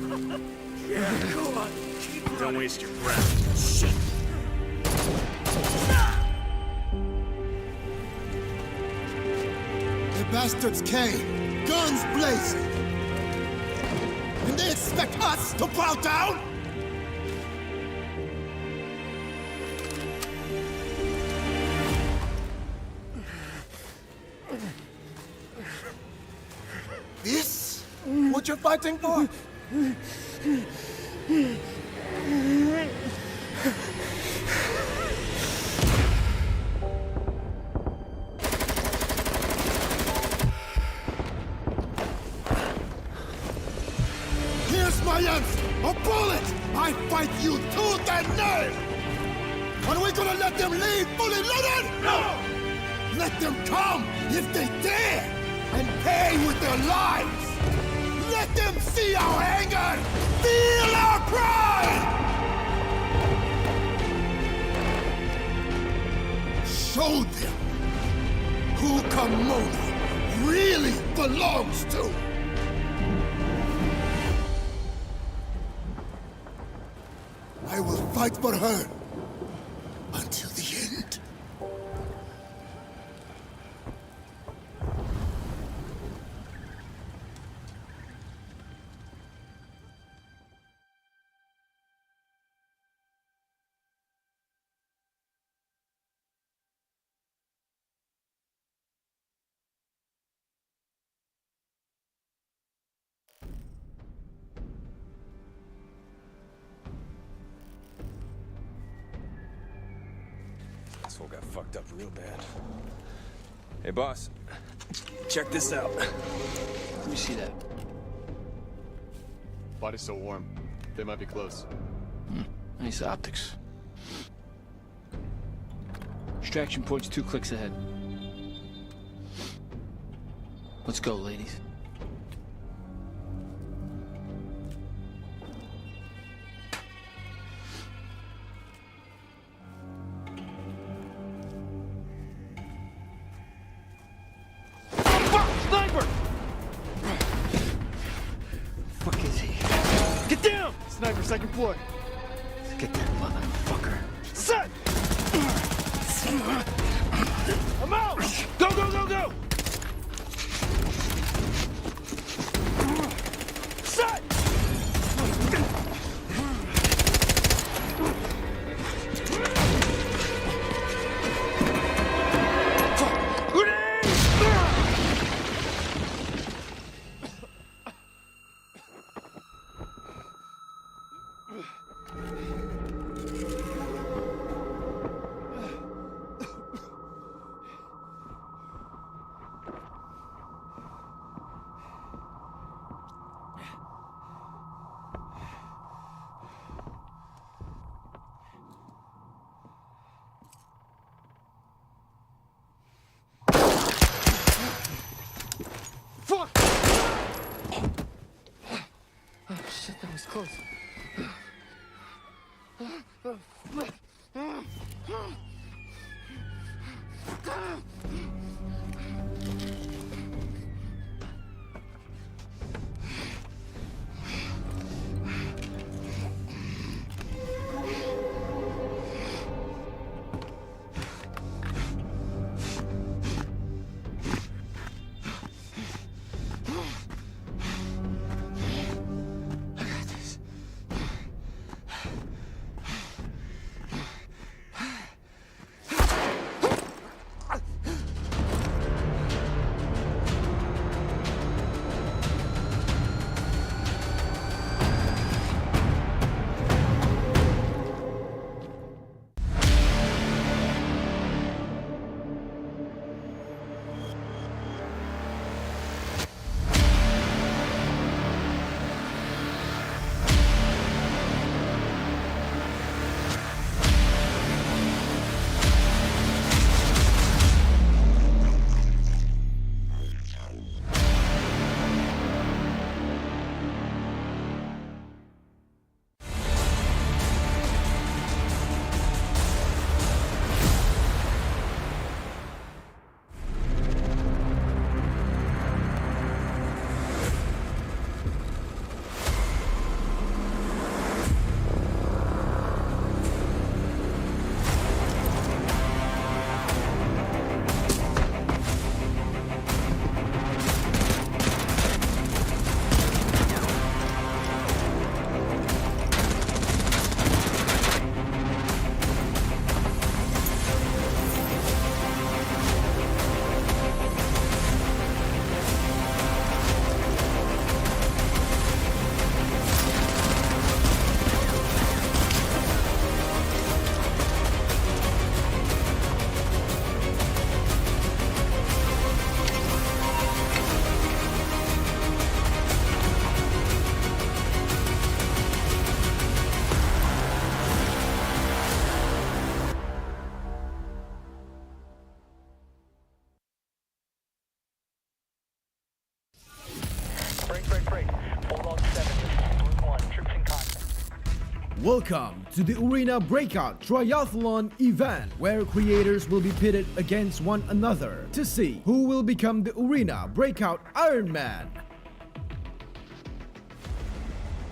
Yeah, go on. Don't waste your breath. Shit. The bastards came, guns blazing. And they expect us to bow down? This? What you're fighting for? Here's my answer! A bullet! I fight you tooth and nail! Are we gonna let them leave fully loaded? No! Let them come, if they dare, and pay with their lives! Let them see our anger! Feel our pride! Show them who Kimona really belongs to! I will fight for her until the end. This whole got fucked up real bad. Hey, boss. Check this out. Let me see that. Body's so warm. They might be close. Nice optics. Extraction port's 2 clicks ahead. Let's go, ladies. Sniper! Fuck is he? Get down! Sniper, second floor. Get that motherfucker. Set! I'm out! Go, go, go, go! Set! Fuck! Oh, shit, that was close. Welcome to the Arena Breakout Triathlon event, where creators will be pitted against one another to see who will become the Arena Breakout Ironman.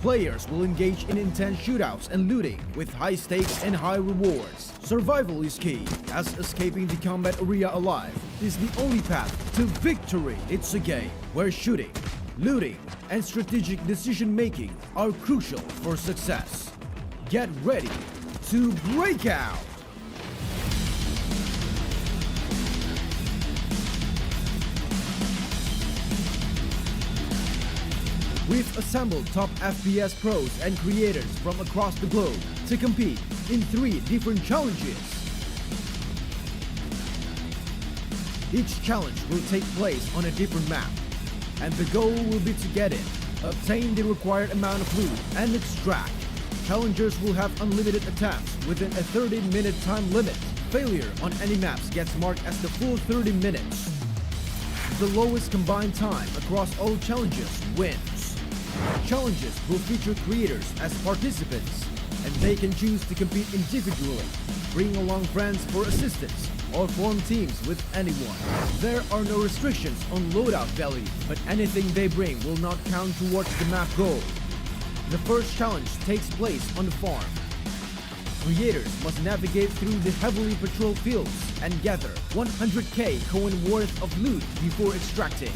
Players will engage in intense shootouts and looting with high stakes and high rewards. Survival is key, as escaping the combat area alive is the only path to victory. It's a game where shooting, looting, and strategic decision-making are crucial for success. Get ready to break out! We've assembled top FPS pros and creators from across the globe to compete in 3 different challenges. Each challenge will take place on a different map, and the goal will be to get in, obtain the required amount of loot, and extract. Challengers will have unlimited attempts within a 30-minute time limit. Failure on any maps gets marked as the full 30 minutes. The lowest combined time across all challenges wins. Challenges will feature creators as participants, and they can choose to compete individually, bring along friends for assistance, or form teams with anyone. There are no restrictions on loadout value, but anything they bring will not count towards the map goal. The first challenge takes place on the farm. Creators must navigate through the heavily patrolled fields and gather 100k coin worth of loot before extracting.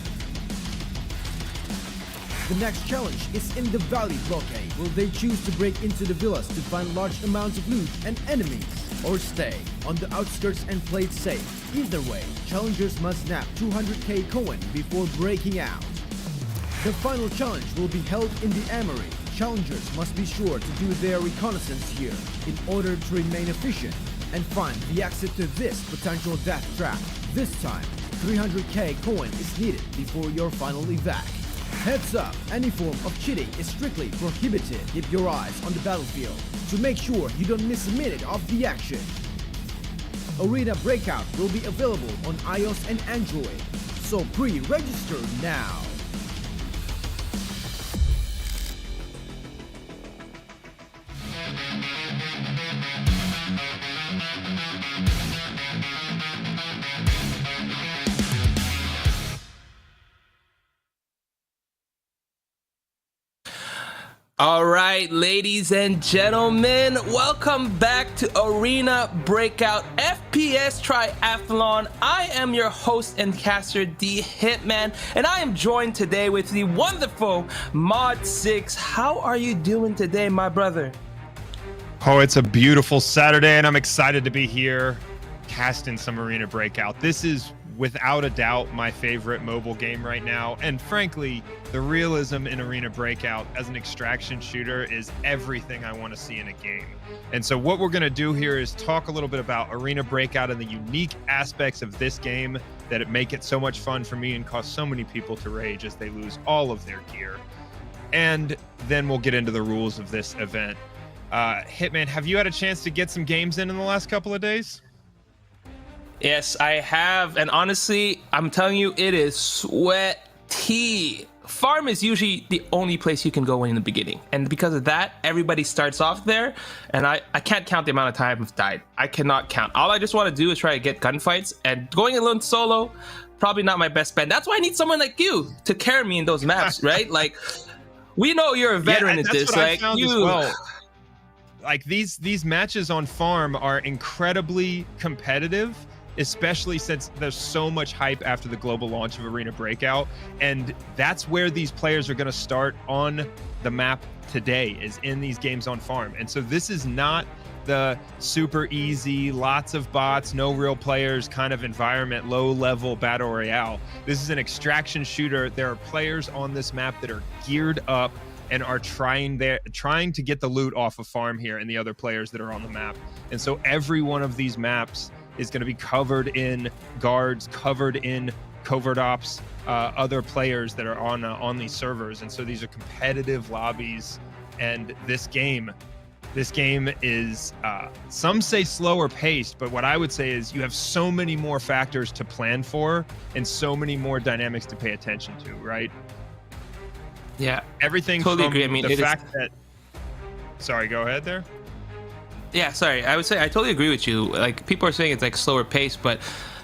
The next challenge is in the Valley Blockade. Will they choose to break into the villas to find large amounts of loot and enemies, or stay on the outskirts and play it safe? Either way, challengers must snap 200k coin before breaking out. The final challenge will be held in the Armory. Challengers must be sure to do their reconnaissance here in order to remain efficient and find the exit to this potential death trap. This time, 300k coin is needed before your final evac. Heads up, any form of cheating is strictly prohibited. Keep your eyes on the battlefield to make sure you don't miss a minute of the action. Arena Breakout will be available on iOS and Android, so pre-register now. All right, ladies and gentlemen, welcome back to Arena Breakout FPS Triathlon. I am your host and caster, the Hitman, and I am joined today with the wonderful Mod 6. How are you doing today, my brother? Oh, it's a beautiful Saturday, and I'm excited to be here casting some Arena Breakout. This is without a doubt my favorite mobile game right now, and frankly, the realism in Arena Breakout as an extraction shooter is everything I want to see in a game. And so what we're going to do here is talk a little bit about Arena Breakout and the unique aspects of this game that make it so much fun for me and cause so many people to rage as they lose all of their gear. And then we'll get into the rules of this event. Hitman, have you had a chance to get some games in the last couple of days? Yes, I have, and honestly, I'm telling you, it is sweaty. Farm is usually the only place you can go in the beginning, and because of that, everybody starts off there, and I can't count the amount of time I've died. I cannot count. All I just want to do is try to get gunfights, and going alone solo, probably not my best bet. That's why I need someone like you to carry me in those maps, right? Like, we know you're a veteran at this. Like, you... Well. Like, these matches on farm are incredibly competitive, especially since there's so much hype after the global launch of Arena Breakout, and that's where these players are going to start on the map today, is in these games on farm. And so this is not the super easy, lots of bots, no real players kind of environment, low level battle royale. This is an extraction shooter. There are players on this map that are geared up and are trying to get the loot off of farm here and the other players that are on the map. And so every one of these maps is going to be covered in guards, covered in covert ops, other players that are on these servers. And so these are competitive lobbies, and this game is some say slower paced, but what I would say is you have so many more factors to plan for and so many more dynamics to pay attention to, right? Yeah, everything totally from agree. I mean, the fact that Sorry, go ahead there. Yeah, sorry. I would say I totally agree with you. Like, people are saying it's like slower pace, but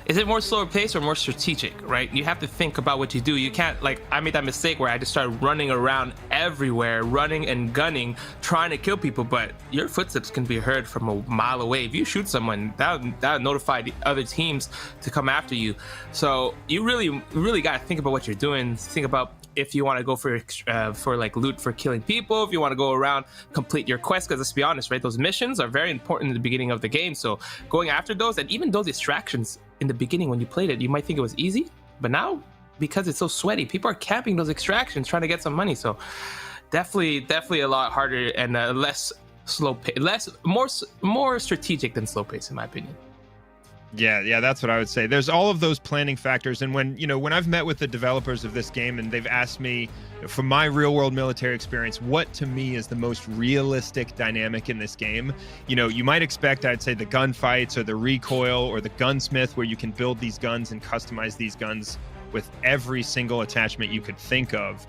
is it more slower pace or more strategic, right? You have to think about what you do. You can't, like, I made that mistake where I just started running around everywhere, running and gunning, trying to kill people, but your footsteps can be heard from a mile away. If you shoot someone, that would notify the other teams to come after you. So you really got to think about what you're doing. Think about if you want to go for like loot for killing people, if you want to go around, complete your quest, because let's be honest, right? Those missions are very important in the beginning of the game. So going after those, and even those distractions in the beginning when you played it, you might think it was easy, but now because it's so sweaty, people are camping those extractions trying to get some money. So definitely a lot harder and less slow pace, more strategic than slow pace in my opinion. Yeah, that's what I would say. There's all of those planning factors, and when I've met with the developers of this game and they've asked me, from my real world military experience, what to me is the most realistic dynamic in this game. You might expect, I'd say, the gunfights or the recoil or the gunsmith, where you can build these guns and customize these guns with every single attachment you could think of.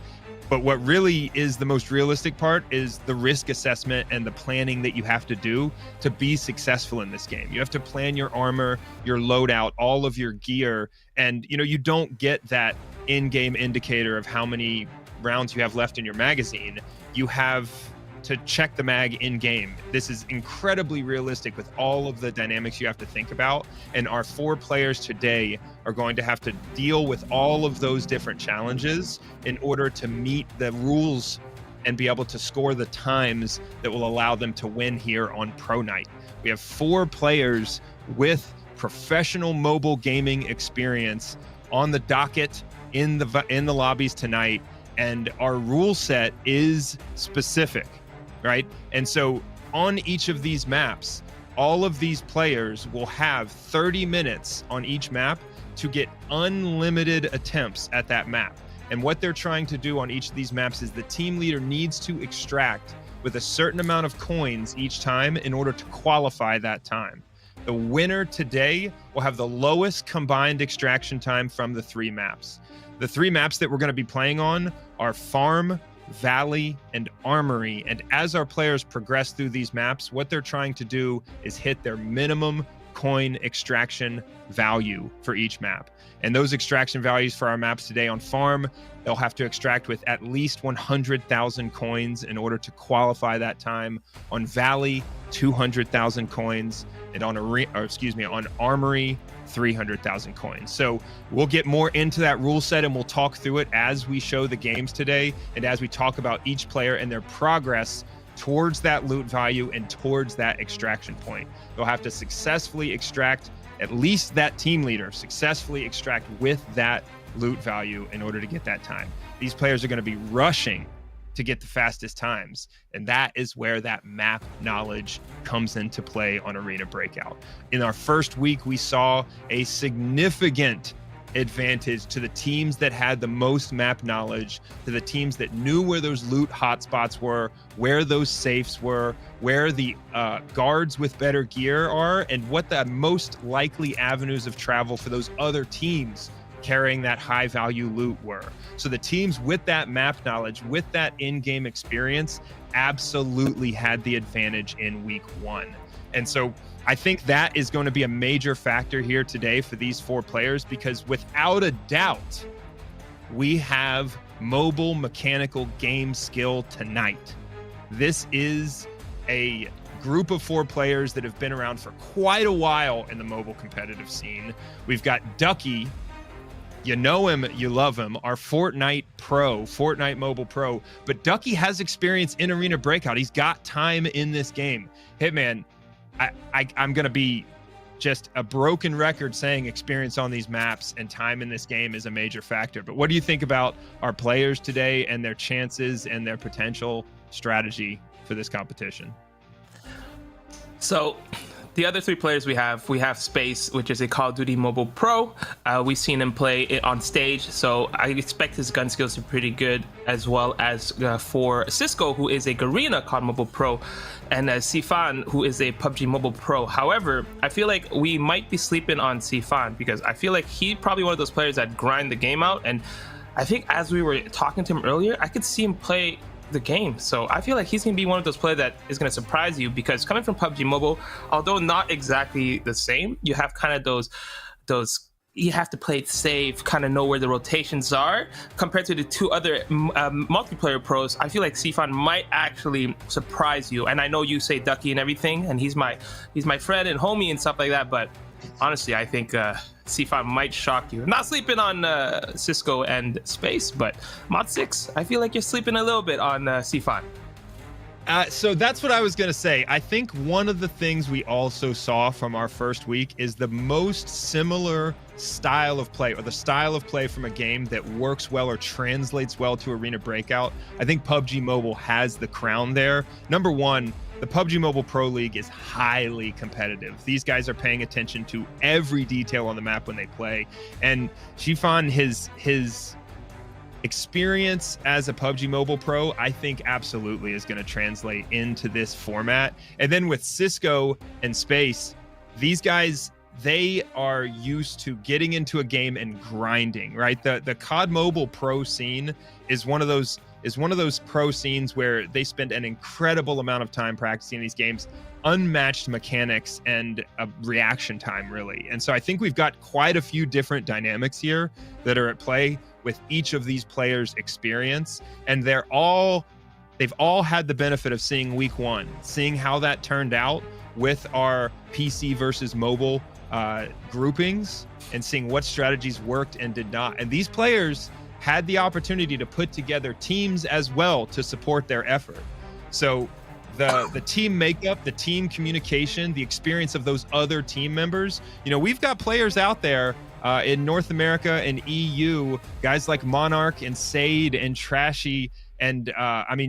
But what really is the most realistic part is the risk assessment and the planning that you have to do to be successful in this game. You have to plan your armor, your loadout, all of your gear, and you don't get that in-game indicator of how many rounds you have left in your magazine. You have to check the mag in-game. This is incredibly realistic with all of the dynamics you have to think about, and our 4 players today are going to have to deal with all of those different challenges in order to meet the rules and be able to score the times that will allow them to win here on Pro Night. We have 4 players with professional mobile gaming experience on the docket in the lobbies tonight, and our rule set is specific, right? And so on each of these maps, all of these players will have 30 minutes on each map to get unlimited attempts at that map. And what they're trying to do on each of these maps is the team leader needs to extract with a certain amount of coins each time in order to qualify that time. The winner today will have the lowest combined extraction time from the 3 maps. The 3 maps that we're going to be playing on are Farm, Valley, and Armory. And as our players progress through these maps, what they're trying to do is hit their minimum coin extraction value for each map. And those extraction values for our maps today on Farm, they'll have to extract with at least 100,000 coins in order to qualify that time. On Valley, 200,000 coins, and on Armory, 300,000 coins. So we'll get more into that rule set and we'll talk through it as we show the games today and as we talk about each player and their progress towards that loot value and towards that extraction point. They'll have to successfully extract, at least that team leader successfully extract with that loot value in order to get that time. These players are going to be rushing to get the fastest times, and that is where that map knowledge comes into play on Arena Breakout. In our first week, we saw a significant advantage to the teams that had the most map knowledge, to the teams that knew where those loot hotspots were, where those safes were, where the guards with better gear are, and what the most likely avenues of travel for those other teams carrying that high value loot were. So the teams with that map knowledge, with that in-game experience, absolutely had the advantage in week 1. And so I think that is going to be a major factor here today for these 4 players, because without a doubt, we have mobile mechanical game skill tonight. This is a group of 4 players that have been around for quite a while in the mobile competitive scene. We've got Ducky. You know him, you love him, our Fortnite mobile pro. But Ducky has experience in Arena Breakout. He's got time in this game. Hitman, I'm going to be just a broken record saying experience on these maps and time in this game is a major factor. But what do you think about our players today and their chances and their potential strategy for this competition? So the other 3 players we have Space, which is a Call of Duty mobile pro. We've seen him play it on stage, so I expect his gun skills to be pretty good, as well as for Cisco, who is a Garena COD mobile pro, and Sifan, who is a PUBG mobile pro. However, I feel like we might be sleeping on Sifan because I feel like he's probably one of those players that grind the game out, and I think as we were talking to him earlier, I could see him play the game. So I feel like he's going to be one of those players that is going to surprise you, because coming from PUBG Mobile, although not exactly the same, you have kind of those you have to play it safe, kind of know where the rotations are. Compared to the two other multiplayer pros, I feel like Sifan might actually surprise you. And I know you say Ducky and everything, and he's my friend and homie and stuff like that, but honestly, I think Sifan might shock you. I'm not sleeping on Cisco and Space, but Mod 6, I feel like you're sleeping a little bit on Sifan. So that's what I was going to say. I think one of the things we also saw from our first week is the most similar style of play, or the style of play from a game that works well or translates well to Arena Breakout. I think PUBG Mobile has the crown there. Number one, the PUBG Mobile Pro League is highly competitive. These guys are paying attention to every detail on the map when they play. And Shifan, his experience as a PUBG Mobile Pro, I think absolutely is going to translate into this format. And then with Cisco and Space, these guys, they are used to getting into a game and grinding, right? The COD Mobile Pro scene is one of those pro scenes where they spend an incredible amount of time practicing these games, unmatched mechanics and a reaction time, really. And so I think we've got quite a few different dynamics here that are at play with each of these players' experience, and they've all had the benefit of seeing week one, seeing how that turned out with our PC versus mobile groupings, and seeing what strategies worked and did not. And these players had the opportunity to put together teams as well to support their effort. So the team makeup, the team communication, the experience of those other team members, we've got players out there in North America and EU, guys like Monarch and Sade and Trashy. And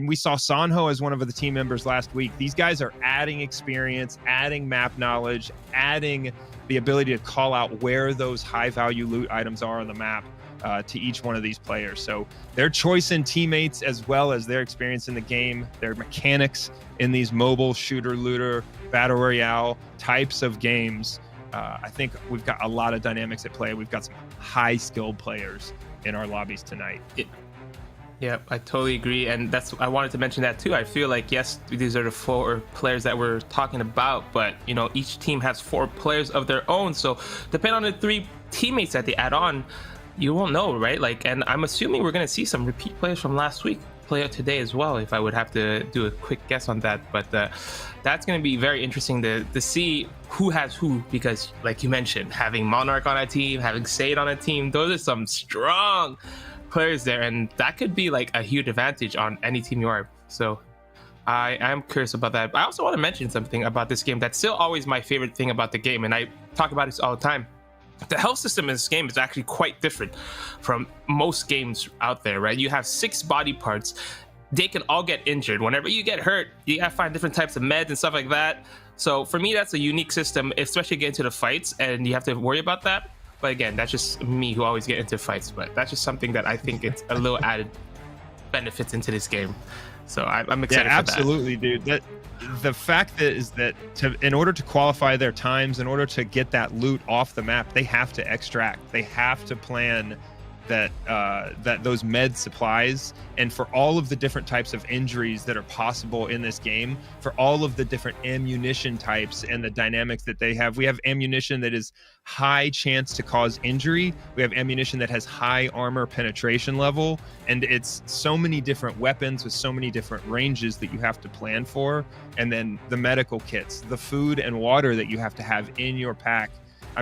we saw Sanho as one of the team members last week. These guys are adding experience, adding map knowledge, adding the ability to call out where those high value loot items are on the map to each one of these players. So their choice in teammates, as well as their experience in the game, their mechanics in these mobile shooter, looter, battle royale types of games, I think we've got a lot of dynamics at play. We've got some high skilled players in our lobbies tonight. Yeah, I totally agree, and I wanted to mention that too. I feel like, yes, these are the 4 players that we're talking about, but each team has 4 players of their own. So depending on the 3 teammates that they add on, you won't know, right? And I'm assuming we're gonna see some repeat players from last week play out today as well, if I would have to do a quick guess on that. But that's gonna be very interesting to see who has who, because like you mentioned, having Monarch on a team, having Sade on a team, those are some strong players there, and that could be like a huge advantage on any team you are. So I am curious about that. I also want to mention something about this game that's still always my favorite thing about the game, and I talk about this all the time. The health system in this game is actually quite different from most games out there, right? You have 6 body parts. They can all get injured. Whenever you get hurt, you gotta find different types of meds and stuff like that. So for me, that's a unique system, especially getting into the fights, and you have to worry about that. But again, that's just me who always get into fights. But that's just something that I think it's a little added benefits into this game. So I'm excited for that. Absolutely, dude. The fact is that in order to qualify their times, in order to get that loot off the map, they have to extract. They have to plan that those med supplies, and for all of the different types of injuries that are possible in this game, for all of the different ammunition types and the dynamics that they have. We have ammunition that is high chance to cause injury. We have ammunition that has high armor penetration level, and it's so many different weapons with so many different ranges that you have to plan for. And then the medical kits, the food and water that you have to have in your pack.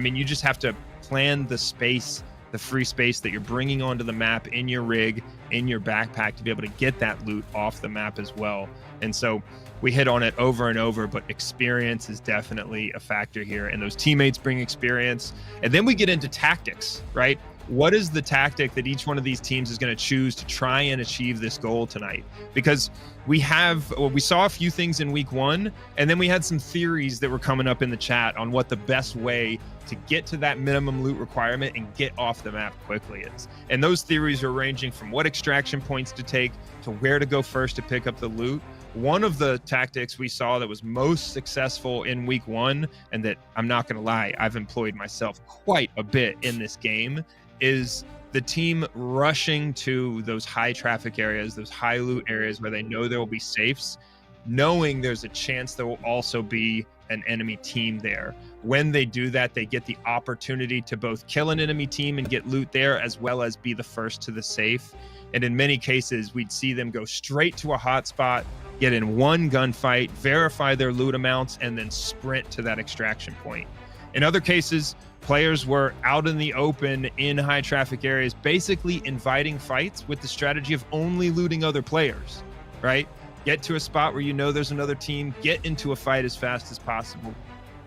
You just have to plan the space, the free space that you're bringing onto the map in your rig, in your backpack, to be able to get that loot off the map as well. And so we hit on it over and over, but experience is definitely a factor here, and those teammates bring experience. And then we get into tactics, right? What is the tactic that each one of these teams is going to choose to try and achieve this goal tonight? Because we saw a few things in week 1, and then we had some theories that were coming up in the chat on what the best way to get to that minimum loot requirement and get off the map quickly is. And those theories are ranging from what extraction points to take to where to go first to pick up the loot. One of the tactics we saw that was most successful in week 1, and that I'm not going to lie, I've employed myself quite a bit in this game, is the team rushing to those high traffic areas, those high loot areas where they know there will be safes, knowing there's a chance there will also be an enemy team there. When they do that, they get the opportunity to both kill an enemy team and get loot there, as well as be the first to the safe. And in many cases, we'd see them go straight to a hotspot, get in one gunfight, verify their loot amounts, and then sprint to that extraction point. In other cases, players were out in the open in high traffic areas, basically inviting fights with the strategy of only looting other players, right? Get to a spot where you know there's another team, get into a fight as fast as possible,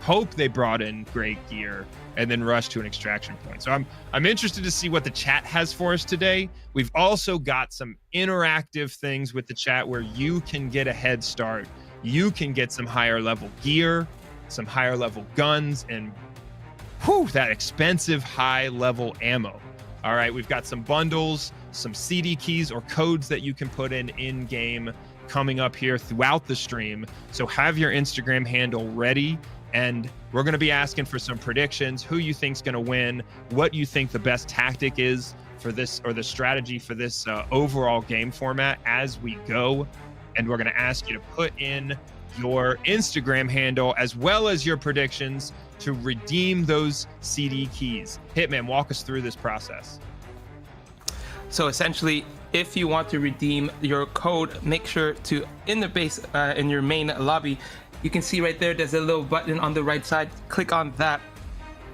hope they brought in great gear, and then rush to an extraction point. So I'm interested to see what the chat has for us today. We've also got some interactive things with the chat where you can get a head start. You can get some higher level gear, some higher level guns, and that expensive high level ammo. All right, we've got some bundles, some CD keys or codes that you can put in game coming up here throughout the stream. So have your Instagram handle ready, and we're going to be asking for some predictions, who you think's going to win, what you think the best tactic is for this, or the strategy for this overall game format as we go. And we're going to ask you to put in your Instagram handle as well as your predictions to redeem those CD keys. Hitman, walk us through this process. So essentially, if you want to redeem your code, make sure to, in the base, in your main lobby, you can see right there, there's a little button on the right side. Click on that.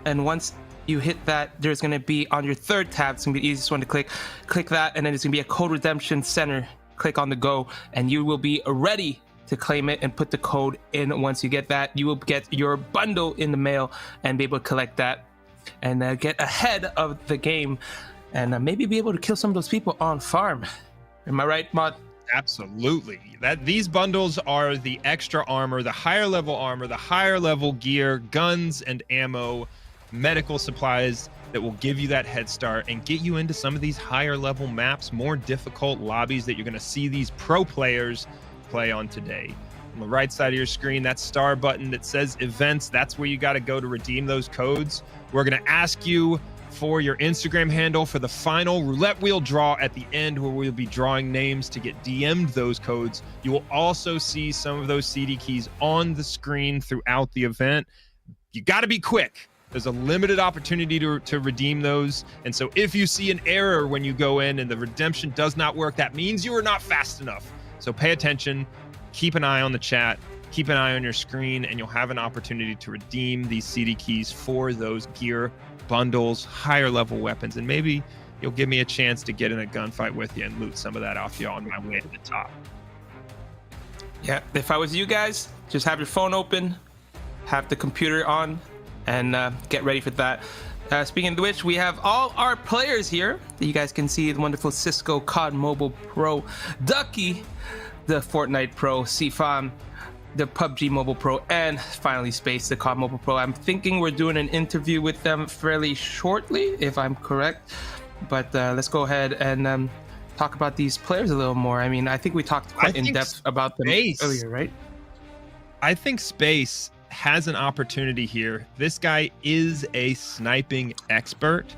And once you hit that, there's going to be on your third tab, it's going to be the easiest one to click. Click that, and then it's going to be a code redemption center. Click on the go, and you will be ready to claim it and put the code in. Once you get that, you will get your bundle in the mail and be able to collect that and get ahead of the game and maybe be able to kill some of those people on farm. Am I right, Mod? Absolutely. These bundles are the extra armor, the higher level gear, guns and ammo, medical supplies that will give you that head start and get you into some of these higher level maps, more difficult lobbies that you're going to see these pro players play on today. On the right side of your screen, that star button that says events, that's where you got to go to redeem those codes. We're going to ask you for your Instagram handle for the final roulette wheel draw at the end, where we'll be drawing names to get DM'd those codes. You will also see some of those CD keys on the screen throughout the event. You got to be quick. There's a limited opportunity to redeem those. And so if you see an error when you go in and the redemption does not work, that means you are not fast enough. So pay attention, keep an eye on the chat, keep an eye on your screen, and you'll have an opportunity to redeem these CD keys for those gear bundles, higher level weapons, and maybe you'll give me a chance to get in a gunfight with you and loot some of that off you on my way to the top. Yeah, if I was you guys, just have your phone open, have the computer on, and get ready for that. Speaking of which, we have all our players here. You guys can see the wonderful Cisco COD Mobile Pro, Ducky, the Fortnite Pro, Sifan, the PUBG Mobile Pro, and finally Space, the COD Mobile Pro. I'm thinking we're doing an interview with them fairly shortly, if I'm correct. But let's go ahead and talk about these players a little more. I mean, I think we talked quite in depth about them earlier, right? I think Space has an opportunity here. This guy is a sniping expert,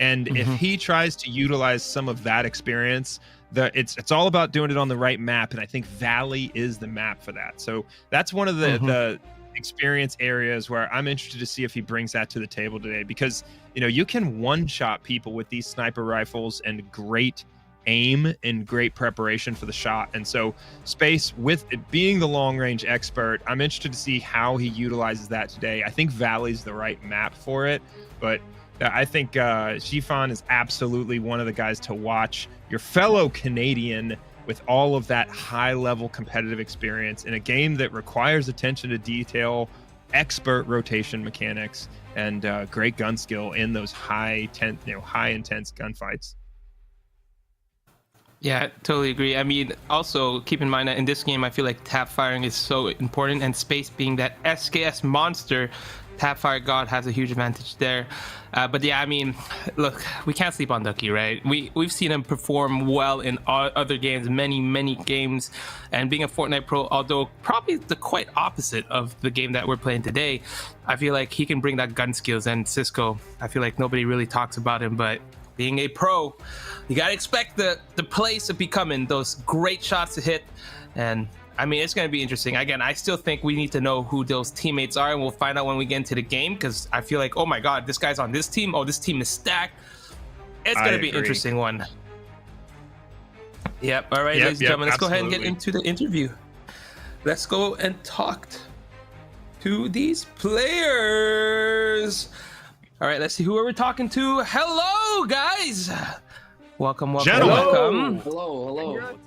and if he tries to utilize some of that experience, it's all about doing it on the right map, and I think Valley is the map for that. So that's one of the experience areas where I'm interested to see if he brings that to the table today, because you can one-shot people with these sniper rifles and great aim and great preparation for the shot. And so Space, with it being the long-range expert, I'm interested to see how he utilizes that today. I think Valley's the right map for it, but I think Shifan is absolutely one of the guys to watch. Your fellow Canadian with all of that high-level competitive experience in a game that requires attention to detail, expert rotation mechanics, and great gun skill in those high intense gunfights. Yeah, totally agree. I mean, also keep in mind that in this game, I feel like tap firing is so important, and Space being that SKS monster, tap fire god has a huge advantage there. But yeah, I mean, look, we can't sleep on Ducky, right? We've seen him perform well in other games, many games, and being a Fortnite pro, although probably the quite opposite of the game that we're playing today, I feel like he can bring that gun skills. And Cisco, I feel like nobody really talks about him, but being a pro, you gotta expect the plays to be coming, those great shots to hit. And I mean, it's gonna be interesting. Again, I still think we need to know who those teammates are, and we'll find out when we get into the game, because I feel like, oh my god, this guy's on this team. Oh, this team is stacked. It's gonna be an interesting one. Yep. All right, ladies and gentlemen, let's go ahead and get into the interview. Let's go and talk to these players. All right, let's see who are we talking to. Hello, guys. Welcome. Gentlemen. Hello.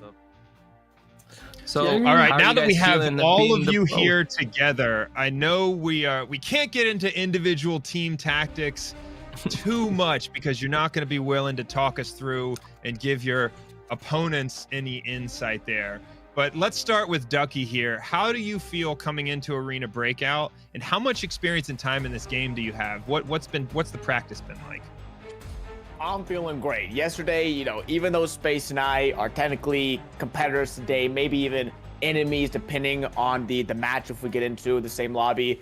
So, all right, now that we have all of you pro? here together, I know we can't get into individual team tactics too much because you're not going to be willing to talk us through and give your opponents any insight there. But let's start with Ducky here. How do you feel coming into Arena Breakout, and how much experience and time in this game do you have? What's the practice been like? I'm feeling great. Yesterday, even though Space and I are technically competitors today, maybe even enemies depending on the match if we get into the same lobby,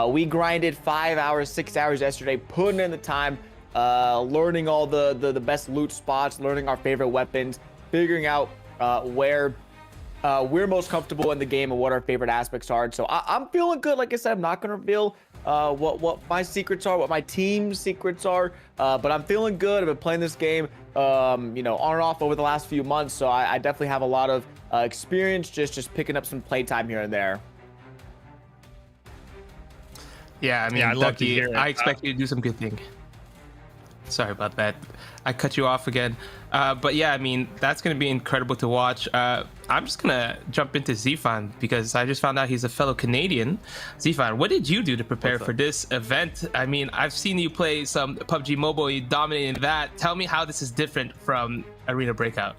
we grinded 5 hours, 6 hours yesterday, putting in the time, learning all the best loot spots, learning our favorite weapons, figuring out where we're most comfortable in the game and what our favorite aspects are. And so I'm feeling good. Like I said, I'm not going to reveal what my secrets are, what my team's secrets are, but I'm feeling good. I've been playing this game, on and off over the last few months, so I definitely have a lot of experience just picking up some playtime here and there. Yeah, I mean, I love to Ducky, hear it. I expect you to do some good thing. Sorry about that. I cut you off again. But yeah, I mean, that's going to be incredible to watch. I'm just going to jump into Zfan because I just found out he's a fellow Canadian. Zfan, what did you do to prepare for this event? I mean, I've seen you play some PUBG Mobile. You dominated that. Tell me how this is different from Arena Breakout.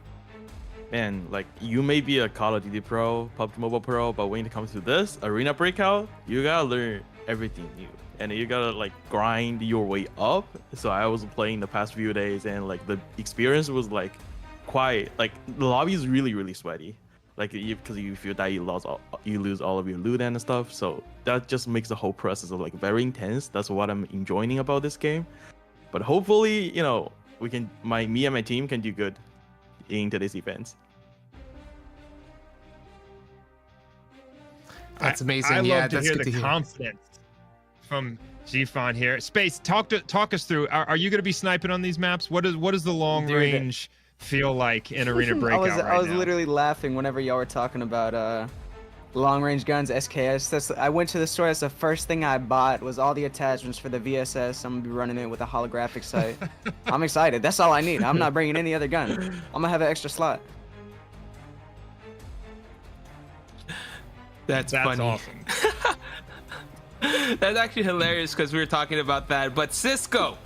Man, like, you may be a Call of Duty pro, PUBG Mobile pro, but when it comes to this, Arena Breakout, you gotta learn everything new. And you gotta, like, grind your way up. So I was playing the past few days, and, like, the experience was, like, quite, like, the lobby is really, really sweaty. Like, because if you die, you lose all of your loot and stuff. So that just makes the whole process of, like, very intense. That's what I'm enjoying about this game. But hopefully, we can, me and my team can do good in today's events. That's amazing. I Yeah, love to that's hear good the to hear. confidence from Zfan here. Space, talk us through. Are you going to be sniping on these maps? What does the long range feel like in Arena Breakout I was now? literally laughing whenever y'all were talking about long range guns, SKS. I went to the store. That's the first thing I bought was all the attachments for the VSS. I'm gonna be running it with a holographic sight. I'm excited. That's all I need. I'm not bringing any other gun. I'm gonna have an extra slot. That's funny. Awesome. That's actually hilarious because we were talking about that. But Cisco,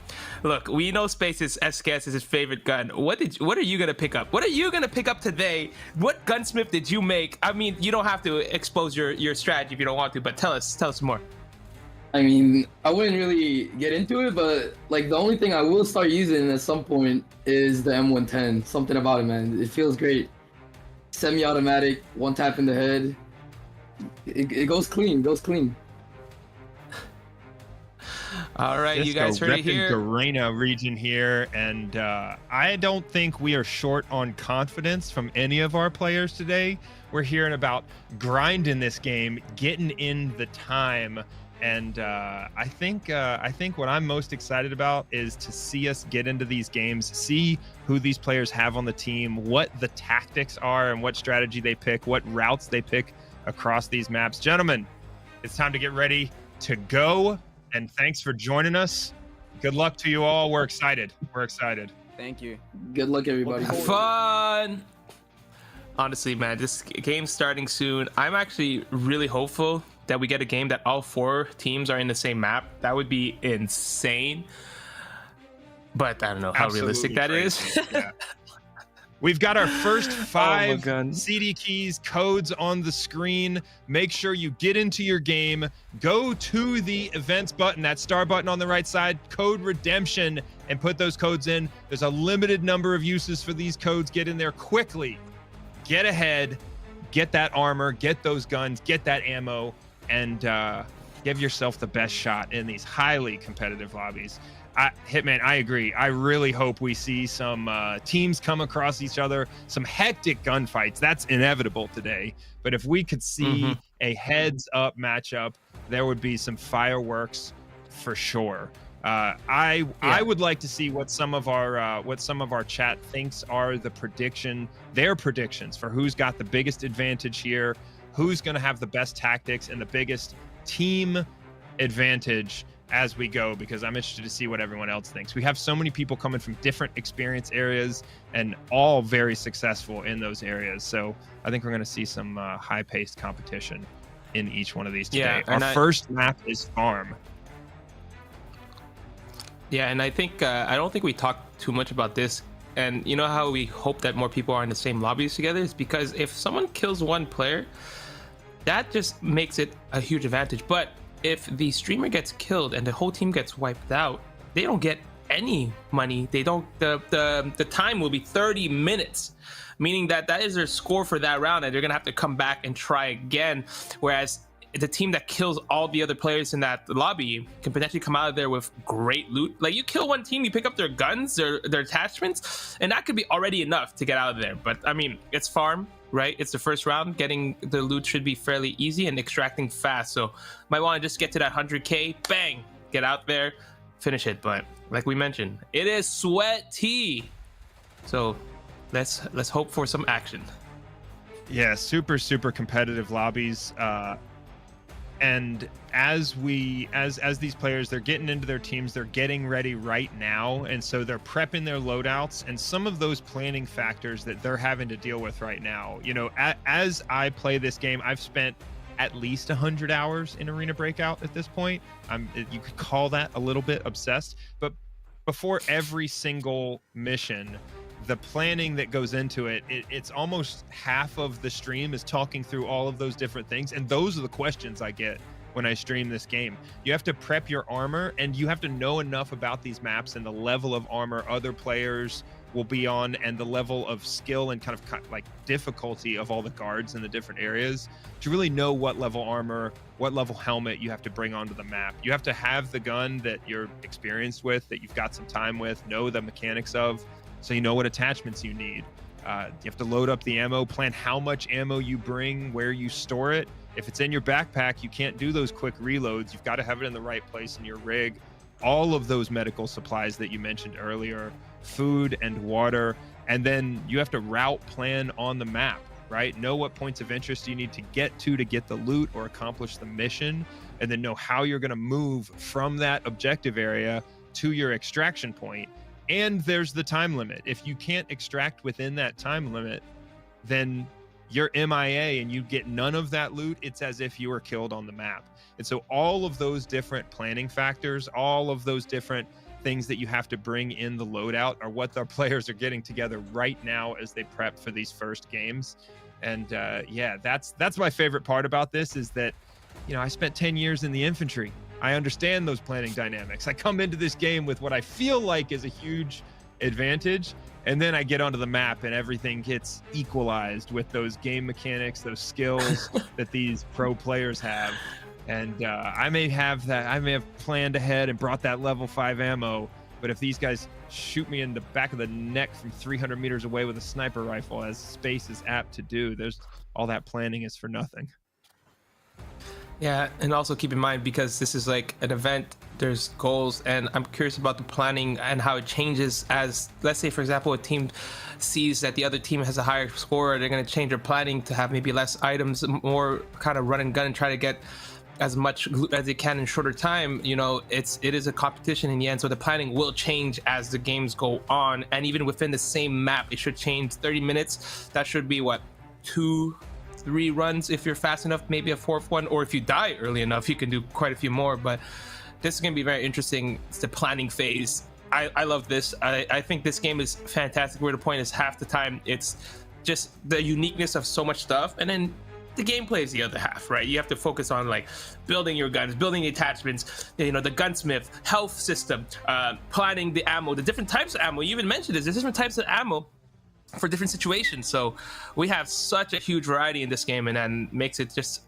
look, we know Space's SKS is his favorite gun. What are you gonna pick up? What are you gonna pick up today? What gunsmith did you make? I mean, you don't have to expose your strategy if you don't want to, but tell us more. I mean, I wouldn't really get into it, but like the only thing I will start using at some point is the M110. Something about it, man. It feels great. Semi-automatic, one tap in the head. It goes clean. All right, you guys heard it here. Garena region here, and I don't think we are short on confidence from any of our players today. We're hearing about grinding this game, getting in the time, and I think what I'm most excited about is to see us get into these games, see who these players have on the team, what the tactics are, and what strategy they pick, what routes they pick across these maps. Gentlemen, it's time to get ready to go. And thanks for joining us. Good luck to you all. We're excited. Thank you. Good luck, everybody. Fun. Honestly, man, this game's starting soon. I'm actually really hopeful that we get a game that all 4 teams are in the same map. That would be insane. But I don't know how realistic that is. Yeah. We've got our first 5 CD keys, codes on the screen. Make sure you get into your game. Go to the events button, that star button on the right side, code redemption, and put those codes in. There's a limited number of uses for these codes. Get in there quickly. Get ahead. Get that armor. Get those guns. Get that ammo. And give yourself the best shot in these highly competitive lobbies. Hitman, I agree. I really hope we see some teams come across each other, some hectic gunfights. That's inevitable today. But if we could see a heads-up matchup, there would be some fireworks for sure. I would like to see what some of our chat thinks are their predictions for who's got the biggest advantage here, who's going to have the best tactics and the biggest team advantage as we go, because I'm interested to see what everyone else thinks. We have so many people coming from different experience areas and all very successful in those areas. So I think we're going to see some high-paced competition in each one of these today. Our first map is Farm. Yeah, and I think I don't think we talked too much about this. And you know how we hope that more people are in the same lobbies together? Is because if someone kills one player, that just makes it a huge advantage. But if the streamer gets killed and the whole team gets wiped out, they don't get any money. They don't. The time will be 30 minutes, meaning that is their score for that round, and they're gonna have to come back and try again. Whereas the team that kills all the other players in that lobby can potentially come out of there with great loot. Like, you kill one team, you pick up their guns, their attachments, and that could be already enough to get out of there. But I mean, it's Farm, right? It's the first round. Getting the loot should be fairly easy and extracting fast. So might want to just get to that 100K, bang, get out there, finish it. But like we mentioned, it is sweaty. So let's hope for some action. Yeah, super competitive lobbies. And as these players, they're getting into their teams, they're getting ready right now, and so they're prepping their loadouts, and some of those planning factors that they're having to deal with right now. You know, as I play this game, I've spent at least 100 hours in Arena Breakout at this point. You could call that a little bit obsessed, but before every single mission, the planning that goes into it's almost half of the stream is talking through all of those different things, and those are the questions I get when I stream this game. You have to prep your armor, and you have to know enough about these maps and the level of armor other players will be on, and the level of skill and kind of like difficulty of all the guards in the different areas to really know what level armor, what level helmet you have to bring onto the map. You have to have the gun that you're experienced with, that you've got some time with, know the mechanics of, so you know what attachments you need. You have to load up the ammo, plan how much ammo you bring, where you store it. If it's in your backpack, you can't do those quick reloads. You've got to have it in the right place in your rig. All of those medical supplies that you mentioned earlier, food and water, and then you have to route plan on the map, right? Know what points of interest you need to get the loot or accomplish the mission, and then know how you're going to move from that objective area to your extraction point. And there's the time limit. If you can't extract within that time limit, then you're MIA and you get none of that loot. It's as if you were killed on the map. And so all of those different planning factors, all of those different things that you have to bring in the loadout are what our players are getting together right now as they prep for these first games. And yeah, that's my favorite part about this, is that, you know, I spent 10 years in the infantry. I understand those planning dynamics. I come into this game with what I feel like is a huge advantage, and then I get onto the map and everything gets equalized with those game mechanics, those skills that these pro players have. And I may have planned ahead and brought that level 5 ammo, but if these guys shoot me in the back of the neck from 300 meters away with a sniper rifle, as space is apt to do, all that planning is for nothing. Yeah, and also keep in mind, because this is like an event, there's goals, and I'm curious about the planning and how it changes as, let's say, for example, a team sees that the other team has a higher score, they're going to change their planning to have maybe less items, more kind of run and gun, and try to get as much loot as they can in shorter time. You know, it is a competition in the end, so the planning will change as the games go on, and even within the same map, it should change. 30 minutes, that should be what, 2-3 runs if you're fast enough, maybe a fourth one, or if you die early enough, you can do quite a few more. But this is going to be very interesting. It's the planning phase. I love this. I think this game is fantastic, where the point is half the time it's just the uniqueness of so much stuff, and then the gameplay is the other half, right? You have to focus on like building your guns, building the attachments, you know, the gunsmith, health system, planning the ammo, the different types of ammo. You even mentioned this, there's different types of ammo for different situations. So we have such a huge variety in this game, and then makes it just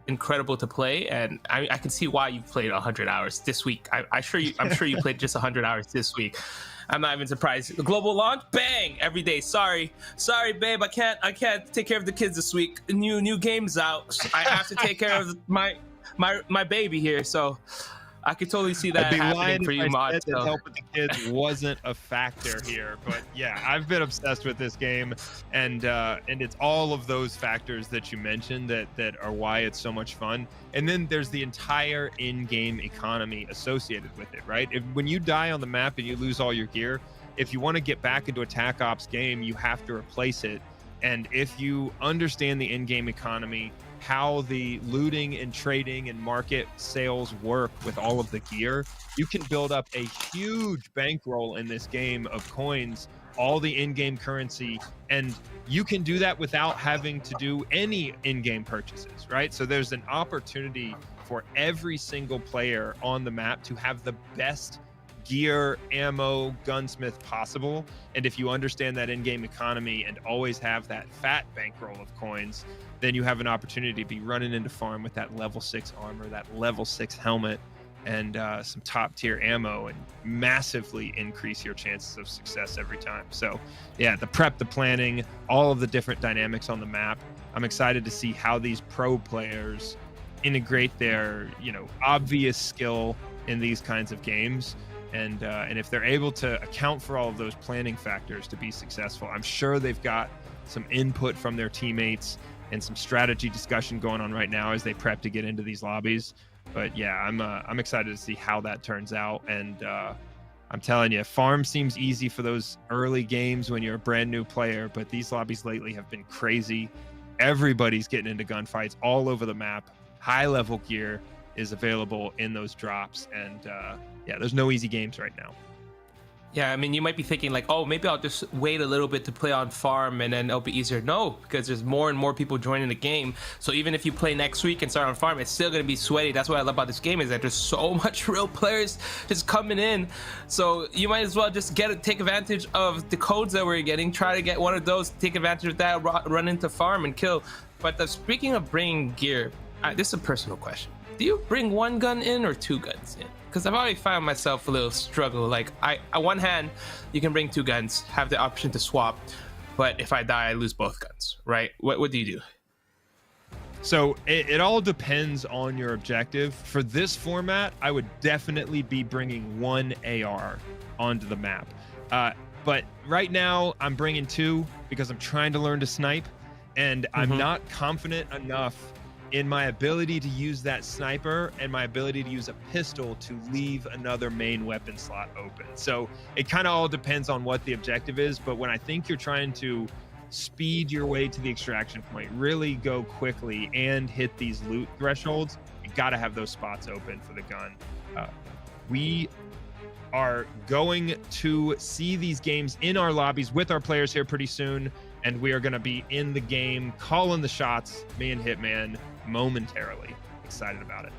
incredible to play, and I can see why you've played 100 hours this week. I'm sure you played just 100 hours this week. I'm not even surprised. The global launch, bang, every day. Sorry, babe, I can't take care of the kids this week. New games out. I have to take care of my baby here. So I could totally see that happening for you, Mod. That help with the kids wasn't a factor here, but yeah, I've been obsessed with this game, and it's all of those factors that you mentioned that are why it's so much fun. And then there's the entire in-game economy associated with it, right? When you die on the map and you lose all your gear, if you want to get back into a TAC Ops game, you have to replace it. And if you understand the in-game economy, how the looting and trading and market sales work with all of the gear, you can build up a huge bankroll in this game of coins, all the in-game currency, and you can do that without having to do any in-game purchases, right? So there's an opportunity for every single player on the map to have the best gear, ammo, gunsmith possible. And if you understand that in-game economy and always have that fat bankroll of coins, then you have an opportunity to be running into farm with that level 6 armor, that level 6 helmet, and some top tier ammo, and massively increase your chances of success every time. So yeah, the prep, the planning, all of the different dynamics on the map. I'm excited to see how these pro players integrate their, obvious skill in these kinds of games. And if they're able to account for all of those planning factors to be successful, I'm sure they've got some input from their teammates and some strategy discussion going on right now as they prep to get into these lobbies. But yeah, I'm excited to see how that turns out. And I'm telling you, farm seems easy for those early games when you're a brand new player, but these lobbies lately have been crazy. Everybody's getting into gunfights all over the map. High level gear is available in those drops, and yeah, there's no easy games right now. Yeah, I mean, you might be thinking like, oh, maybe I'll just wait a little bit to play on farm and then it'll be easier. No, because there's more and more people joining the game. So even if you play next week and start on farm, it's still going to be sweaty. That's what I love about this game, is that there's so much real players just coming in. So you might as well just take advantage of the codes that we're getting, try to get one of those, take advantage of that, run into farm and kill. But speaking of bringing gear, this is a personal question. Do you bring one gun in or two guns in? Because I've already found myself a little struggle. Like, on one hand, you can bring two guns, have the option to swap, but if I die, I lose both guns, right? What do you do? So it all depends on your objective. For this format, I would definitely be bringing one AR onto the map. But right now, I'm bringing two because I'm trying to learn to snipe, and I'm not confident enough in my ability to use that sniper and my ability to use a pistol to leave another main weapon slot open. So it kind of all depends on what the objective is. But when I think you're trying to speed your way to the extraction point, really go quickly and hit these loot thresholds, you got to have those spots open for the gun. We are going to see these games in our lobbies with our players here pretty soon, and we are going to be in the game calling the shots, me and Hitman, momentarily. Excited about it.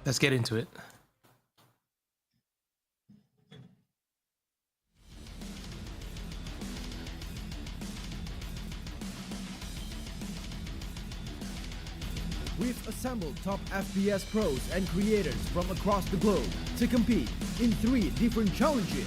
Let's get into it. We've assembled top FPS pros and creators from across the globe to compete in 3 different challenges.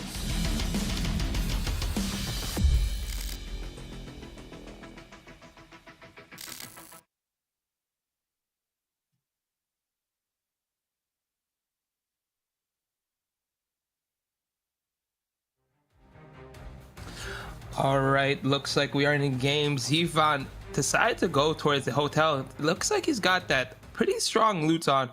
All right, looks like we are in a game. Zivan decided to go towards the hotel. It looks like he's got that pretty strong loot on.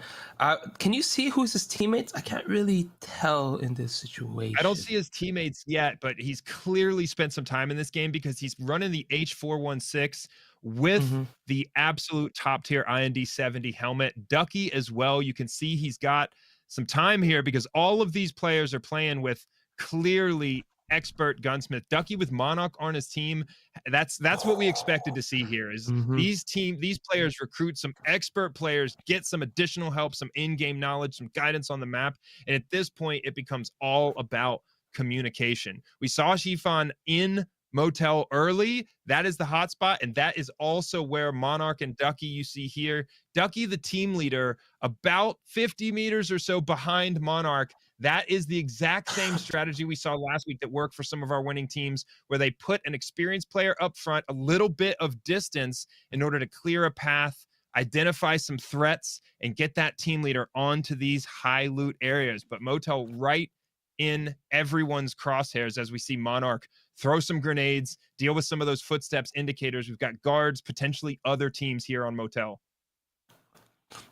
Can you see who's his teammates? I can't really tell in this situation. I don't see his teammates yet, but he's clearly spent some time in this game because he's running the H416 with the absolute top tier IND 70 helmet. Ducky as well. You can see he's got some time here because all of these players are playing with clearly expert gunsmith. Ducky with Monarch on his team. That's what we expected to see here, is these players recruit some expert players, get some additional help, some in-game knowledge, some guidance on the map, and at this point it becomes all about communication. We saw Shifan in Motel early. That is the hotspot, and that is also where Monarch and Ducky you see here. Ducky, the team leader, about 50 meters or so behind Monarch. That is the exact same strategy we saw last week that worked for some of our winning teams, where they put an experienced player up front, a little bit of distance in order to clear a path, identify some threats, and get that team leader onto these high loot areas. But Motel right in everyone's crosshairs as we see Monarch throw some grenades, deal with some of those footsteps indicators. We've got guards, potentially other teams here on Motel.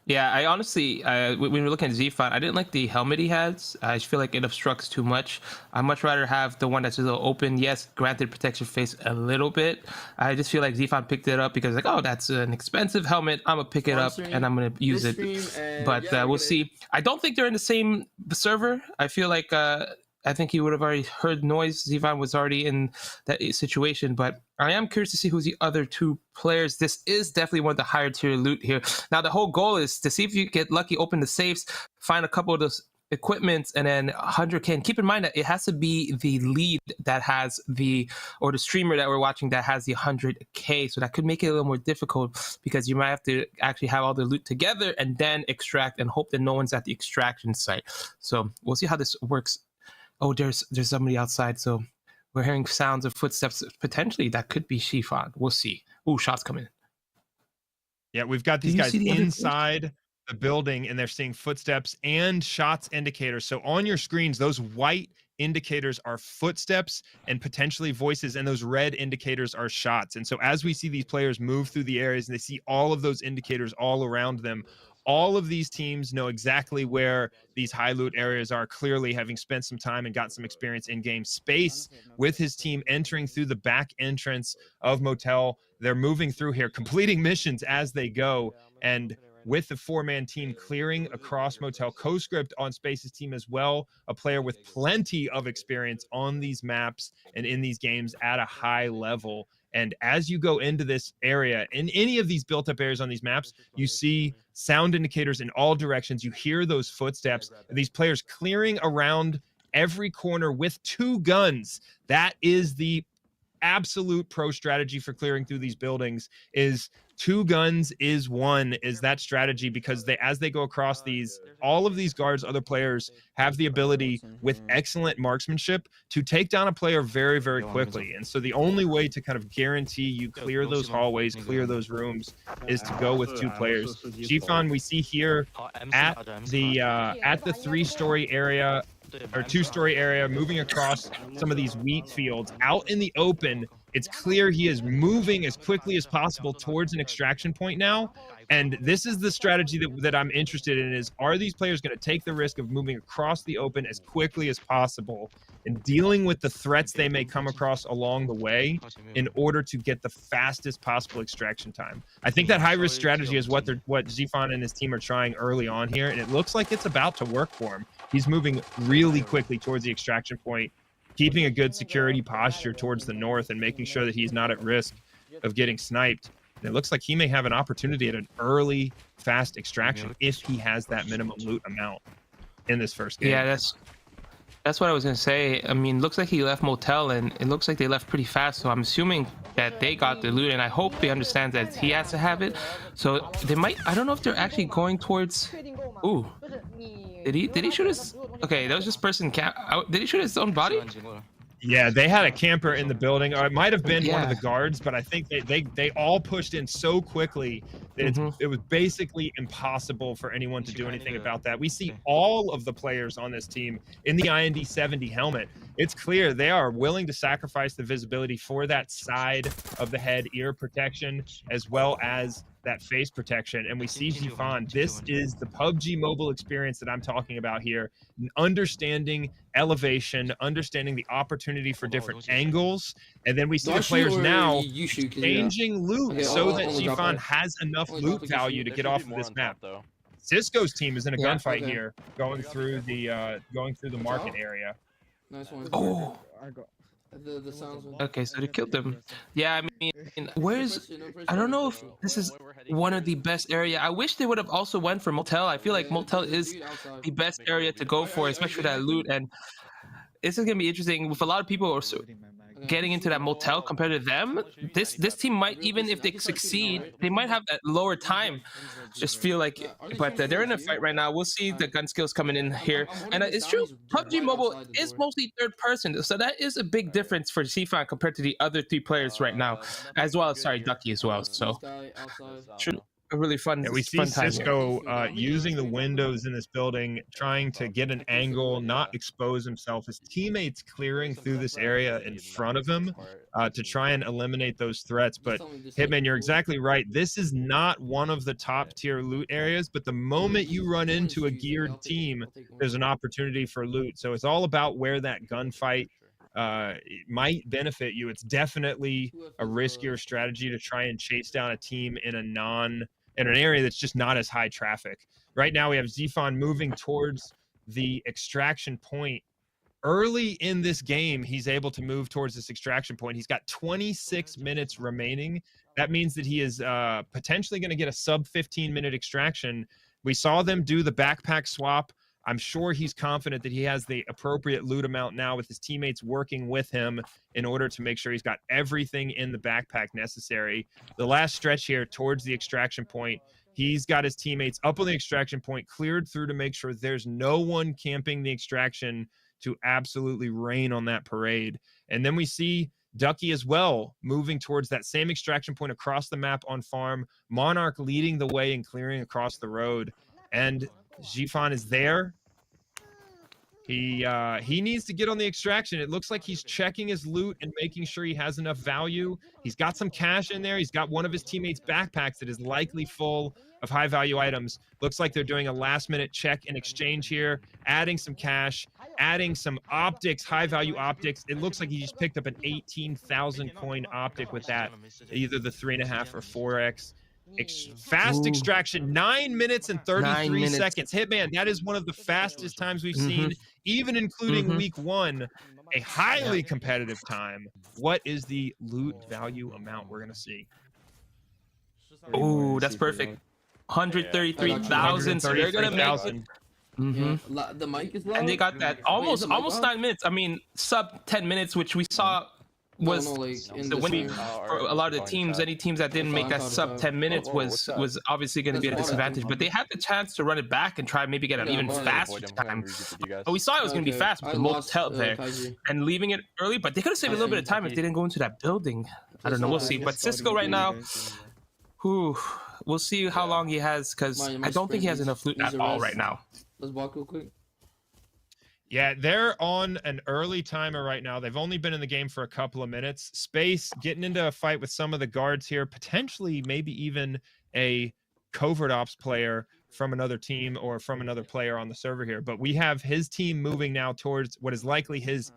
Yeah, I honestly, when we were looking at Zfon, I didn't like the helmet he has. I feel like it obstructs too much. I'd much rather have the one that's a little open. Yes, granted, protects your face a little bit. I just feel like Zfon picked it up because, like, oh, that's an expensive helmet. I'm going to pick it up and I'm going to use it. But we'll see. I don't think they're in the same server. I feel like, I think he would have already heard noise. Zfon was already in that situation, but I am curious to see who's the other two players. This is definitely one of the higher tier loot here. Now, the whole goal is to see if you get lucky, open the safes, find a couple of those equipments, and then 100K. And keep in mind that it has to be the lead that has or the streamer that we're watching that has the 100K. So that could make it a little more difficult because you might have to actually have all the loot together and then extract and hope that no one's at the extraction site. So we'll see how this works. Oh, there's somebody outside, so we're hearing sounds of footsteps. Potentially, that could be Shifan. We'll see. Ooh, shots coming in. Yeah, we've got these guys inside the building, and they're seeing footsteps and shots indicators. So on your screens, those white indicators are footsteps and potentially voices, and those red indicators are shots. And so as we see these players move through the areas, and they see all of those indicators all around them, all of these teams know exactly where these high loot areas are, clearly having spent some time and got some experience in game. Space with his team entering through the back entrance of Motel. They're moving through here, completing missions as they go. And with the four-man team clearing across Motel, Co-Script on Space's team as well, a player with plenty of experience on these maps and in these games at a high level. And as you go into this area, in any of these built-up areas on these maps, you see sound indicators in all directions. You hear those footsteps. These players clearing around every corner with two guns. That is the absolute pro strategy for clearing through these buildings. Is two guns is one, is that strategy, because as they go across these, all of these guards, other players have the ability with excellent marksmanship to take down a player very, very quickly. And so the only way to kind of guarantee you clear those hallways, clear those rooms, is to go with two players. Shifan, we see here at the three-story area or two-story area, moving across some of these wheat fields out in the open. It's clear he is moving as quickly as possible towards an extraction point now. And this is the strategy that I'm interested in, is, are these players going to take the risk of moving across the open as quickly as possible and dealing with the threats they may come across along the way in order to get the fastest possible extraction time? I think that high-risk strategy is what Zfon and his team are trying early on here, and it looks like it's about to work for him. He's moving really quickly towards the extraction point, keeping a good security posture towards the north and making sure that he's not at risk of getting sniped. And it looks like he may have an opportunity at an early, fast extraction if he has that minimum loot amount in this first game. Yeah, that's what I was going to say. I mean, looks like he left Motel, and it looks like they left pretty fast, so I'm assuming that they got the loot, and I hope they understand that he has to have it. So they might, I don't know if they're actually going towards... Ooh. Did he shoot his... Okay, that was just person... Did he shoot his own body? Yeah, they had a camper in the building, or it might have been one of the guards, but I think they all pushed in so quickly that it was basically impossible for anyone to do anything about that. We see all of the players on this team in the IND 70 helmet. It's clear they are willing to sacrifice the visibility for that side of the head ear protection, as well as that face protection. And we see Zfon. This is the PUBG mobile experience that I'm talking about here. Understanding elevation, understanding the opportunity for different angles. And then we see the players now changing loot so that Zfon has enough loot value to get off of this map. Cisco's team is in a gunfight here, going through the market area. Nice one. Oh. The sounds. Okay, so they killed them. Yeah, I mean, I don't know if this is one of the best area. I wish they would have also went for Motel. I feel like Motel is the best area to go for, especially for that loot. And this is gonna be interesting with a lot of people. getting into that motel compared to them, this team might, even if they succeed, they might have that lower time. Just feel like, but they're in a fight right now. We'll see the gun skills coming in here, and it's true. PUBG Mobile is mostly third person, so that is a big difference for Zfan compared to the other 3 players right now, as well as Ducky as well. So should a really fun. Yeah, we see fun time Cisco using the windows in this building, trying to get an angle, not expose himself. His teammates clearing through this area in front of him to try and eliminate those threats. But Hitman, you're exactly right. This is not one of the top tier loot areas, but the moment you run into a geared team, there's an opportunity for loot. So it's all about where that gunfight it might benefit you. It's definitely a riskier strategy to try and chase down a team in an area that's just not as high traffic. Right now we have Zfan moving towards the extraction point. Early in this game, he's able to move towards this extraction point. He's got 26 minutes remaining. That means that he is potentially going to get a sub 15-minute extraction. We saw them do the backpack swap. I'm sure he's confident that he has the appropriate loot amount now, with his teammates working with him in order to make sure he's got everything in the backpack necessary. The last stretch here towards the extraction point, he's got his teammates up on the extraction point, cleared through to make sure there's no one camping the extraction to absolutely rain on that parade. And then we see Ducky as well, moving towards that same extraction point across the map on farm. Monarch leading the way and clearing across the road. And Zfan is there. He needs to get on the extraction. It looks like he's checking his loot and making sure he has enough value. He's got some cash in there. He's got one of his teammates' backpacks that is likely full of high value items. Looks like they're doing a last minute check and exchange here, adding some cash, adding some optics, high value optics. It looks like he just picked up an 18,000 coin optic with that, either the 3.5 or 4x. Fast extraction, 9 minutes and 33 seconds. Hitman, that is one of the fastest times we've seen, even including week 1, a highly competitive time. What is the loot value amount we're gonna see? Oh, that's perfect. 133,000. So they're gonna make it. The mic is loud. And they got that almost 9 minutes. I mean, sub 10 minutes, which we saw was the winning for a lot of the teams. Any teams that didn't make that sub 10 minutes was obviously going to be at a disadvantage. But they had the chance to run it back and try maybe get an even faster time. But we saw it was going to be fast with the motel there and leaving it early. But they could have saved a little bit of time if they didn't go into that building. I don't know. We'll see. But Cisco right now, we'll see how long he has, because I don't think he has enough loot at all right now. Let's walk real quick. Yeah, they're on an early timer right now. They've only been in the game for a couple of minutes. Space getting into a fight with some of the guards here, potentially maybe even a covert ops player from another team or from another player on the server here. But we have his team moving now towards what is likely his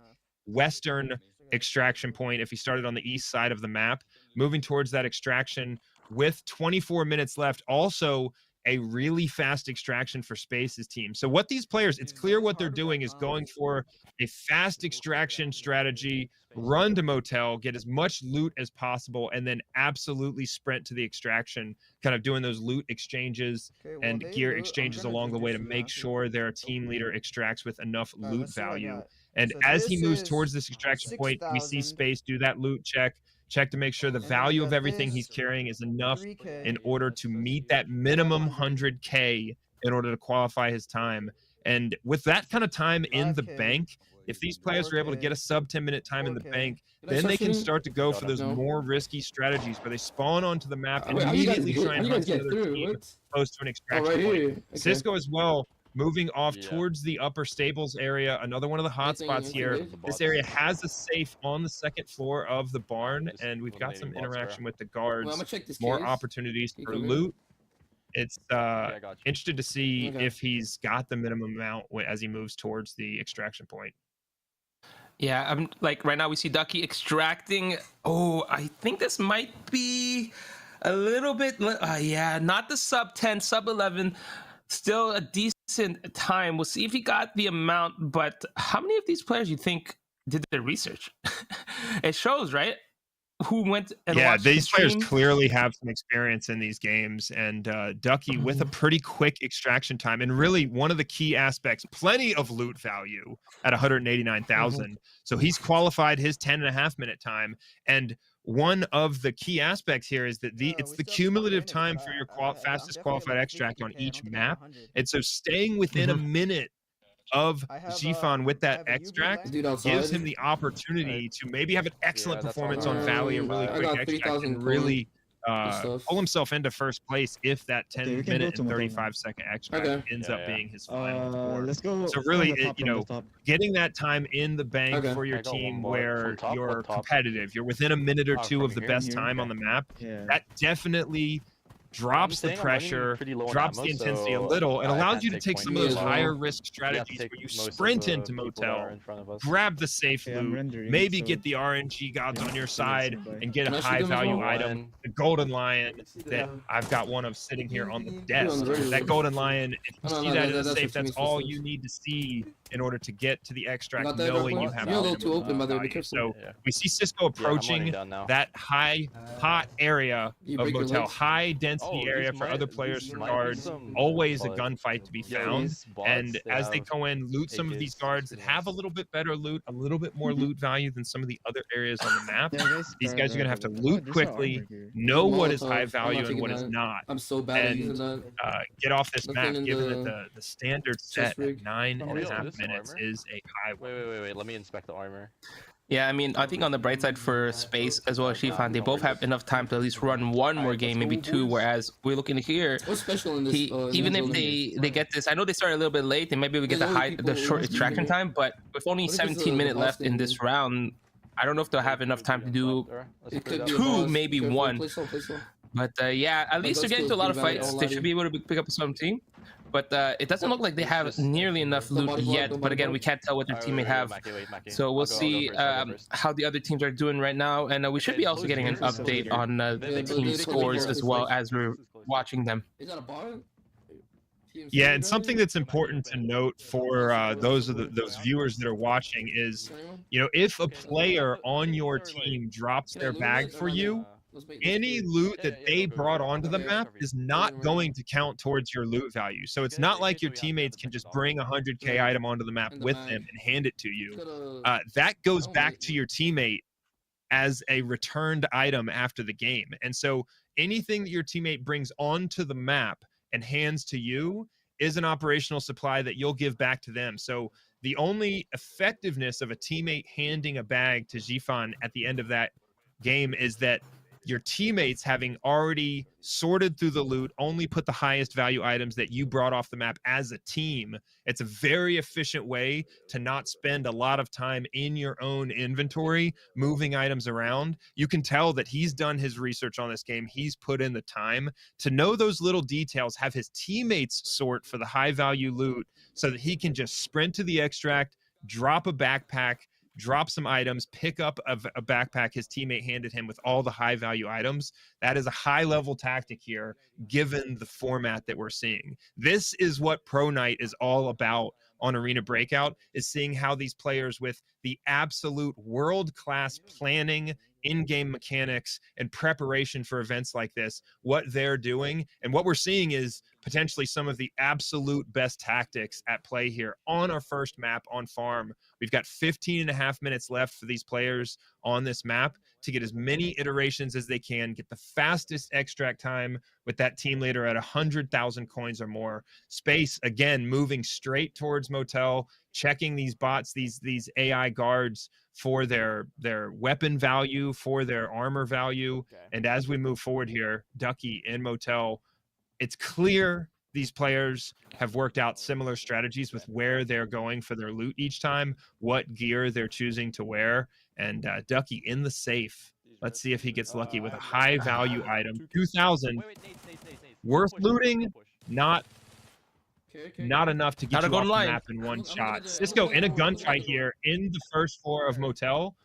western extraction point if he started on the east side of the map, moving towards that extraction with 24 minutes left. Also a really fast extraction for Space's team. So what these players, it's clear what they're doing is going for a fast extraction strategy, run to motel, get as much loot as possible, and then absolutely sprint to the extraction, kind of doing those loot exchanges and gear exchanges along the way to make sure their team leader extracts with enough loot value. And as he moves towards this extraction point, we see Space do that loot check to make sure the value of everything he's carrying is enough in order to meet that minimum 100K in order to qualify his time. And with that kind of time in the bank, if these players are able to get a sub 10-minute time in the bank, then they can start to go for those more risky strategies where they spawn onto the map and immediately try and hunt another team close to an extraction point. Cisco as well, moving off towards the upper stables area, another one of the hot spots here. This area has a safe on the second floor of the barn, and we've got some interaction with the guards, more opportunities for loot. It's interested to see if he's got the minimum amount as he moves towards the extraction point. Yeah, I'm like right now we see Ducky extracting. Oh, I think this might be a little bit. Yeah, not the sub 10, sub 11. Still a decent time. We'll see if he got the amount, but how many of these players you think did their research? It shows, right? who went and Yeah, watched these the players stream. clearly have some experience in these games, and Ducky with a pretty quick extraction time, and really one of the key aspects, plenty of loot value at 189,000. So he's qualified his 10.5-minute time, and one of the key aspects here is that it's the cumulative time for your fastest qualified extract on each map, and so staying within a minute of Gifan with that extract gives him the opportunity to maybe have an excellent performance on Valley, a really quick extract, and really pull himself into first place if that 10-minute and 35-second extract ends up being his final score. Let's go. So really, getting that time in the bank for your team where you're competitive, you're within a minute or two of the best time on the map, that definitely drops the pressure, drops the intensity a little, and allows you to take some of those higher risk strategies where you sprint into Motel, grab the safe loot, maybe get the RNG gods on your side and get a high value item. The Golden Lion that I've got one of sitting here on the desk. That Golden Lion, if you see that in the safe, that's all you need to see in order to get to the extract, knowing you have value. So we see Cisco approaching that high, hot area of Motel, high density area for other players for guards, always a gunfight to be found. And as they go in, loot some of these guards that have a little bit better loot, a little bit more loot value than some of the other areas on the map. These guys are going to have to loot quickly, know what is high value and what is not, and get off this map, given that the standard set at 9.5 minutes is a high one. Wait. Let me inspect the armor. Yeah, I mean, I think on the bright side for Space as well as Shifan, they both have enough time to at least run one more game, maybe two. Whereas we're looking here, What's special in this? even if they get this, I know they started a little bit late. They might be able to get the short extraction time, but with only 17 minutes left in this round, I don't know if they'll have enough time to do two, maybe one. But yeah, at least they're getting to a lot of fights. They should be able to pick up some team. But it doesn't look like they have nearly enough loot yet. But again, we can't tell what their teammate have. So we'll see how the other teams are doing right now. And we should be also getting an update on the team scores as well as we're watching them. Yeah, and something that's important to note for those viewers that are watching is, if a player on your team drops their bag for you, any loot that they brought onto the map is not going to count towards your loot value. So it's not like your teammates can just bring a 100K item onto the map with them and hand it to you. That goes back to your teammate as a returned item after the game. And so anything that your teammate brings onto the map and hands to you is an operational supply that you'll give back to them. So the only effectiveness of a teammate handing a bag to Gifan at the end of that game is that your teammates, having already sorted through the loot, only put the highest value items that you brought off the map as a team. It's a very efficient way to not spend a lot of time in your own inventory moving items around. You can tell that he's done his research on this game. He's put in the time to know those little details, have his teammates sort for the high value loot so that he can just sprint to the extract, drop a backpack, drop some items, pick up a backpack his teammate handed him with all the high value items. That is a high level tactic here, given the format that we're seeing. This is what Pro Night is all about on Arena Breakout, is seeing how these players with the absolute world-class planning, in-game mechanics, and preparation for events like this, what they're doing. And what we're seeing is potentially some of the absolute best tactics at play here on our first map on Farm. We've got 15.5 minutes left for these players on this map to get as many iterations as they can, get the fastest extract time with that team leader at 100,000 coins or more. Space, again, moving straight towards Motel, checking these bots, these AI guards for their weapon value, for their armor value. And as we move forward here, Ducky and Motel, it's clear these players have worked out similar strategies with where they're going for their loot each time, what gear they're choosing to wear. And Ducky in the safe. Let's see if he gets lucky with a high value item. 2,000. Worth looting, not enough to get you off the map in one shot. Cisco in a gunfight here in the first floor of Motel.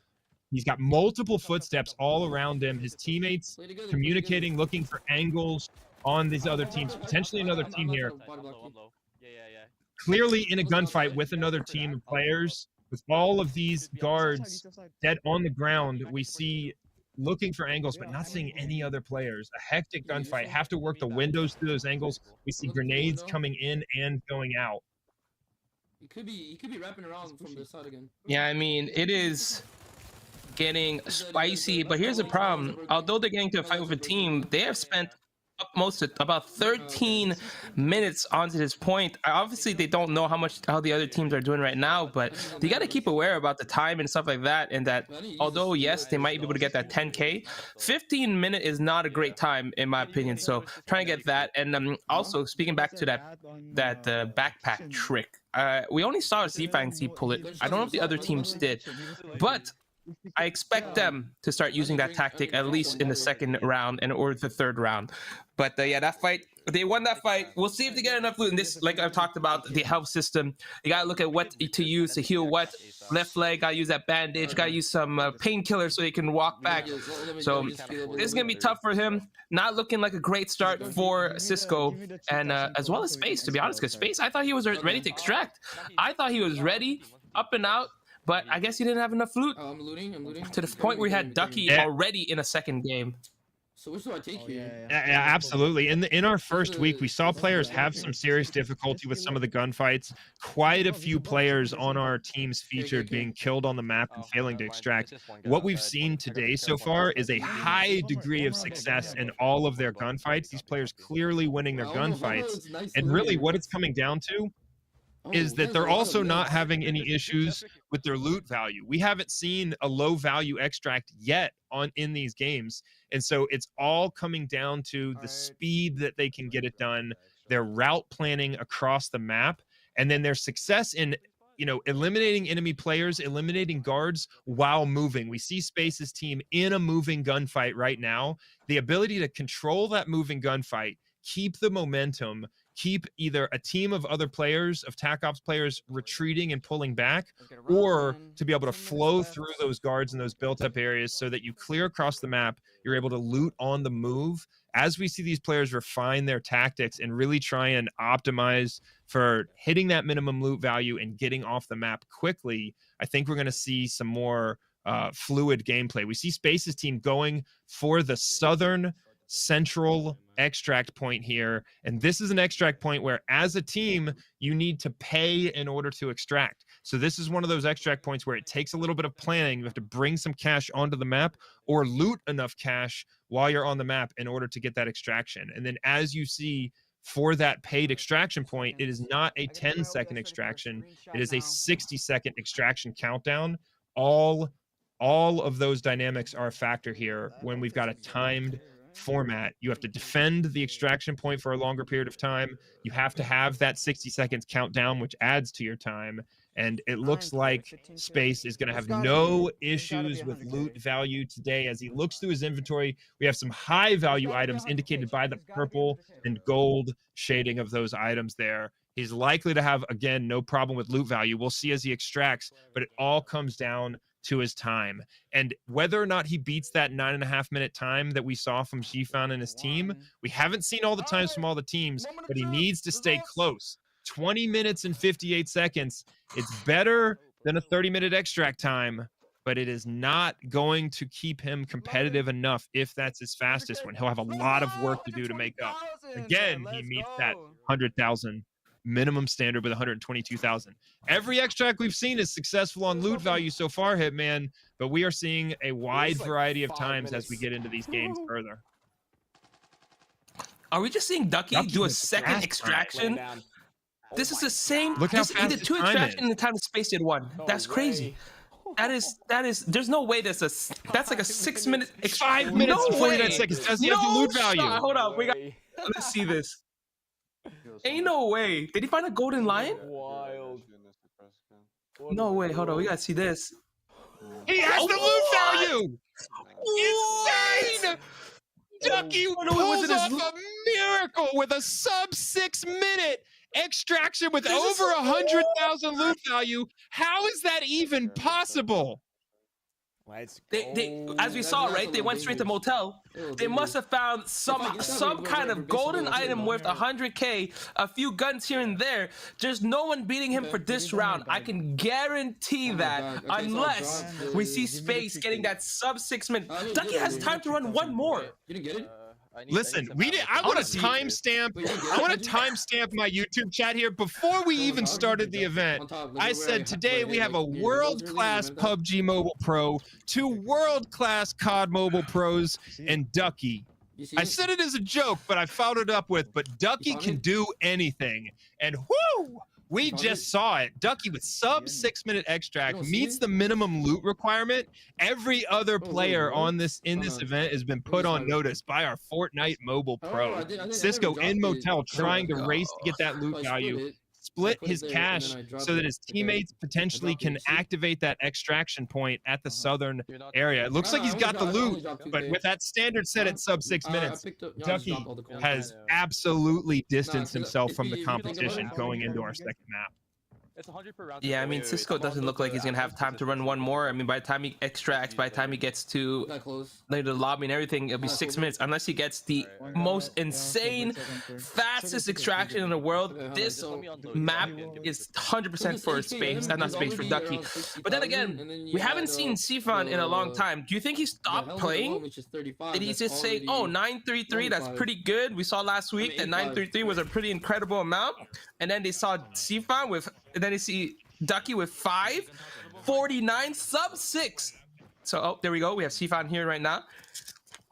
He's got multiple footsteps all around him. His teammates communicating, looking for angles on these other teams. Potentially another team here. Clearly in a gunfight with another team of players. With all of these guards dead on the ground, we see looking for angles, but not seeing any other players. A hectic gunfight. Have to work the windows through those angles. We see grenades coming in and going out. He could be wrapping around from the side again. Yeah, I mean, it is getting spicy, but here's the problem. Although they're getting to a fight with a team, they have spent about 13 minutes onto this point. Obviously, they don't know how the other teams are doing right now, but you got to keep aware about the time and stuff like that. And that although, yes, they might be able to get that 10K, 15 minute is not a great time, in my opinion. So trying to get that. And also, speaking back to that backpack trick, we only saw Z-Fancy pull it. I don't know if the other teams did, but I expect them to start using that tactic at least in the second round or the third round. But yeah, that fight, they won that fight. We'll see if they get enough loot. And this, like I've talked about, the health system. You gotta look at what to use to heal what. Left leg, gotta use that bandage. Gotta use some painkillers so he can walk back. So this is gonna be tough for him. Not looking like a great start for Cisco, and as well as Space, to be honest. Because Space, I thought he was ready to extract. I thought he was ready, up and out. But I guess he didn't have enough loot. I'm looting. To the point where he had Ducky already in a second game. So which do I take here? Yeah, absolutely. In our first week, we saw players have some serious difficulty with some of the gunfights. Quite a few players on our teams featured being killed on the map and failing to extract. What we've seen today so far is a high degree of success in all of their gunfights. These players clearly winning their gunfights. And really what it's coming down to is that they're also not having any issues with their loot value. We haven't seen a low value extract yet in these games. And so it's all coming down to the speed that they can get it done, their route planning across the map, and then their success in, eliminating enemy players, eliminating guards while moving. We see Space's team in a moving gunfight right now. The ability to control that moving gunfight, keep the momentum, keep either a team of other players, of TAC Ops players, retreating and pulling back, or to be able to flow through those guards in those built-up areas so that you clear across the map, you're able to loot on the move. As we see these players refine their tactics and really try and optimize for hitting that minimum loot value and getting off the map quickly, I think we're going to see some more fluid gameplay. We see Space's team going for the southern central extract point here, and this is an extract point where as a team you need to pay in order to extract. So this is one of those extract points where it takes a little bit of planning. You have to bring some cash onto the map or loot enough cash while you're on the map in order to get that extraction. And then as you see, for that paid extraction point, it is not a 10-second extraction, it is a 60-second extraction countdown. All of those dynamics are a factor here when we've got a timed format. You have to defend the extraction point for a longer period of time. You have to have that 60 seconds countdown, which adds to your time. And it looks like Space is going to have no issues with loot value today. As he looks through his inventory, we have some high value items indicated by the purple and gold shading of those items there. He's likely to have, again, no problem with loot value. We'll see as he extracts, but it all comes down to his time. And whether or not he beats that 9.5-minute time that we saw from Xifan and his team, we haven't seen all the times from all the teams, but he needs to stay close. 20 minutes and 58 seconds. It's better than a 30-minute extract time, but it is not going to keep him competitive enough if that's his fastest one. He'll have a lot of work to do to make up. Again, he meets that 100,000 minimum standard with 122,000. Every extract we've seen is successful on loot value so far, Hitman, but we are seeing a wide variety of times as we get into these games further. Are we just seeing Ducky do a second extraction? This is the same. Look how fast he did two extractions in the time Space did one. That's crazy. That is. There's no way that's like a 6 minute. 5 minutes and 49 seconds. Does he have the loot value? Hold on. Let's see this. Ain't no way. Did he find a golden lion? Wild. No way. Hold on. We gotta see this. He has the loot value. Insane. Ducky pulls off a miracle with a sub 6 minute extraction with over 100,000 loot value. How is that even possible? Let's They go. as we saw, right? They went straight to motel. They must have found some kind of golden item worth 100K, a few guns here and there. Just no one beating him for this round. I can guarantee that, unless we see Space getting that sub 6 minute. Ducky has time to run one more. You didn't get it? Listen, I want to timestamp. I want to timestamp my YouTube chat here before we even started the event. I said today we have a world-class PUBG Mobile Pro, 2 world-class COD Mobile Pros, and Ducky. I said it as a joke, but I followed it up with, but Ducky can do anything. And whoo! We just saw it. Ducky with sub 6 minute extract meets the minimum loot requirement. Every other player on this event has been put on notice by our Fortnite Mobile Pro. Cisco in motel trying to race to get that loot value. Split his cash so that his teammates potentially can activate that extraction point at the southern area. It looks like he's got the loot, but with that standard set at sub 6 minutes, Ducky has absolutely distanced himself from the competition going into our second map. It's 100 per round. Yeah, I mean, Cisco doesn't look like he's gonna have time to run one more. I mean, by the time he extracts, by the time he gets to like the lobby and everything, it'll be 6 minutes. Unless he gets the most insane, fastest extraction in the world. This map is 100% for Space, not Space, for Ducky. But then again, we haven't seen Sifan in a long time. Do you think he stopped playing? Did he just say, "Oh, 933, that's pretty good"? We saw last week that 933 was a pretty incredible amount, and then they saw Sifan with. And then you see Ducky with 549 sub 6. So, oh, there we go. We have Sifan here right now.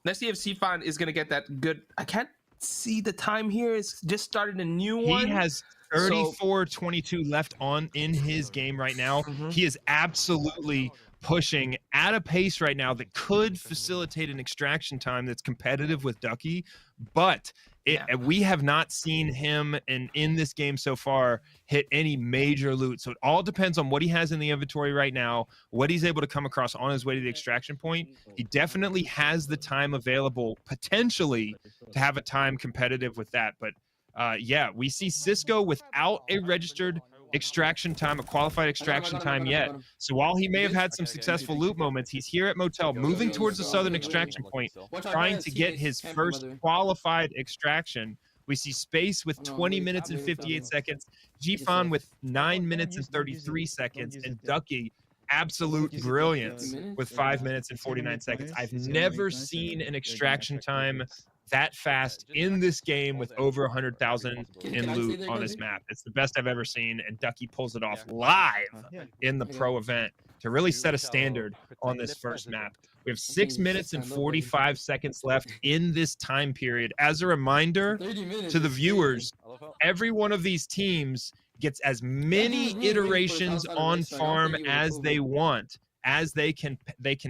Let's see if Sifan is going to get that good. I can't see the time here. It's just started a new one. He has 34-22 left in his game right now. He is absolutely pushing at a pace right now that could facilitate an extraction time that's competitive with Ducky, but we have not seen him in this game so far hit any major loot. So it all depends on what he has in the inventory right now, what he's able to come across on his way to the extraction point. He definitely has the time available potentially to have a time competitive with that. But yeah, we see Cisco without a registered extraction time, a qualified extraction time yet. So while he may have had some successful loot moments, he's here at motel moving towards the southern extraction point, trying to get his first qualified extraction. We see Space with 20 minutes and 58 seconds, Gfan with 9 minutes and 33 seconds, and Ducky absolute brilliance with 5 minutes and 49 seconds. I've never seen an extraction time that fast in this game with over 100,000 in loot on this map. It's the best I've ever seen, and Ducky pulls it off live in the pro event to really set a standard on this first map. We have 6 minutes and 45 seconds left in this time period. As a reminder to the viewers, every one of these teams gets as many iterations on farm as they want, as they can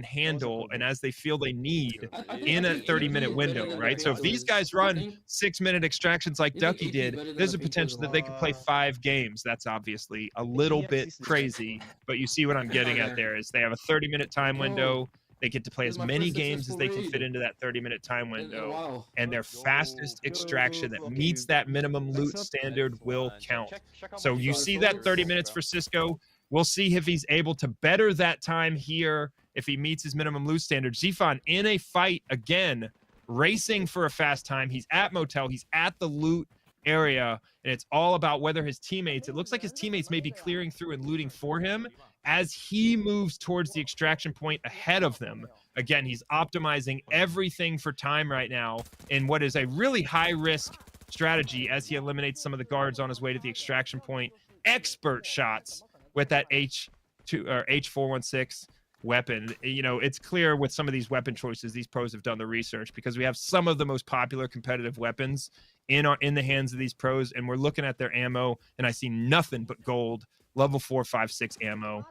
handle, and as they feel they need in a 30-minute window, right? So if these guys run 6 minute extractions like Ducky did, there's a potential that they could play 5 games. That's obviously a little bit crazy, but you see what I'm getting at there is they have a 30-minute time window. They get to play as many games as they can fit into that 30-minute time window, and their fastest extraction that meets that minimum loot standard will count. So you see that 30 minutes for Cisco. We'll see if he's able to better that time here if he meets his minimum loot standard. Gfan in a fight again, racing for a fast time. He's at motel. He's at the loot area, and it's all about whether his teammates, it looks like his teammates may be clearing through and looting for him as he moves towards the extraction point ahead of them. Again, he's optimizing everything for time right now in what is a really high-risk strategy as he eliminates some of the guards on his way to the extraction point. Expert shots with that H2 or H416 weapon. You know, it's clear with some of these weapon choices, these pros have done the research, because we have some of the most popular competitive weapons in the hands of these pros, and we're looking at their ammo, and I see nothing but gold, level 4, 5, 6 ammo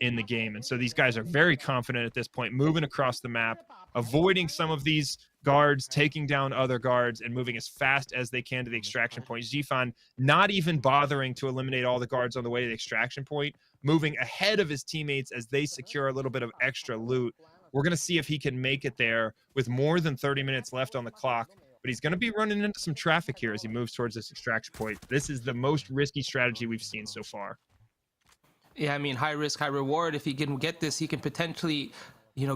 in the game. And so these guys are very confident at this point, moving across the map, avoiding some of these guards, taking down other guards, and moving as fast as they can to the extraction point. Gfan not even bothering to eliminate all the guards on the way to the extraction point, moving ahead of his teammates as they secure a little bit of extra loot. We're going to see if he can make it there with more than 30 minutes left on the clock, but he's going to be running into some traffic here as he moves towards this extraction point. This is the most risky strategy we've seen so far. Yeah, I mean, high risk, high reward. If he can get this, he can potentially,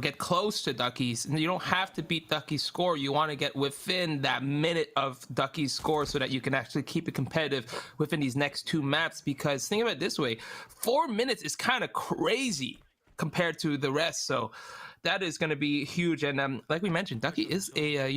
get close to Ducky's. And you don't have to beat Ducky's score. You want to get within that minute of Ducky's score so that you can actually keep it competitive within these next 2 maps. Because think of it this way, 4 minutes is kind of crazy compared to the rest. So that is going to be huge. And like we mentioned, Ducky is a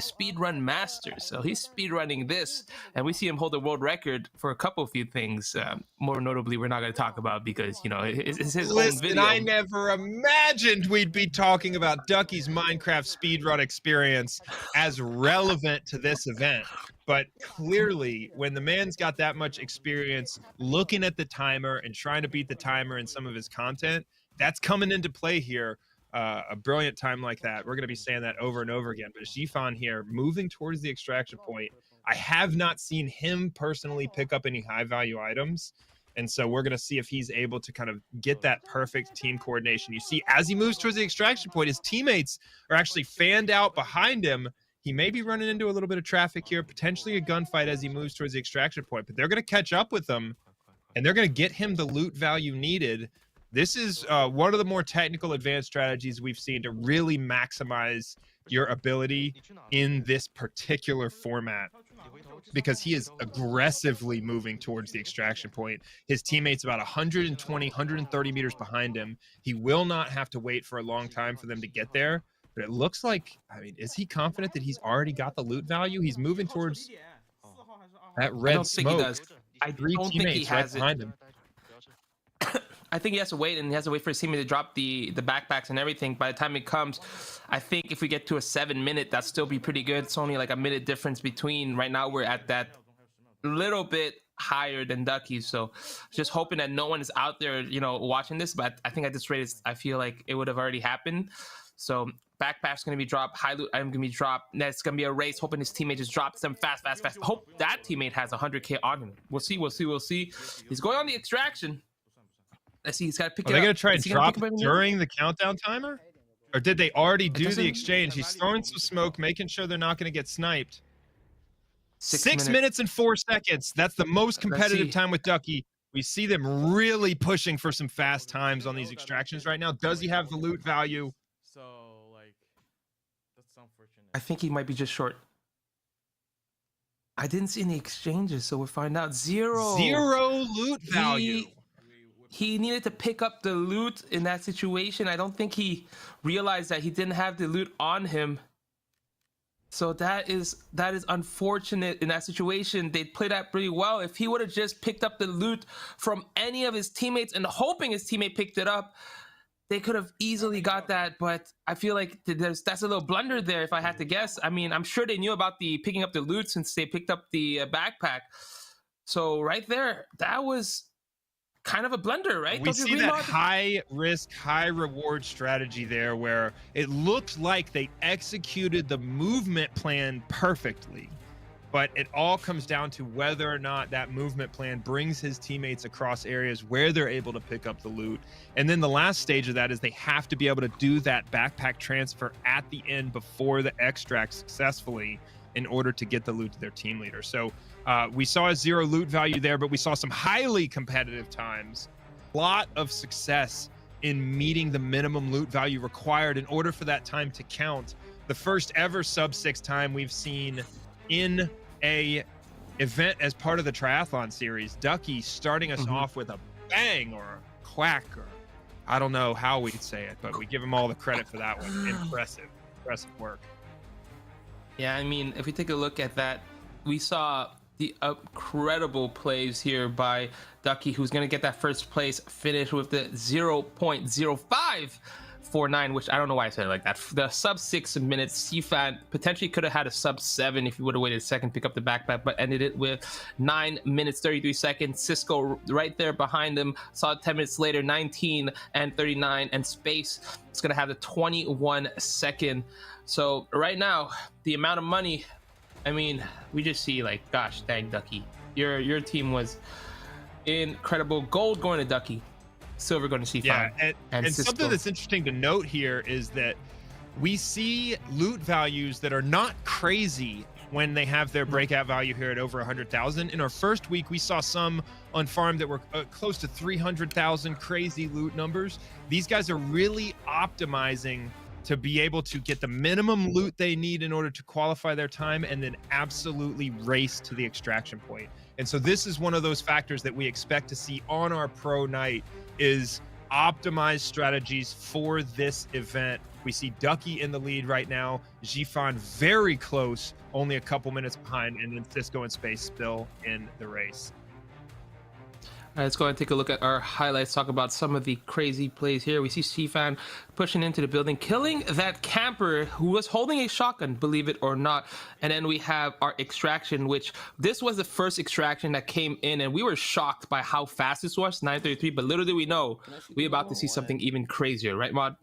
speed run master, so he's speed running this, and we see him hold the world record for a couple few things. More notably, we're not going to talk about because it's his own video. I never imagined we'd be talking about Ducky's Minecraft speedrun experience as relevant to this event. But clearly, when the man's got that much experience looking at the timer and trying to beat the timer in some of his content, that's coming into play here. A brilliant time like that. We're going to be saying that over and over again. But Xifan here moving towards the extraction point. I have not seen him personally pick up any high value items. And so we're going to see if he's able to kind of get that perfect team coordination. You see, as he moves towards the extraction point, his teammates are actually fanned out behind him. He may be running into a little bit of traffic here, potentially a gunfight as he moves towards the extraction point, but they're going to catch up with him and they're going to get him the loot value needed. This is one of the more technical advanced strategies we've seen to really maximize your ability in this particular format, because he is aggressively moving towards the extraction point. His teammates about 120, 130 meters behind him. He will not have to wait for a long time for them to get there, but it looks like, is he confident that he's already got the loot value? He's moving towards that red smoke. Think he does. I don't think he has behind him. I think he has to wait, and he has to wait for his teammate to drop the backpacks and everything. By the time it comes, I think if we get to a 7 minute, that'd still be pretty good. It's only like a minute difference between. Right now, we're at that little bit higher than Ducky. So just hoping that no one is out there, watching this. But I think at this rate, I feel like it would have already happened. So backpack's going to be dropped. High loot item going to be dropped. That's going to be a race, hoping his teammate just drops them fast. Hope that teammate has 100K on him. We'll see. He's going on the extraction. Let's see, he's got to pick it up. Are they going to try and drop during the countdown timer? Or did they already do the exchange? He's throwing some smoke, making sure they're not going to get sniped. 6 minutes and 4 seconds. That's the most competitive time with Ducky. We see them really pushing for some fast times on these extractions right now. Does he have the loot value? So, that's unfortunate. I think he might be just short. I didn't see any exchanges, so we'll find out. Zero loot value. He needed to pick up the loot in that situation. I don't think he realized that he didn't have the loot on him. So that is unfortunate in that situation. They played that pretty well. If he would have just picked up the loot from any of his teammates and hoping his teammate picked it up, they could have easily got that. But I feel like that's a little blunder there if I had to guess. I mean, I'm sure they knew about the picking up the loot since they picked up the backpack. So right there, that was kind of a blunder, right? We see that high risk, high reward strategy there where it looked like they executed the movement plan perfectly, but it all comes down to whether or not that movement plan brings his teammates across areas where they're able to pick up the loot. And then the last stage of that is they have to be able to do that backpack transfer at the end before the extract successfully in order to get the loot to their team leader. So we saw a 0 loot value there, but we saw some highly competitive times. A lot of success in meeting the minimum loot value required in order for that time to count. The first ever sub-6 time we've seen in a event as part of the triathlon series. Ducky starting us off with a bang or a quack, or I don't know how we'd say it, but we give him all the credit for that one. Impressive work. Yeah, I mean, if we take a look at that, we saw the incredible plays here by Ducky, who's going to get that first place finish with the 0.0549, which I don't know why I said it like that. The sub 6 minutes, Xifan potentially could have had a sub 7 if he would have waited a second, pick up the backpack, but ended it with 9 minutes, 33 seconds. Cisco right there behind him, saw 10 minutes later, 19 and 39, and Space is going to have the 21 second. So right now, the amount of money, I mean, we just see like, gosh, dang, Ducky. Your team was incredible. Gold going to Ducky, silver going to Xifan. Yeah, and something that's interesting to note here is that we see loot values that are not crazy when they have their breakout value here at over 100,000. In our first week, we saw some on farm that were close to 300,000, crazy loot numbers. These guys are really optimizing to be able to get the minimum loot they need in order to qualify their time and then absolutely race to the extraction point. And so this is one of those factors that we expect to see on our pro night is optimized strategies for this event. We see Ducky in the lead right now, Jifan very close, only a couple minutes behind, and then Cisco and Space still in the race. All right, let's go ahead and take a look at our highlights, talk about some of the crazy plays here. We see Jifan pushing into the building, killing that camper who was holding a shotgun, believe it or not. And then we have our extraction, which this was the first extraction that came in, and we were shocked by how fast this was, 9:33, but little did we know, we're about to see something even crazier, right, Mod?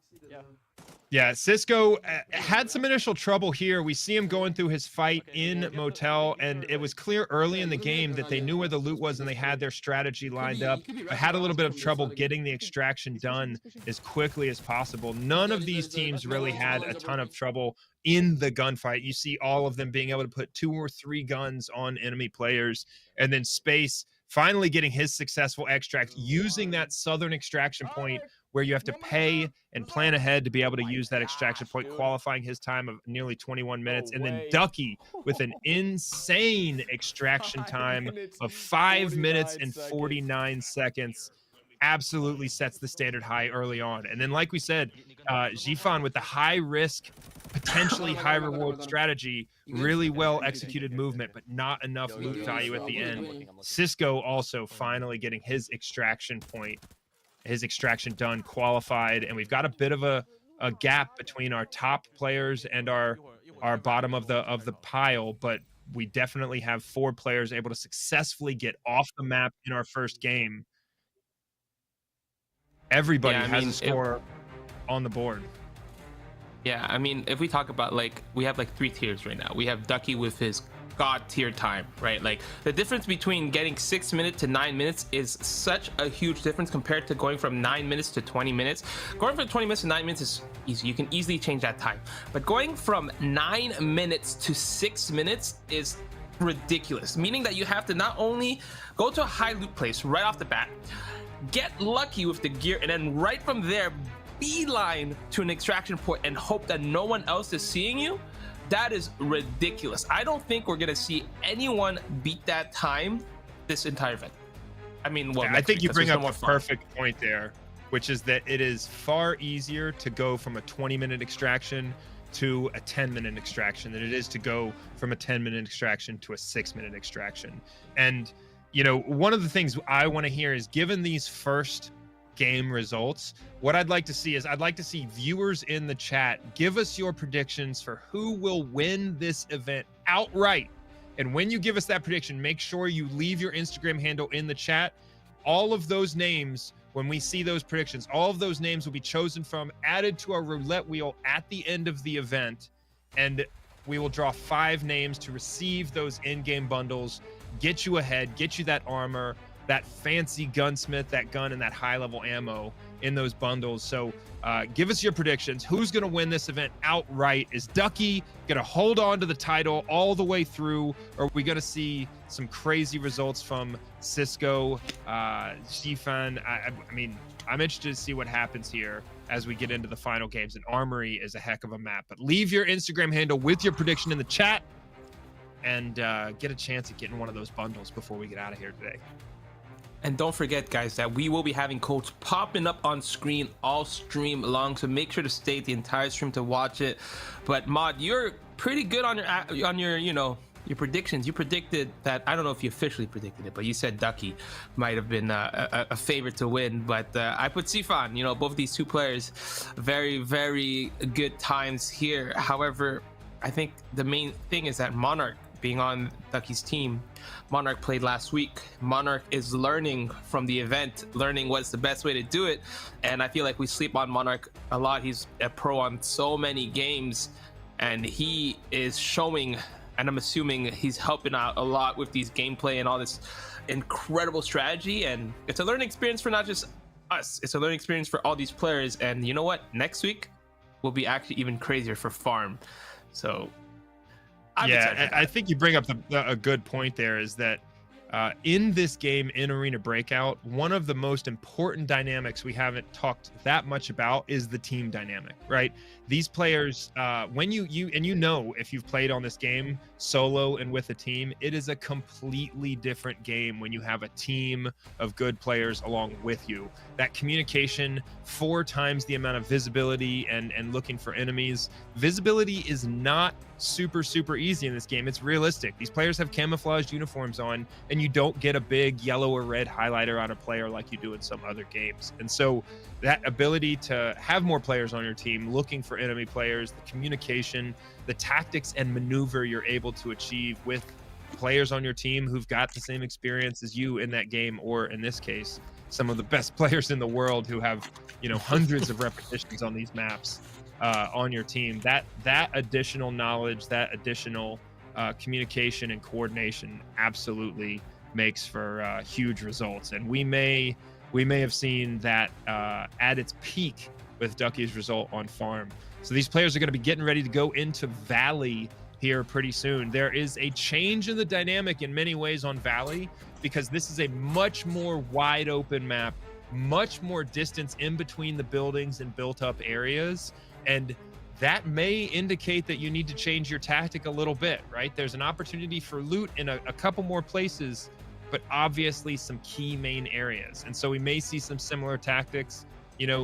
Yeah, Cisco had some initial trouble here. We see him going through his fight in Motel, and it was clear early in the game that they knew where the loot was and they had their strategy lined up, but had a little bit of trouble getting the extraction done as quickly as possible. None of these teams really had a ton of trouble in the gunfight. You see all of them being able to put 2 or 3 guns on enemy players, and then Space finally getting his successful extract using that southern extraction point where you have to pay and plan ahead to be able to use that extraction point, qualifying his time of nearly 21 minutes. And then Ducky with an insane extraction time of 5 minutes and 49 seconds. Absolutely sets the standard high early on. And then, like we said, Jifan with the high risk, potentially high reward strategy, really well executed movement, but not enough loot value at the end. Cisco also finally getting his extraction point, his extraction done, qualified, and we've got a bit of a gap between our top players and our bottom of the pile, but we definitely have 4 players able to successfully get off the map in our first game. Everybody has a score on the board. Yeah, I mean, if we talk about, like, we have like 3 tiers right now. We have Ducky with his god tier time, right? Like, the difference between getting 6 minutes to 9 minutes is such a huge difference compared to going from 9 minutes to 20 minutes. Going from 20 minutes to 9 minutes is easy. You can easily change that time. But going from 9 minutes to 6 minutes is ridiculous, meaning that you have to not only go to a high loot place right off the bat, get lucky with the gear, and then right from there beeline to an extraction point and hope that no one else is seeing you. That is ridiculous. I don't think we're gonna see anyone beat that time this entire event. I mean, well, yeah, I think you bring up a perfect point there, which is that it is far easier to go from a 20-minute extraction to a 10-minute extraction than it is to go from a 10-minute extraction to a 6-minute extraction. And you know, one of the things I want to hear is, given these first game results, what I'd like to see is I'd like to see viewers in the chat give us your predictions for who will win this event outright. And when you give us that prediction, make sure you leave your Instagram handle in the chat. All of those names, when we see those predictions, all of those names will be chosen from, added to our roulette wheel at the end of the event, and we will draw 5 names to receive those in-game bundles, get you ahead, get you that armor, that fancy gunsmith, that gun, and that high-level ammo in those bundles. So give us your predictions. Who's going to win this event outright? Is Ducky going to hold on to the title all the way through, or are we going to see some crazy results from Cisco, Jifan? I mean, I'm interested to see what happens here as we get into the final games. And Armory is a heck of a map. But leave your Instagram handle with your prediction in the chat, and get a chance at getting one of those bundles before we get out of here today. And don't forget, guys, that we will be having codes popping up on screen all stream long, so make sure to stay the entire stream to watch it. But Mod, you're pretty good on your you know, your predictions. You predicted that, I don't know if you officially predicted it, but you said Ducky might have been a favorite to win. But I put Jifan, you know, both these 2 players, very, very good times here. However, I think the main thing is that Monarch being on Ducky's team, Monarch played last week. Monarch is learning from the event, learning what's the best way to do it. And I feel like we sleep on Monarch a lot. He's a pro on so many games, and he is showing, and I'm assuming he's helping out a lot with these gameplay and all this incredible strategy. And it's a learning experience for not just us, it's a learning experience for all these players. And you know what? Next week will be actually even crazier for Farm. So Yeah, I think you bring up a good point there is that in this game, in Arena Breakout, one of the most important dynamics we haven't talked that much about is the team dynamic, right? These players, when you know, if you've played on this game solo and with a team, it is a completely different game when you have a team of good players along with you. That communication, 4 times the amount of visibility and looking for enemies. Visibility is not super easy in this game. It's realistic. These players have camouflaged uniforms on, and you don't get a big yellow or red highlighter on a player like you do in some other games. And so that ability to have more players on your team looking for enemy players, the communication, the tactics and maneuver you're able to achieve with players on your team who've got the same experience as you in that game, or in this case, some of the best players in the world who have, hundreds of repetitions on these maps on your team. That additional knowledge, that additional communication and coordination absolutely makes for huge results. And we may have seen that at its peak with Ducky's result on farm. So these players are going to be getting ready to go into Valley here pretty soon. There is a change in the dynamic in many ways on Valley, because this is a much more wide open map, much more distance in between the buildings and built up areas. And that may indicate that you need to change your tactic a little bit, right? There's an opportunity for loot in a couple more places, but obviously some key main areas. And so we may see some similar tactics,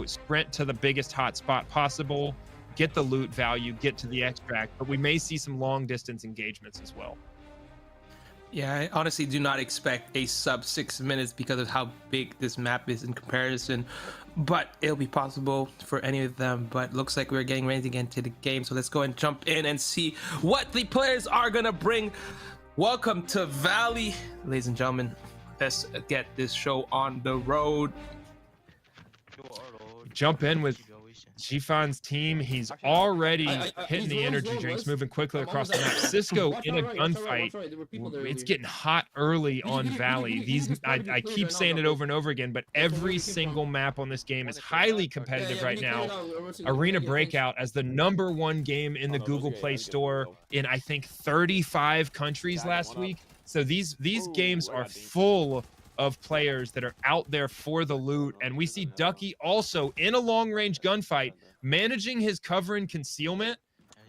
sprint to the biggest hot spot possible, get the loot value, get to the extract, but we may see some long distance engagements as well. Yeah, I honestly do not expect a sub 6 minutes because of how big this map is in comparison, but it'll be possible for any of them. But looks like we're getting ready to get into the game, so let's go and jump in and see what the players are gonna bring. Welcome to Valley, ladies and gentlemen. Let's get this show on the road. Jump in with Jifan's team. He's already hitting the energy drinks, moving quickly across the map. Cisco in a gunfight. It's getting hot early on Valley. I keep saying it over and over again, but every single map on this game is highly competitive right now. Arena Breakout as the #1 game in the Google Play Store in, I think, 35 countries last week. So these games are full of players that are out there for the loot. And we see Ducky also in a long-range gunfight, managing his cover and concealment.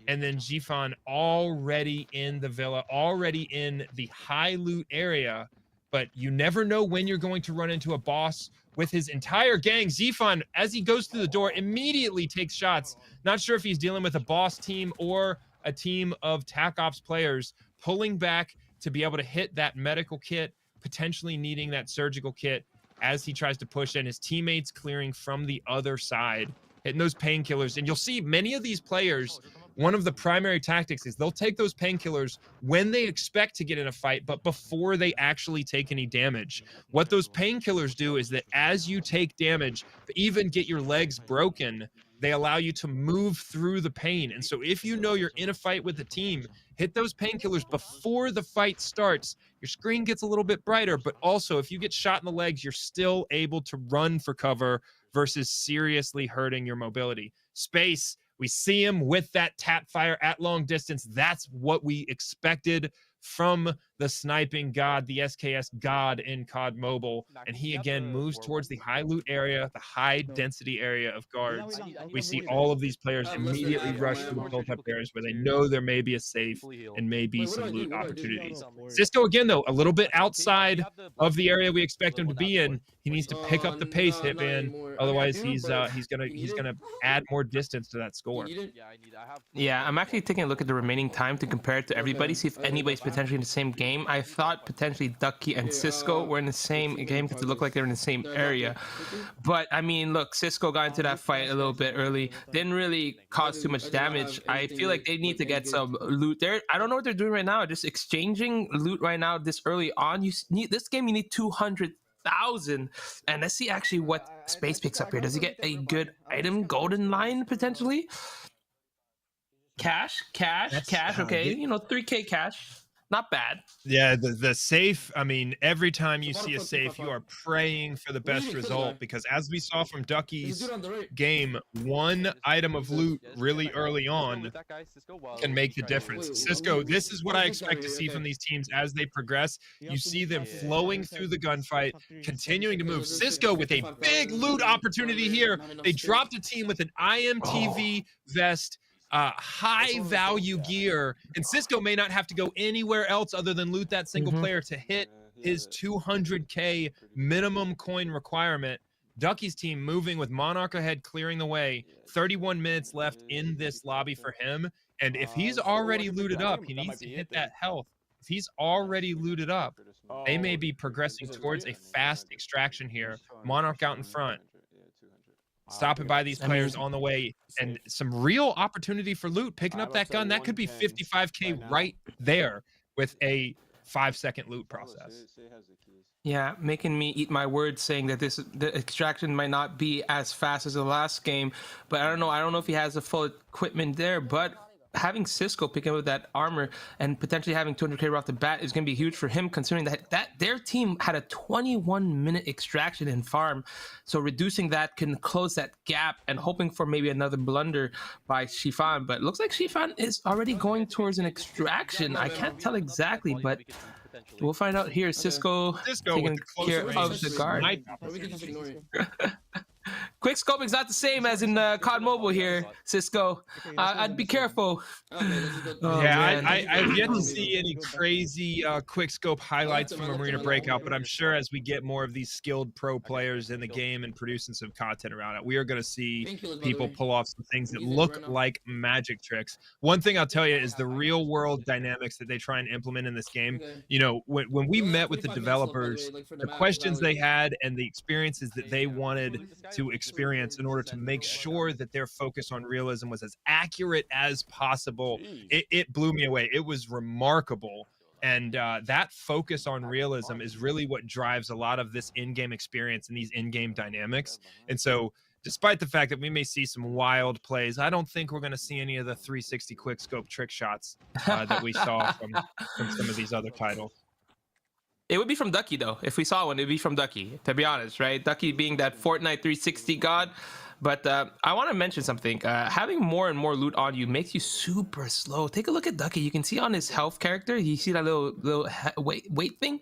And then Jifan already in the villa, already in the high loot area. But you never know when you're going to run into a boss with his entire gang. Jifan, as he goes through the door, immediately takes shots. Not sure if he's dealing with a boss team or a team of TAC Ops players, pulling back to be able to hit that medical kit, potentially needing that surgical kit as he tries to push in. His teammates clearing from the other side, hitting those painkillers. And you'll see many of these players, one of the primary tactics is they'll take those painkillers when they expect to get in a fight, but before they actually take any damage. What those painkillers do is that as you take damage, even get your legs broken, they allow you to move through the pain. And so if you know you're in a fight with a team, hit those painkillers before the fight starts. Your screen gets a little bit brighter, but also if you get shot in the legs, you're still able to run for cover versus seriously hurting your mobility. Space, we see him with that tap fire at long distance. That's what we expected from the sniping god, the SKS god in COD Mobile. And he again moves towards the high loot area, the high density area of guards. We see all of these players immediately rush to the built up areas where they know there may be a safe and may be some loot opportunities. Cisco again though, a little bit outside of the area we expect him to be in. He needs to pick up the pace, Hitman. Otherwise he's gonna add more distance to that score. Yeah, I'm actually taking a look at the remaining time to compare it to everybody, see if anybody's potentially in the same game. I thought potentially Ducky and Cisco were in the same game because it looked like they're in the same area. But I mean, look, Cisco got into that fight a little bit early, didn't really cause too much damage. I feel like they need to get some loot there. I don't know what they're doing right now, just exchanging loot right now this early on. You need this game, you need 200,000. And let's see actually what Space picks up here. Does he get a good item, golden line potentially? Cash. Okay, 3K cash. Not bad. Yeah, the safe, I mean, every time you see a safe, you are praying for the best result, because as we saw from Ducky's game, one item of loot really early on can make the difference. Cisco, this is what I expect to see from these teams as they progress. You see them flowing through the gunfight, continuing to move. Cisco with a big loot opportunity here. They dropped a team with an IMTV vest, high value gear, and Cisco may not have to go anywhere else other than loot that single player to hit his 200k minimum coin requirement. Ducky's team moving with Monarch ahead, clearing the way. 31 minutes left in this lobby for him, and if he's already looted up, he needs to hit that health. If he's already looted up, they may be progressing towards a fast extraction here. Monarch out in front, stopping by these players on the way, and some real opportunity for loot. Picking up that gun, that could be 55k right there with a 5-second loot process. Yeah, making me eat my words, saying that the extraction might not be as fast as the last game, but I don't know if he has the full equipment there. But having Cisco picking up that armor and potentially having 200k right off the bat is going to be huge for him, considering that their team had a 21-minute extraction in farm. So reducing that can close that gap, and hoping for maybe another blunder by Shifan. But it looks like Shifan is already going towards an extraction. I can't tell exactly, but we'll find out here. Cisco taking care of the guard. Quick scoping's not the same as in COD Mobile here, Cisco. I'd be careful. I've yet to see any crazy quick scope highlights from Arena Breakout, but I'm sure as we get more of these skilled pro players in the game and producing some content around it, we are going to see people pull off some things that look like magic tricks. One thing I'll tell you is the real world dynamics that they try and implement in this game. You know, when we met with the developers, the questions they had and the experiences that they wanted to experience in order to make sure that their focus on realism was as accurate as possible, it blew me away. It was remarkable. And that focus on realism is really what drives a lot of this in-game experience and these in-game dynamics. And so despite the fact that we may see some wild plays, I don't think we're going to see any of the 360 quick scope trick shots that we saw from some of these other titles. It would be from Ducky, though. If we saw one, it would be from Ducky, to be honest, right? Ducky being that Fortnite 360 god. But I want to mention something. Having more and more loot on you makes you super slow. Take a look at Ducky. You can see on his health character, you see that little weight thing?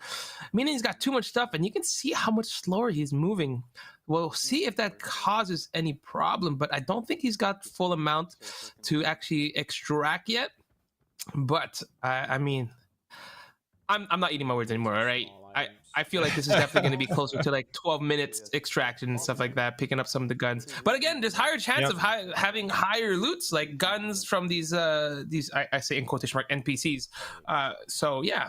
Meaning he's got too much stuff, and you can see how much slower he's moving. We'll see if that causes any problem, but I don't think he's got full amount to actually extract yet. But, I mean... I'm not eating my words anymore, all right? I feel like this is definitely going to be closer to like 12 minutes extraction and stuff like that, picking up some of the guns. But again, there's higher chance of having higher loots, like guns from these I say in quotation mark NPCs. So yeah.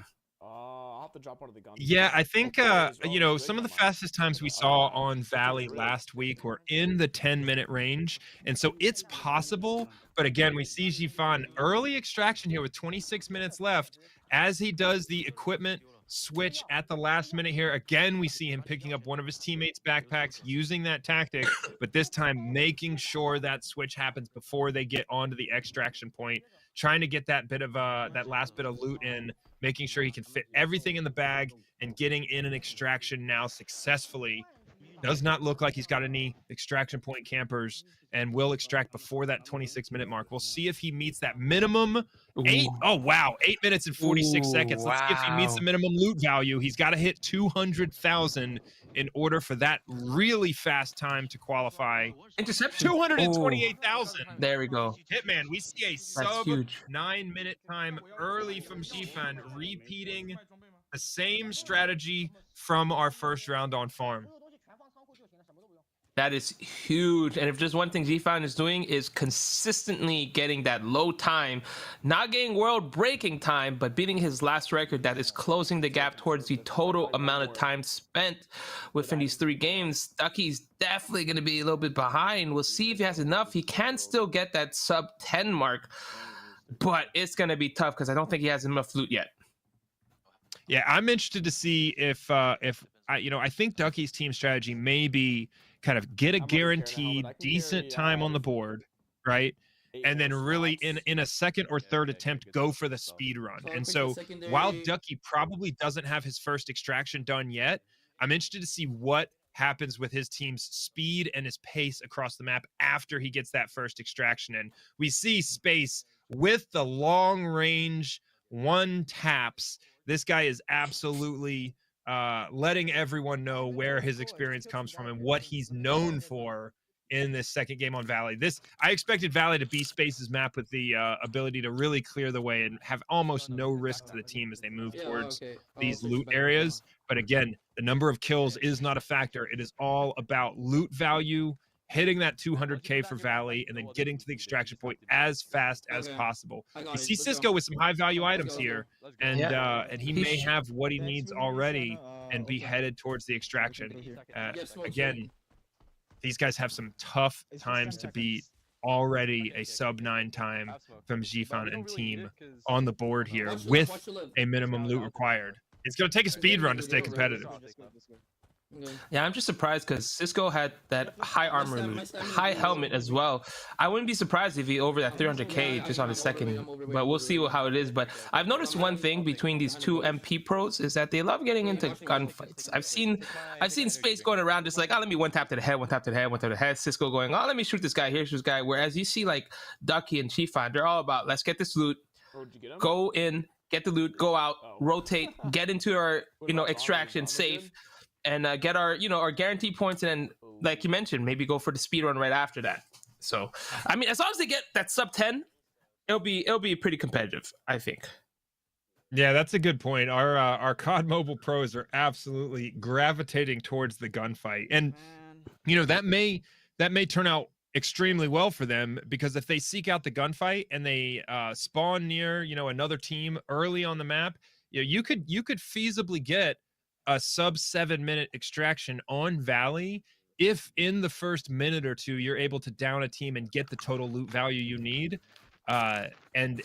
To drop one of the guns. Yeah, I think you know, some of the fastest times we saw on Valley last week were in the 10-minute range, and so it's possible. But again, we see Jifan early extraction here with 26 minutes left as he does the equipment switch at the last minute here. Again, we see him picking up one of his teammates' backpacks, using that tactic, but this time making sure that switch happens before they get onto the extraction point, trying to get that bit of that last bit of loot in, making sure he can fit everything in the bag, and getting in an extraction now successfully. Does not look like he's got any extraction point campers, and will extract before that 26-minute mark. We'll see if he meets that minimum 8 minutes and 46 seconds. Let's see if he meets the minimum loot value. He's got to hit 200,000 in order for that really fast time to qualify. Interception. 228,000. There we go. Hitman, we see a sub 9-minute time early from Shifan, repeating the same strategy from our first round on farm. That is huge. And if just one thing G-Fan is doing is consistently getting that low time, not getting world breaking time, but beating his last record that is closing the gap towards the total amount of time spent within these 3 games. Ducky's definitely going to be a little bit behind. We'll see if he has enough. He can still get that sub 10 mark, but it's going to be tough because I don't think he has enough loot yet. Yeah, I'm interested to see if I think Ducky's team strategy may be kind of get a guaranteed decent time on the board, right? and then really in a second or third attempt go for the speed run. And so while Ducky probably doesn't have his first extraction done yet, I'm interested to see what happens with his team's speed and his pace across the map after he gets that first extraction in. We see Space with the long range one taps. This guy is absolutely letting everyone know where his experience comes from and what he's known for in this second game on Valley. I expected Valley to be Space's map with the ability to really clear the way and have almost no risk to the team as they move towards these loot areas. But again, the number of kills is not a factor. It is all about loot value, hitting that 200K for Valley, and then getting to the extraction point as fast as possible. You see Cisco with some high value items here, and he may have what he needs already and be headed towards the extraction. Again, these guys have some tough times to beat. Already a sub-9 time from Gifan and team on the board here with a minimum loot required. It's going to take a speed run to stay competitive. Yeah, I'm just surprised because Cisco had that high armor loot, high helmet as well. I wouldn't be surprised if he over that 300K just on his second, but we'll see how it is. But I've noticed one thing between these two MP pros is that they love getting into gunfights. I've seen Space going around just like, oh, let me one tap to the head, one tap to the head, one tap to the head. Cisco going, oh, let me shoot this guy, here's this guy. Whereas you see like Ducky and Chifan, they're all about, let's get this loot, go in, get the loot, go out, rotate, get into our, extraction safe, and get our, our guarantee points, and then, like you mentioned, maybe go for the speed run right after that. So, I mean, as long as they get that sub 10, it'll be pretty competitive, I think. Yeah, that's a good point. Our COD Mobile pros are absolutely gravitating towards the gunfight, and that may turn out extremely well for them, because if they seek out the gunfight and they spawn near another team early on the map, you could feasibly get a sub 7-minute extraction on Valley if in the first minute or two you're able to down a team and get the total loot value you need. And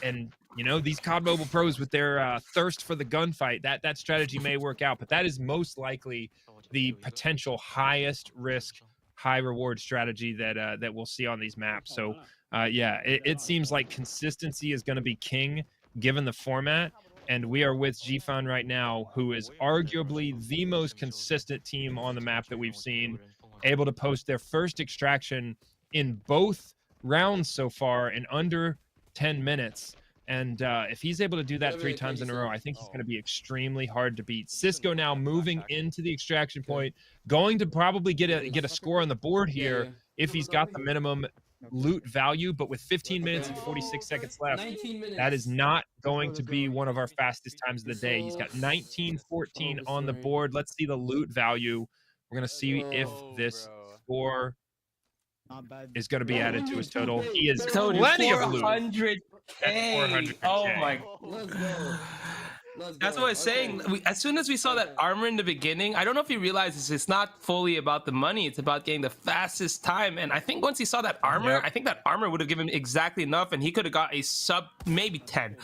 these COD Mobile pros with their thirst for the gunfight, that strategy may work out, but that is most likely the potential highest risk, high reward strategy that we'll see on these maps. So it seems like consistency is going to be king given the format. And we are with Gifan right now, who is arguably the most consistent team on the map that we've seen, able to post their first extraction in both rounds so far in under 10 minutes. And if he's able to do that 3 times in a row, I think he's going to be extremely hard to beat. Cisco now moving into the extraction point, going to probably get a score on the board here if he's got the minimum loot value, but with 15 minutes and 46 seconds left, that is not going to be one of our fastest times of the day. He's got 19-14 on the board. Let's see the loot value. We're going to see if this score is going to be added to his total. He is plenty of loot. 400K. Oh my. That's what I was saying. As soon as we saw that armor in the beginning, I don't know if he realizes it's not fully about the money. It's about getting the fastest time. And I think once he saw that armor, I think that armor would have given him exactly enough, and he could have got a sub maybe 10.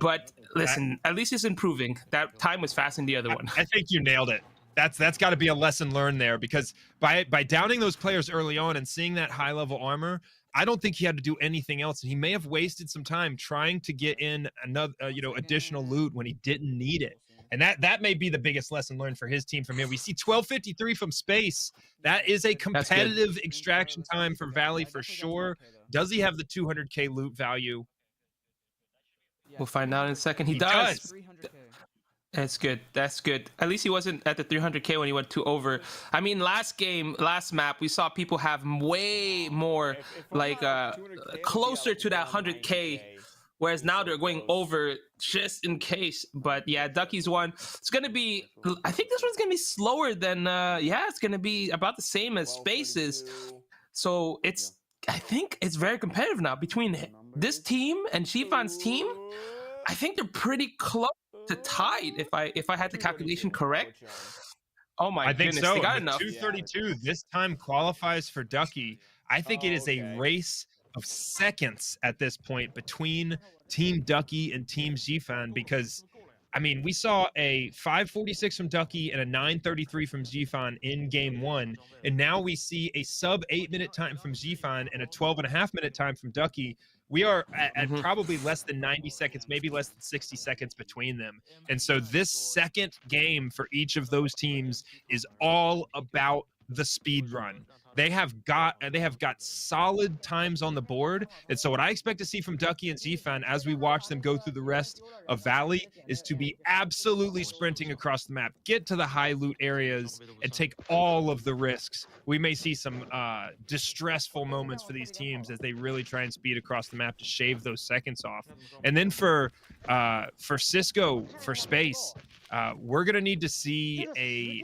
But listen, at least he's improving. That time was fast in the other one. I think you nailed it. That's got to be a lesson learned there, because by downing those players early on and seeing that high level armor, I don't think he had to do anything else. He may have wasted some time trying to get in another, additional loot when he didn't need it. And that may be the biggest lesson learned for his team from here. We see 12:53 from Space. That is a competitive extraction time for Valley for sure. Does he have the 200K loot value? We'll find out in a second. He does. That's good. That's good. At least he wasn't at the 300K when he went 2 over. I mean, last map, we saw people have way more, closer to that 100K, whereas now they're going over just in case. But yeah, Ducky's one. It's going to be, I think this one's going to be slower than, it's going to be about the same as Space's. So I think it's very competitive now between this team and Shifan's team. I think they're pretty close to tied, if I had the calculation correct. Oh my goodness, I think so. They got enough. 232 this time qualifies for Ducky. I think it is a race of seconds at this point between Team Ducky and Team Gifan, because I mean, we saw a 5:46 from Ducky and a 9:33 from Gifan in game 1, and now we see a sub 8-minute time from Gifan and a 12.5-minute time from Ducky. We are at probably less than 90 seconds, maybe less than 60 seconds between them. And so this second game for each of those teams is all about the speed run. They have got solid times on the board. And so what I expect to see from Ducky and Zfan as we watch them go through the rest of Valley is to be absolutely sprinting across the map, get to the high loot areas, and take all of the risks. We may see some distressful moments for these teams as they really try and speed across the map to shave those seconds off. And then for Cisco, for Space, we're going to need to see a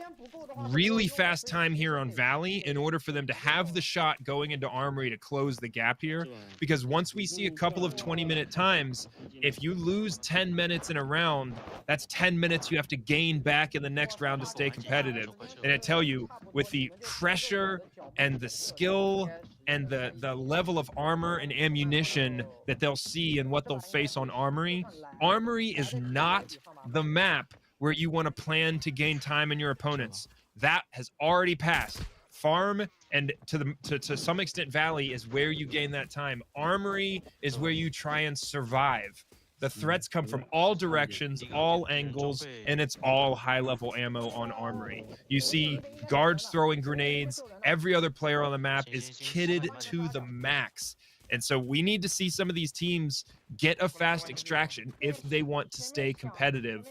really fast time here on Valley in order for them to have the shot going into Armory to close the gap here. Because once we see a couple of 20-minute times, if you lose 10 minutes in a round, that's 10 minutes you have to gain back in the next round to stay competitive. And I tell you, with the pressure and the skill and the level of armor and ammunition that they'll see and what they'll face on Armory, Armory is not the map where you want to plan to gain time in your opponents. That has already passed. Farm and to some extent Valley is where you gain that time. Armory is where you try and survive. The threats come from all directions, all angles, and it's all high-level ammo on Armory. You see guards throwing grenades. Every other player on the map is kitted to the max. And so we need to see some of these teams get a fast extraction if they want to stay competitive,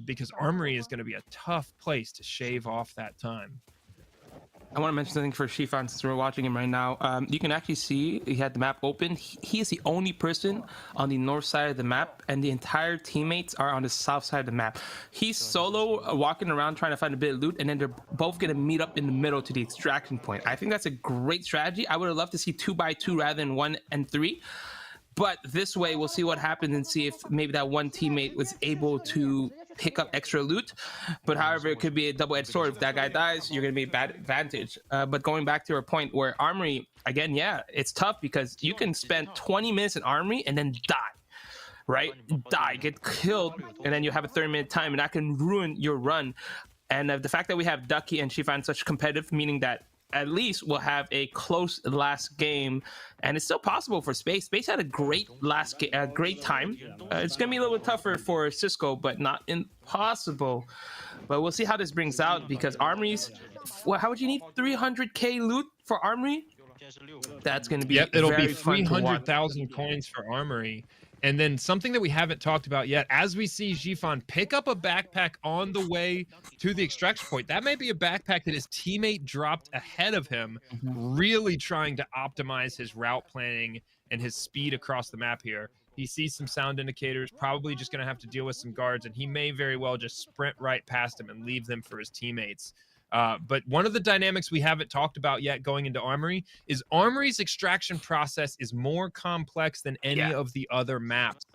because Armory is going to be a tough place to shave off that time. I want to mention something for Shifan since we're watching him right now. You can actually see he had the map open. He is the only person on the north side of the map, and the entire teammates are on the south side of the map. He's solo walking around trying to find a bit of loot, and then they're both going to meet up in the middle to the extraction point. I think that's a great strategy. I would have loved to see 2x2 rather than 1 and 3. But this way, we'll see what happens and see if maybe that one teammate was able to pick up extra loot. But however, it could be a double-edged sword. If that guy dies, you're going to be a bad advantage. But going back to your point where Armory, again, yeah, it's tough because you can spend 20 minutes in Armory and then die, right? Die, get killed, and then you have a 30-minute time, and that can ruin your run. And the fact that we have Ducky and Shifan such competitive, meaning that at least we'll have a close last game, and it's still possible for Space. Space had a great great time. It's gonna be a little bit tougher for Cisco, but not impossible. But we'll see how this brings out, because Armory's, well, how would you need 300k loot for Armory? That's gonna be it'll be 300,000 coins for Armory. And then something that we haven't talked about yet, as we see Zfan pick up a backpack on the way to the extraction point, that may be a backpack that his teammate dropped ahead of him, really trying to optimize his route planning and his speed across the map here. He sees some sound indicators, probably just going to have to deal with some guards, and he may very well just sprint right past him and leave them for his teammates. But one of the dynamics we haven't talked about yet going into Armory is Armory's extraction process is more complex than any of the other maps.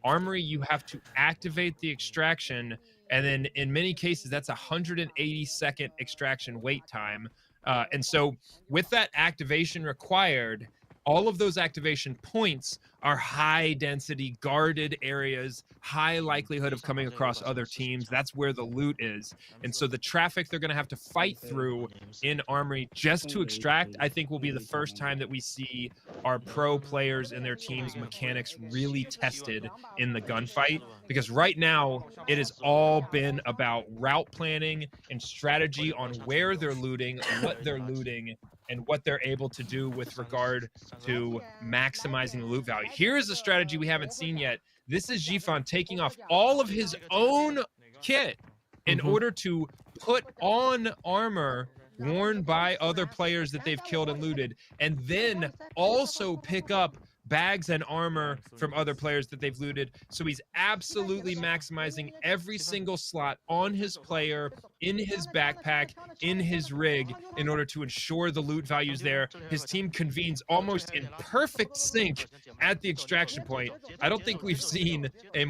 Armory, you have to activate the extraction, and then in many cases, that's 180-second extraction wait time. And so with that activation required, all of those activation points are high density guarded areas, high likelihood of coming across other teams. That's where the loot is. And so the traffic they're going to have to fight through in Armory just to extract, I think, will be the first time that we see our pro players and their team's mechanics really tested in the gunfight. Because right now, it has all been about route planning and strategy on where they're looting, what they're looting, and what they're able to do with regard to maximizing the loot value. Here is a strategy we haven't seen yet. This is Zfan taking off all of his own kit in order to put on armor worn by other players that they've killed and looted, and then also pick up bags and armor from other players that they've looted. So he's absolutely maximizing every single slot on his player, in his backpack, in his rig, in order to ensure the loot value's there. His team convenes almost in perfect sync at the extraction point. I don't think we've seen a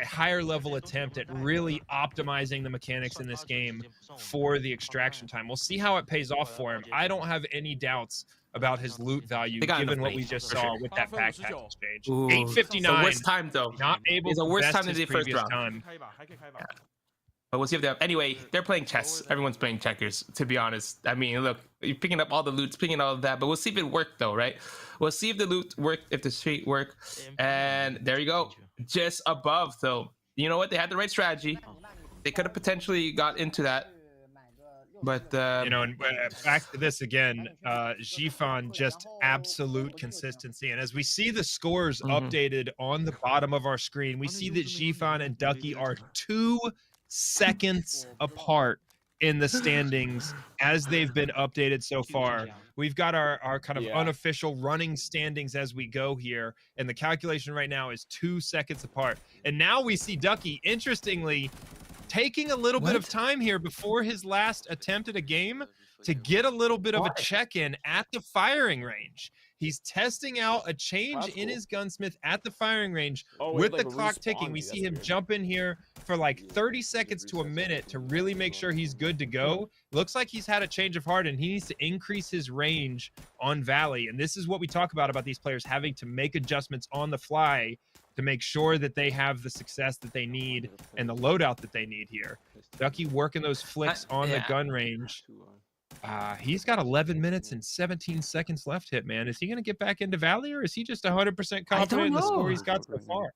higher level attempt at really optimizing the mechanics in this game for the extraction time. We'll see how it pays off for him. I don't have any doubts about his loot value, given what we just saw with that backpack exchange. 859. The worst time, though. Not able it's the worst to time best in the his first previous round. time. But we'll see if they have. Anyway, they're playing chess. Everyone's playing checkers, to be honest. I mean, look, you're picking up all the loot, picking all of that. But we'll see if it worked, though, right? We'll see if the loot worked, if the street worked. And there you go. Just above, though. You know what? They had the right strategy. They could have potentially got into that. But you know, and back to this again, Gifan, just absolute consistency. And as we see the scores updated on the bottom of our screen, we see that Gifan and Ducky are 2 seconds apart in the standings as they've been updated so far. We've got our kind of unofficial running standings as we go here, and the calculation right now is 2 seconds apart. And now we see Ducky, interestingly, taking a little bit of time here before his last attempt at a game to get a little bit of a check-in at the firing range. He's testing out a change in his gunsmith at the firing range with the clock ticking. We see him jump in here for like 30 seconds to a minute to really make sure he's good to go. Looks like he's had a change of heart and he needs to increase his range on Valley. And this is what we talk about these players having to make adjustments on the fly to make sure that they have the success that they need and the loadout that they need here. Ducky working those flicks on the gun range. He's got 11 minutes and 17 seconds left, Hitman. Is he going to get back into Valley, or is he just 100% confident in the score he's got so far?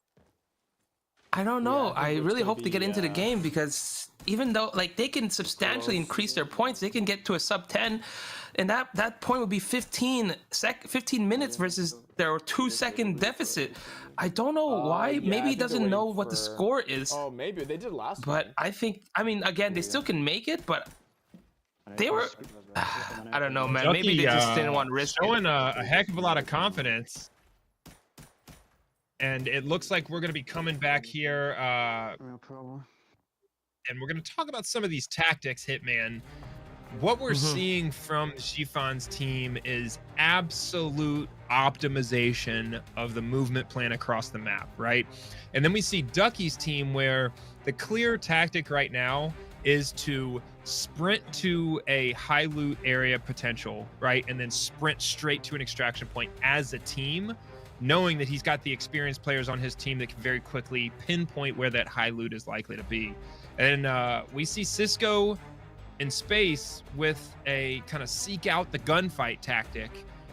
I don't know. I really hope they get into the game, because even though like they can substantially increase their points, they can get to a sub 10, and that point would be 15 minutes versus their 2-second deficit. I don't know why. Maybe he doesn't know what the score is. Oh, maybe they did last. But I mean, again, they still can make it, but they were. I don't know, man. Ducky, maybe they just didn't want to risk showing a heck of a lot of confidence. And it looks like we're going to be coming back here. And we're going to talk about some of these tactics, Hitman. What we're seeing from Gifan's team is absolute optimization of the movement plan across the map, right? And then we see Ducky's team, where the clear tactic right now is to sprint to a high loot area potential, right? And then sprint straight to an extraction point as a team, knowing that he's got the experienced players on his team that can very quickly pinpoint where that high loot is likely to be. And we see Cisco in space with a kind of seek out the gunfight tactic.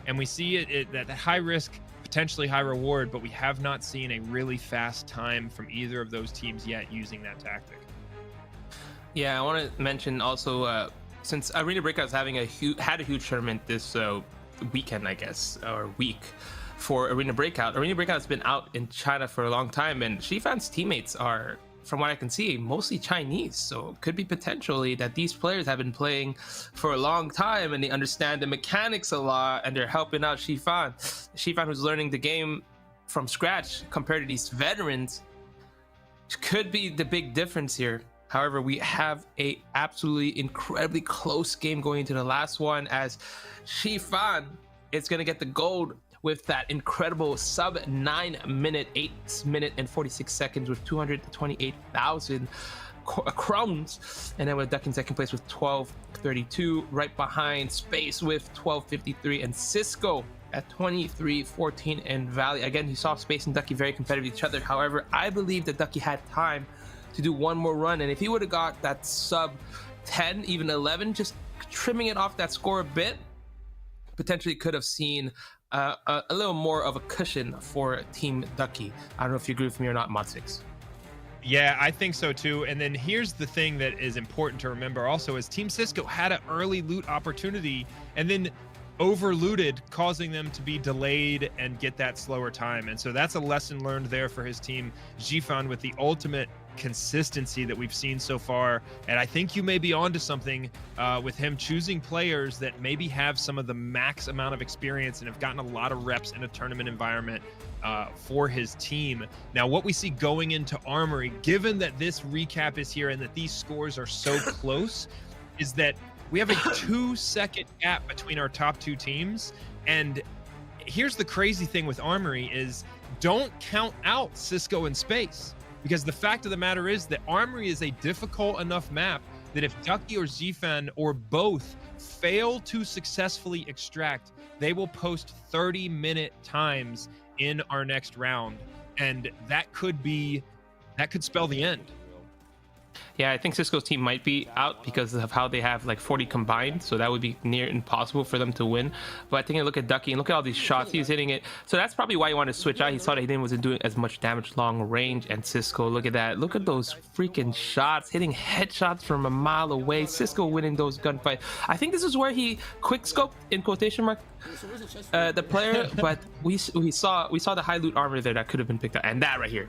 And we see that high risk, potentially high reward, but we have not seen a really fast time from either of those teams yet using that tactic. Yeah, I want to mention also, since Arena Breakout is having had a huge tournament this weekend, I guess, or week, for Arena Breakout. Arena Breakout has been out in China for a long time, and Shifan's teammates are, from what I can see, mostly Chinese. So it could be potentially that these players have been playing for a long time and they understand the mechanics a lot, and they're helping out Shifan. Shifan, who's learning the game from scratch compared to these veterans, could be the big difference here. However, we have a absolutely incredibly close game going into the last one, as Shifan is going to get the gold with that incredible sub 9 minute, 8 minute and 46 seconds with 228,000 crowns. And then with Duck in second place with 1232, right behind Space with 1253, and Cisco at 2314, and Valley. Again, you saw Space and Ducky very competitive with each other. However, I believe that Ducky had time to do one more run, and if he would have got that sub 10, even 11, just trimming it off that score a bit, potentially could have seen a little more of a cushion for Team Ducky. I don't know if you agree with me or not, Mod6. Yeah, I think so too. And then here's the thing that is important to remember also, is Team Cisco had an early loot opportunity and then over-looted, causing them to be delayed and get that slower time. And so that's a lesson learned there for his team. Gifan with the ultimate consistency that we've seen so far, and I think you may be onto something with him choosing players that maybe have some of the max amount of experience and have gotten a lot of reps in a tournament environment for his team. Now, what we see going into Armory, given that this recap is here and that these scores are so close, is that we have a 2-second gap between our top two teams. And here's the crazy thing with Armory is, don't count out Cisco and Space, because the fact of the matter is that Armory is a difficult enough map that if Ducky or Zfan or both fail to successfully extract, they will post 30-minute times in our next round. And that could spell the end. Yeah, I think Cisco's team might be out because of how they have like 40 combined, so that would be near impossible for them to win. But taking a look at Ducky and look at all these shots he's hitting it, so that's probably why he wanted to switch out. He saw that he wasn't doing as much damage long range. And Cisco, look at that, look at those freaking shots, hitting headshots from a mile away. Cisco winning those gunfights. I think this is where he quick scoped in quotation mark the player, but we saw the high loot armor there that could have been picked up, and that right here,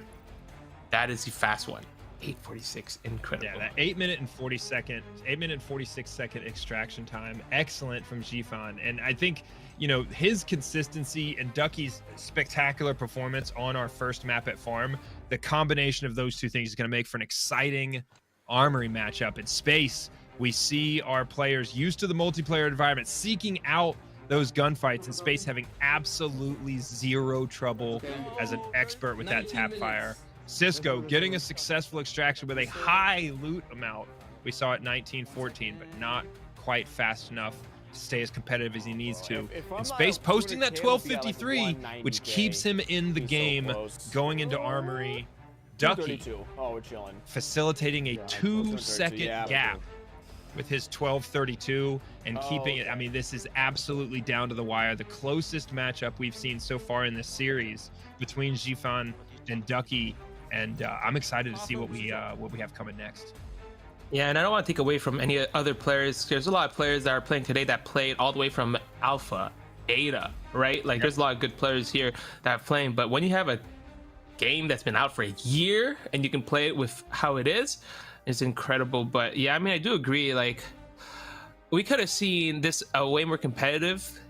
that is the fast one. 8:46, incredible. Yeah, that 8 minute and 46 second extraction time, excellent from Gifan. And I think, you know, his consistency and Ducky's spectacular performance on our first map at Farm, the combination of those two things is going to make for an exciting Armory matchup. In space, we see our players used to the multiplayer environment seeking out those gunfights, in space having absolutely zero trouble as an expert with that tap fire. Cisco getting a successful extraction with a high loot amount. We saw it 1914, but not quite fast enough to stay as competitive as he needs to. In space, posting that 1253, which keeps him in the game going into Armory. Ducky facilitating a 2-second gap with his 1232 and keeping it. I mean, this is absolutely down to the wire. The closest matchup we've seen so far in this series between Gifan and Ducky. And I'm excited to see what we have coming next. Yeah, and I don't want to take away from any other players. There's a lot of players that are playing today that played all the way from Alpha, Beta, right? Like, there's a lot of good players here that are playing. But when you have a game that's been out for a year and you can play it with how it is, it's incredible. But yeah, I mean, I do agree. Like, we could have seen this way more competitive.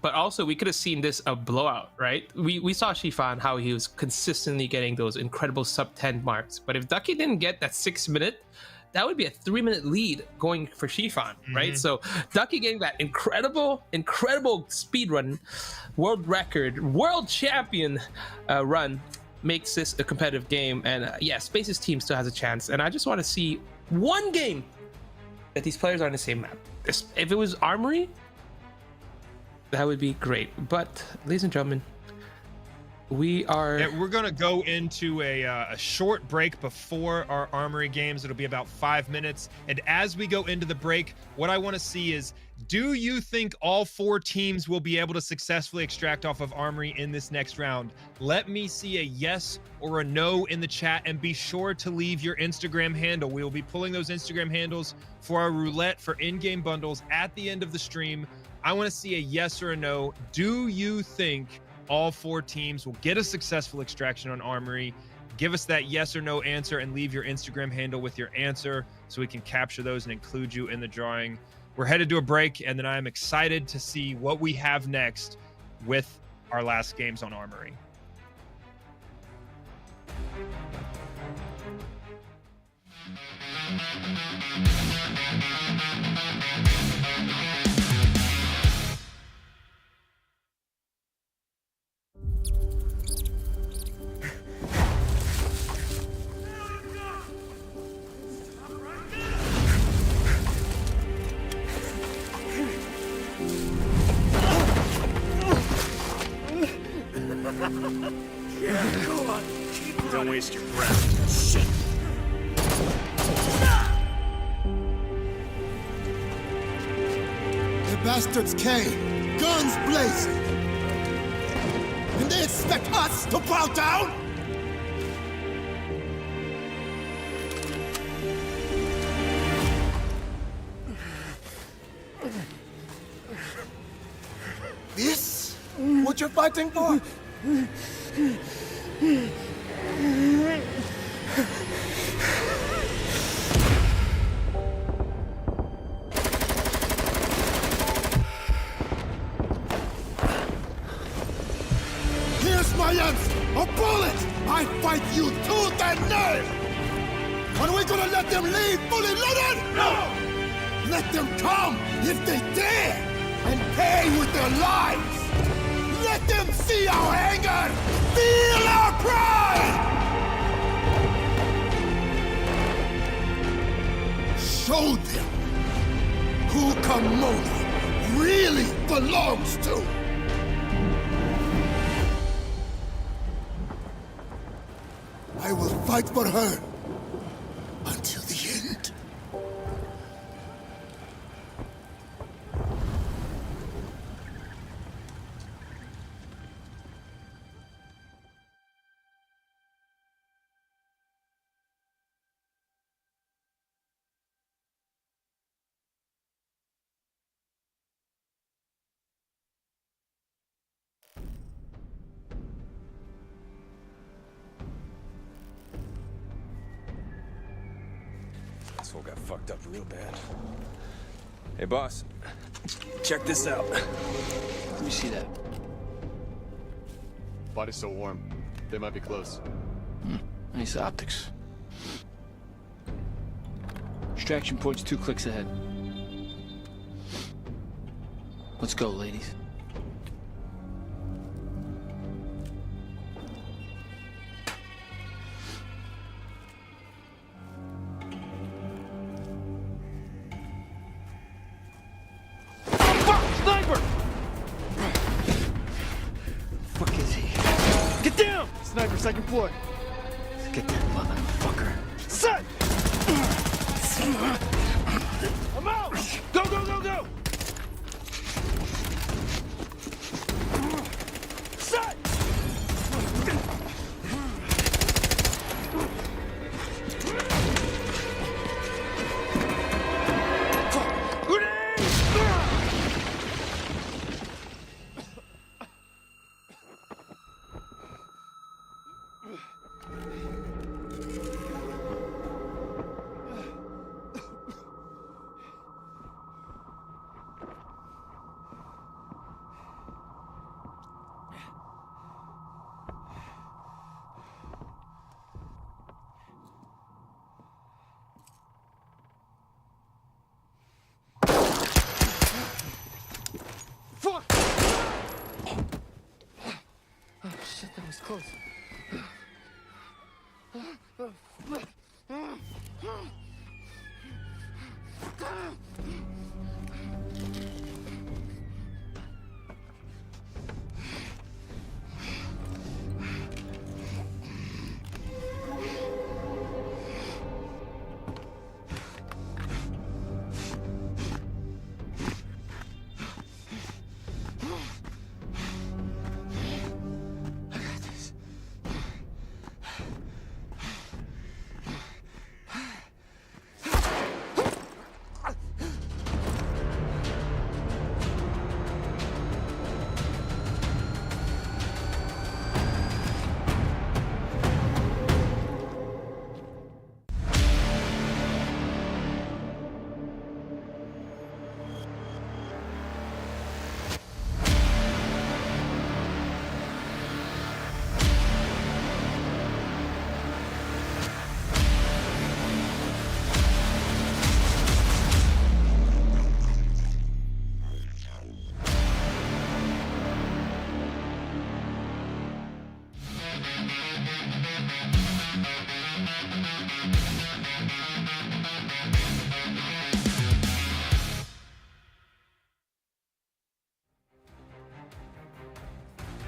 But also, we could have seen this a blowout, right? We saw Gifan, how he was consistently getting those incredible sub-10 marks. But if Ducky didn't get that 6 minute, that would be a 3-minute lead going for Gifan, right? So Ducky getting that incredible speed run, world record, world champion run makes this a competitive game. And yeah, Space's team still has a chance. And I just want to see one game that these players are on the same map. If it was Armory, that would be great. But ladies and gentlemen, we're gonna go into a short break before our Armory games. It'll be about 5 minutes, and as we go into the break, what I want to see is, do you think all 4 teams will be able to successfully extract off of Armory in this next round? Let me see a yes or a no in the chat, and be sure to leave your Instagram handle. We will be pulling those Instagram handles for our roulette for in-game bundles at the end of the stream. I want to see a yes or a no. Do you think all 4 teams will get a successful extraction on Armory? Give us that yes or no answer and leave your Instagram handle with your answer so we can capture those and include you in the drawing. We're headed to a break, and then I'm excited to see what we have next with our last games on Armory. Yeah, go on. Don't waste your breath. Shit. The bastards came, guns blazing. And they expect us to bow down? This? What you're fighting for? Here's my answer! A bullet! I fight you tooth and nail! Are we gonna let them leave fully loaded? No! Let them come, if they dare, and pay with their lives! Let them see our anger! Feel our pride! Show them who Kimona really belongs to! I will fight for her until the end. Asshole got fucked up real bad. Hey, boss. Check this out. Let me see that. Body's so warm. They might be close. Nice optics. Extraction point's 2 clicks ahead. Let's go, ladies. Sniper! Fuck is he? Get down! Sniper, second floor. Get that motherfucker. Set! I'm out! Go, go, go, go! Set! Oh shit, that was close.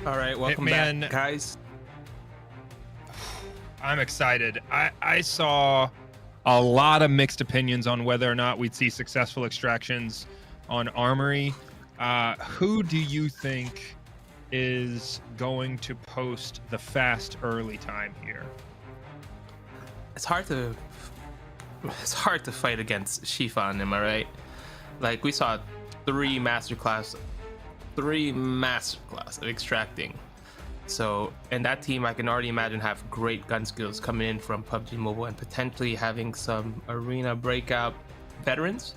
All right, welcome Hitman. back, guys. I'm excited. I saw a lot of mixed opinions on whether or not we'd see successful extractions on Armory. Who do you think is going to post the fast early time here? It's hard to fight against Shifan, am I right? Like, we saw three masterclass of extracting. So, and that team, I can already imagine, have great gun skills coming in from PUBG Mobile and potentially having some arena breakout veterans.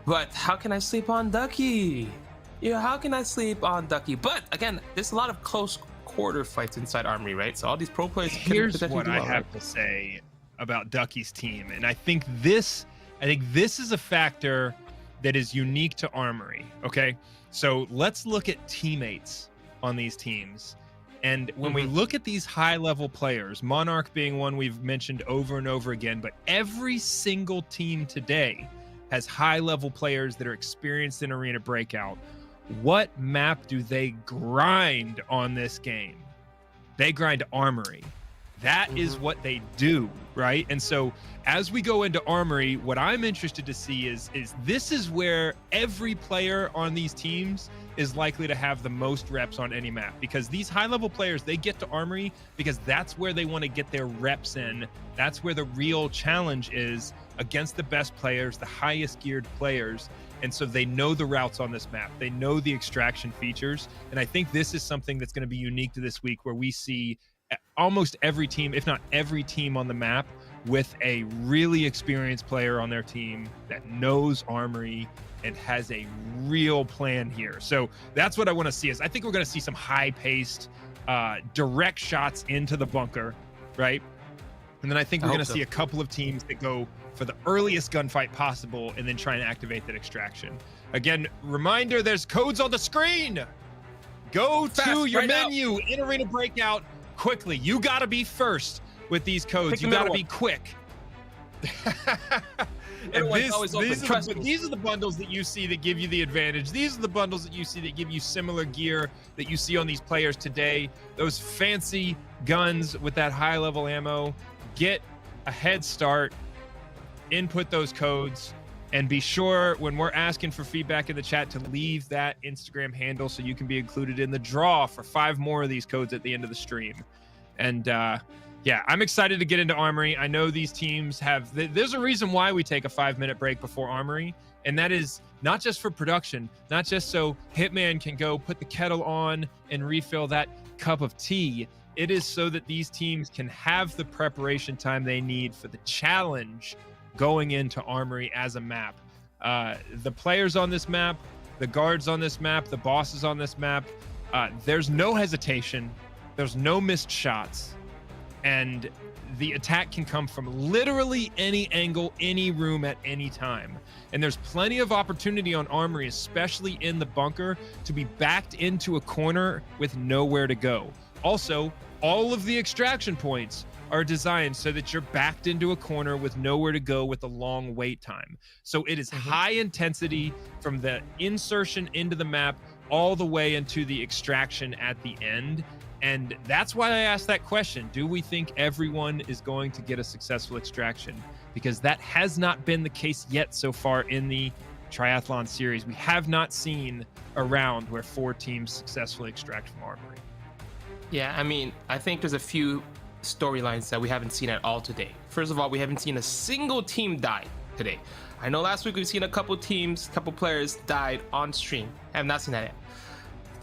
But how can I sleep on Ducky? Yeah, how can I sleep on Ducky? But again, there's a lot of close quarter fights inside Armory, right? So all these pro players can Here's potentially what do I well, have right? to say about Ducky's team, and I think this is a factor that is unique to Armory. Okay, so let's look at teammates on these teams. And when we look at these high-level players, Monarch being one we've mentioned over and over again, but every single team today has high-level players that are experienced in Arena Breakout. What map do they grind on this game? They grind Armory. That is what they do, right? And so as we go into Armory, what I'm interested to see is this is where every player on these teams is likely to have the most reps on any map, because these high-level players, they get to Armory because that's where they want to get their reps in. That's where the real challenge is against the best players, the highest geared players. And so they know the routes on this map. They know the extraction features. And I think this is something that's going to be unique to this week, where we see almost every team, if not every team on the map, with a really experienced player on their team that knows Armory and has a real plan here. So that's what I want to see. Is I think we're going to see some high-paced, direct shots into the bunker, right? And then I think we're going to see a couple of teams that go for the earliest gunfight possible and then try and activate that extraction. Again, reminder, there's codes on the screen. Go to your menu in Arena Breakout quickly. You got to be first with these codes. You got to be quick. And these are the bundles that you see that give you the advantage. These are the bundles that you see that give you similar gear that you see on these players today. Those fancy guns with that high level ammo. Get a head start, input those codes, and be sure when we're asking for feedback in the chat to leave that Instagram handle so you can be included in the draw for 5 more of these codes at the end of the stream. And yeah, I'm excited to get into Armory. I know these teams have, there's a reason why we take a 5-minute break before Armory, and that is not just for production, not just so Hitman can go put the kettle on and refill that cup of tea. It is so that these teams can have the preparation time they need for the challenge going into Armory as a map. The players on this map, the guards on this map, the bosses on this map, there's no hesitation, there's no missed shots, and the attack can come from literally any angle, any room at any time. And there's plenty of opportunity on Armory, especially in the bunker, to be backed into a corner with nowhere to go. Also, all of the extraction points are designed so that you're backed into a corner with nowhere to go with a long wait time. So it is high intensity from the insertion into the map all the way into the extraction at the end. And that's why I asked that question. Do we think everyone is going to get a successful extraction? Because that has not been the case yet so far in the Triathlon series. We have not seen a round where 4 teams successfully extract from Armory. Yeah, I mean, I think there's a few storylines that we haven't seen at all today. First of all, we haven't seen a single team die today. I know last week we've seen a couple teams, couple players died on stream. I have not seen that yet.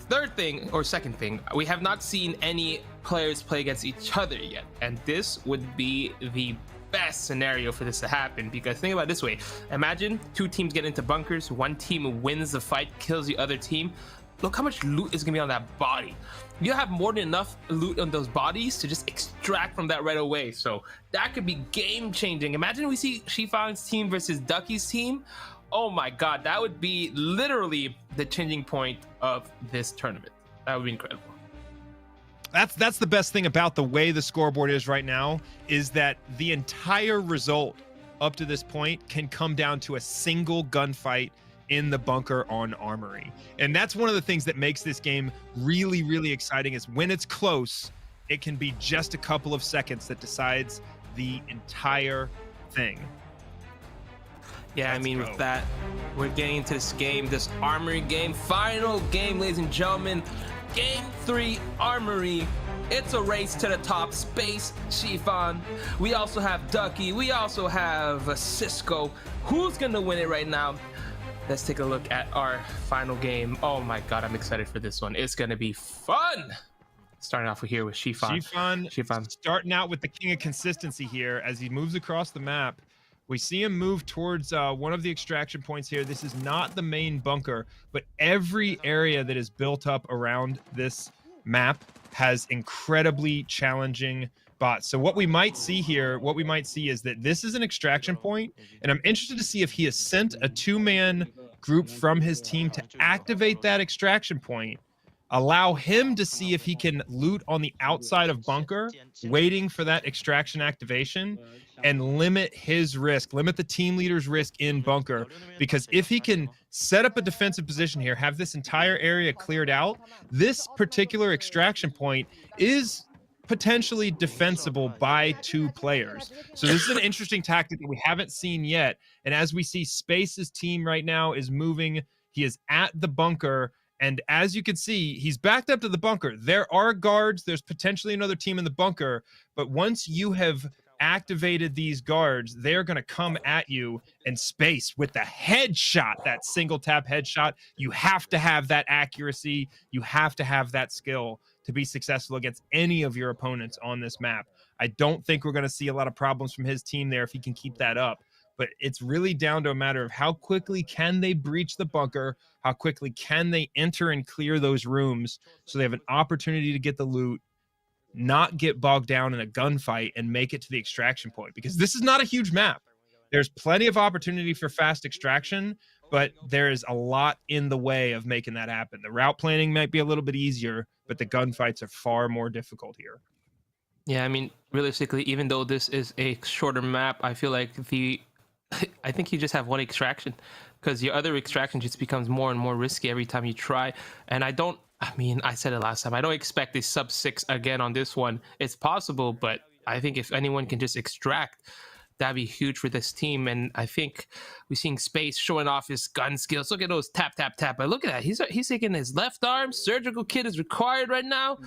Third thing, or second thing, we have not seen any players play against each other yet. And this would be the best scenario for this to happen, because think about it this way. Imagine 2 teams get into bunkers, 1 team wins the fight, kills the other team. Look how much loot is gonna be on that body. You have more than enough loot on those bodies to just extract from that right away. So that could be game changing. Imagine we see Shifan's team versus Ducky's team. Oh my God, that would be literally the changing point of this tournament. That would be incredible. That's the best thing about the way the scoreboard is right now, is that the entire result up to this point can come down to a single gunfight in the bunker on Armory. And that's one of the things that makes this game really, really exciting, is when it's close, it can be just a couple of seconds that decides the entire thing. Yeah, I mean, with that, we're getting into this game, this Armory game, final game, ladies and gentlemen. Game 3 Armory. It's a race to the top. Space, Shifan. We also have Ducky. We also have Cisco. Who's gonna win it right now? Let's take a look at our final game. Oh my God, I'm excited for this one. It's gonna be fun. Starting off here with Shifan. Shifan starting out with the king of consistency here as he moves across the map. We see him move towards one of the extraction points here. This is not the main bunker, but every area that is built up around this map has incredibly challenging bots. So what we might see here, is that this is an extraction point, and I'm interested to see if he has sent a 2-man group from his team to activate that extraction point, allow him to see if he can loot on the outside of bunker, waiting for that extraction activation, and limit his risk, limit the team leader's risk in bunker. Because if he can set up a defensive position here, have this entire area cleared out, this particular extraction point is potentially defensible by 2 players. So this is an interesting tactic that we haven't seen yet. And as we see, Space's team right now is moving. He is at the bunker. And as you can see, he's backed up to the bunker. There are guards. There's potentially another team in the bunker. But once you have activated these guards, they're going to come at you. And Space with the headshot, that single tap headshot, you have to have that accuracy. You have to have that skill to be successful against any of your opponents on this map. I don't think we're going to see a lot of problems from his team there if he can keep that up. But it's really down to a matter of how quickly can they breach the bunker, how quickly can they enter and clear those rooms so they have an opportunity to get the loot, not get bogged down in a gunfight, and make it to the extraction point. Because this is not a huge map. There's plenty of opportunity for fast extraction, but there is a lot in the way of making that happen. The route planning might be a little bit easier, but the gunfights are far more difficult here. Yeah, I mean, realistically, even though this is a shorter map, I feel like I think you just have one extraction, because your other extraction just becomes more and more risky every time you try. And I mean, I said it last time, I don't expect a sub 6 again on this one. It's possible, but I think if anyone can just extract, that'd be huge for this team. And I think we're seeing Space showing off his gun skills. Look at those tap, tap, tap. But look at that. He's taking his left arm. Surgical kit is required right now.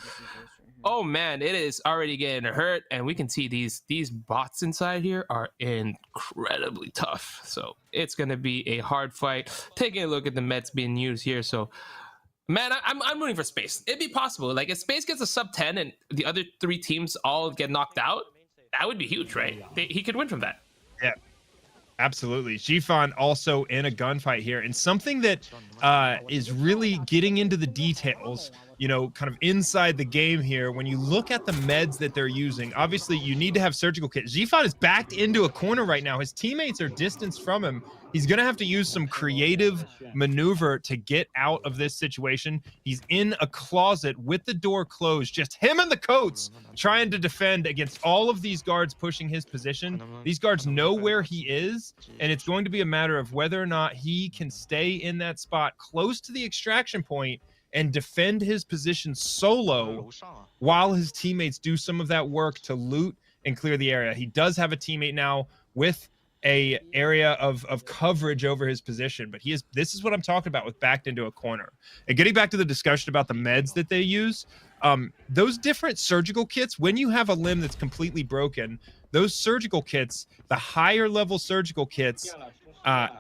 Oh man, it is already getting hurt, and we can see these bots inside here are incredibly tough. So it's gonna be a hard fight. Taking a look at the meds being used here, so man, I'm rooting for Space. It'd be possible. Like if Space gets a sub 10 and the other 3 teams all get knocked out, that would be huge, right? He could win from that. Yeah. Absolutely. Gifan also in a gunfight here, and something that is really getting into the details, you know, kind of inside the game here. When you look at the meds that they're using, obviously you need to have surgical kit. Gifan is backed into a corner right now. His teammates are distanced from him. He's going to have to use some creative maneuver to get out of this situation. He's in a closet with the door closed, just him and the coats trying to defend against all of these guards pushing his position. These guards know where he is, and it's going to be a matter of whether or not he can stay in that spot close to the extraction point and defend his position solo while his teammates do some of that work to loot and clear the area. He does have a teammate now with a area of coverage over his position, but this is what I'm talking about with backed into a corner. And getting back to the discussion about the meds that they use, those different surgical kits, when you have a limb that's completely broken, those surgical kits, the higher level surgical kits,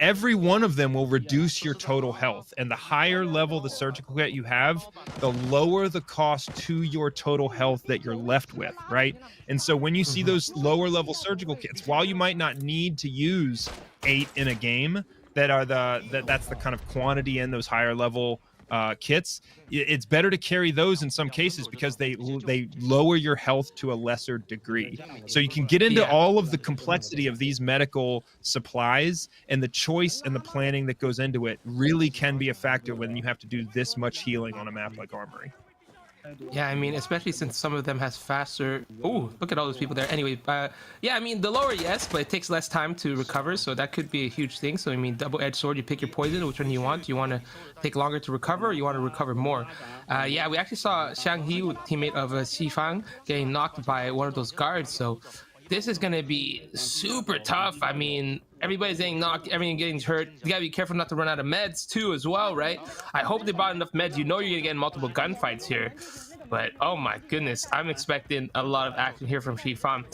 every one of them will reduce your total health. And the higher level the surgical kit you have, the lower the cost to your total health that you're left with, right? And so when you see those lower level surgical kits, while you might not need to use 8 in a game, that's the kind of quantity in those higher level kits, it's better to carry those in some cases because they lower your health to a lesser degree. So you can get into all of the complexity of these medical supplies, and the choice and the planning that goes into it really can be a factor when you have to do this much healing on a map like Armory. Yeah, I mean, especially since some of them has faster. Oh, look at all those people there. Anyway, yeah, I mean, the lower, yes, but it takes less time to recover, so that could be a huge thing. So I mean, double-edged sword. You pick your poison. Which one do you want? Do you want to take longer to recover, or you want to recover more? Yeah, we actually saw Xiang He, teammate of Xifang, getting knocked by one of those guards. So this is gonna be super tough. I mean, everybody's getting knocked, everything getting hurt. You gotta be careful not to run out of meds too, as well, right? I hope they bought enough meds. You know you're gonna get in multiple gunfights here. But oh my goodness, I'm expecting a lot of action here from Xifan.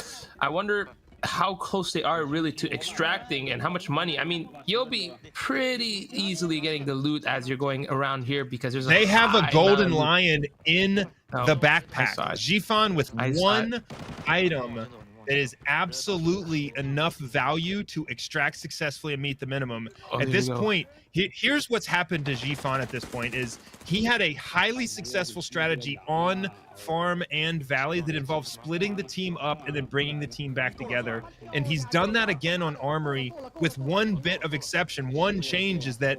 I wonder how close they are really to extracting and how much money. I mean, you'll be pretty easily getting the loot as you're going around here because they have a golden lion in the backpack. Xifan with one item that is absolutely enough value to extract successfully and meet the minimum. At this point, here's what's happened to Xifan at this point is he had a highly successful strategy on farm and valley that involved splitting the team up and then bringing the team back together. And he's done that again on Armory with one bit of exception. One change is that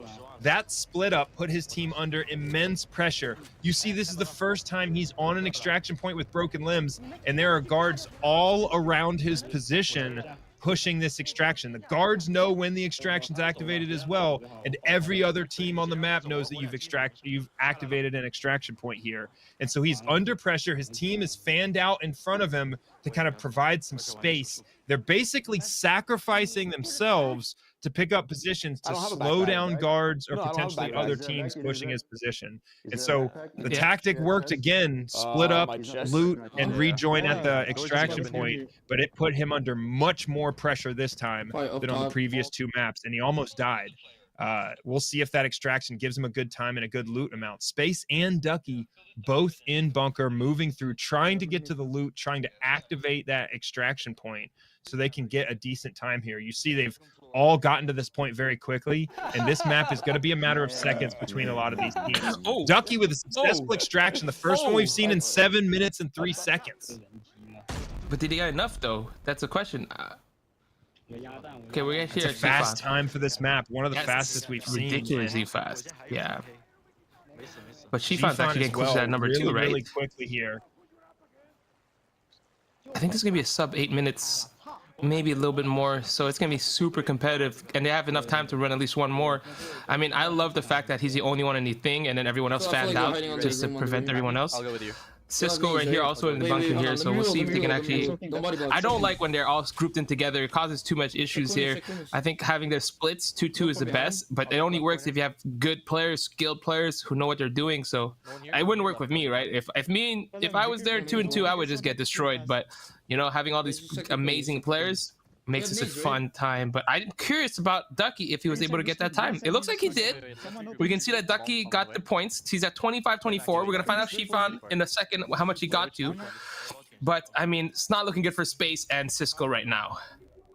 split up put his team under immense pressure. You see, this is the first time he's on an extraction point with broken limbs, and there are guards all around his position pushing this extraction. The guards know when the extraction's activated as well, and every other team on the map knows that you've activated an extraction point here. And so he's under pressure. His team is fanned out in front of him to kind of provide some space. They're basically sacrificing themselves to pick up positions to slow down guards or potentially other teams pushing his position. And so the tactic worked again, split up, loot, and rejoin at the extraction point, but it put him under much more pressure this time than on the previous 2 maps, and he almost died. We'll see if that extraction gives him a good time and a good loot amount. Space and Ducky both in bunker, moving through, trying to get to the loot, trying to activate that extraction point so they can get a decent time here. You see they've all gotten to this point very quickly, and this map is going to be a matter of seconds between a lot of these teams. Ducky with a successful extraction, the first one we've seen in 7 minutes and 3 seconds. But did he get enough though? That's a question. Okay, we're gonna hear a fast time for this map. One of the fastest we've seen. Ridiculously fast. Yeah. But Shifan's actually getting close to that number really, 2, right? Really quickly here. I think this is gonna be a sub 8 minutes, maybe a little bit more. So it's gonna be super competitive, and they have enough time to run at least one more. I mean, I love the fact that he's the only one in the thing, and then everyone else fanned out just to prevent everyone else. I'll go with you. Cisco right here also in the bunker here, so we'll see if they can actually. I don't like when they're all grouped in together. It causes too much issues here. I think having their splits 2-2 is the best, but it only works if you have good players, skilled players who know what they're doing. So it wouldn't work with me, right? If I was there 2-2, I would just get destroyed. But you know, having all these amazing players makes this a fun time. But I'm curious about Ducky if he was able to get that time. It looks like he did. We can see that Ducky got the points. He's at 25-24. We're gonna find out Shifan in a second how much he got to. But I mean, it's not looking good for Space and Cisco right now.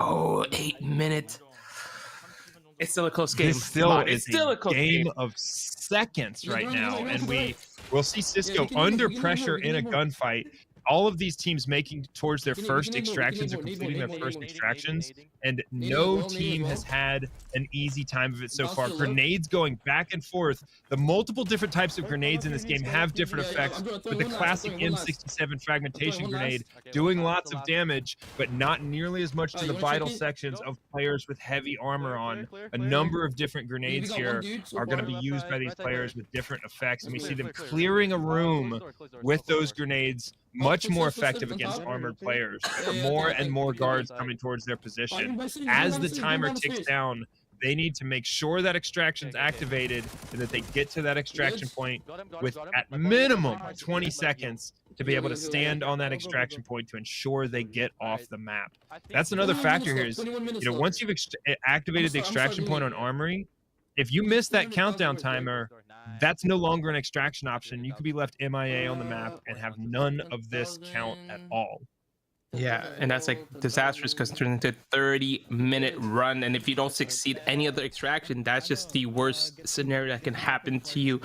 Oh, 8 minute. It's still a close game. It's still a close game of seconds right now, and we'll see Cisco under pressure in a gunfight. All of these teams making towards their first extractions or completing their first extractions, and no team has had an easy time of it so far. Grenades going back and forth. The multiple different types of grenades in this game have different effects, with the classic M67 fragmentation grenade doing lots of damage, but not nearly as much to the vital sections of players with heavy armor on. A number of different grenades here are going to be used by these players with different effects, and we see them clearing a room with those grenades. Much more effective against armored players. More and more guards coming towards their position. As the timer ticks down, they need to make sure that extraction's activated and that they get to that extraction point with at minimum 20 seconds to be able to stand on that extraction point to ensure they get off the map. That's another factor here is, you know, once you've activated the extraction point on Armory, if you miss that countdown timer, that's no longer an extraction option. You could be left MIA on the map and have none of this count at all. Yeah, and that's like disastrous because it turns into a 30-minute run, and if you don't succeed any other extraction, that's just the worst scenario that can happen to you.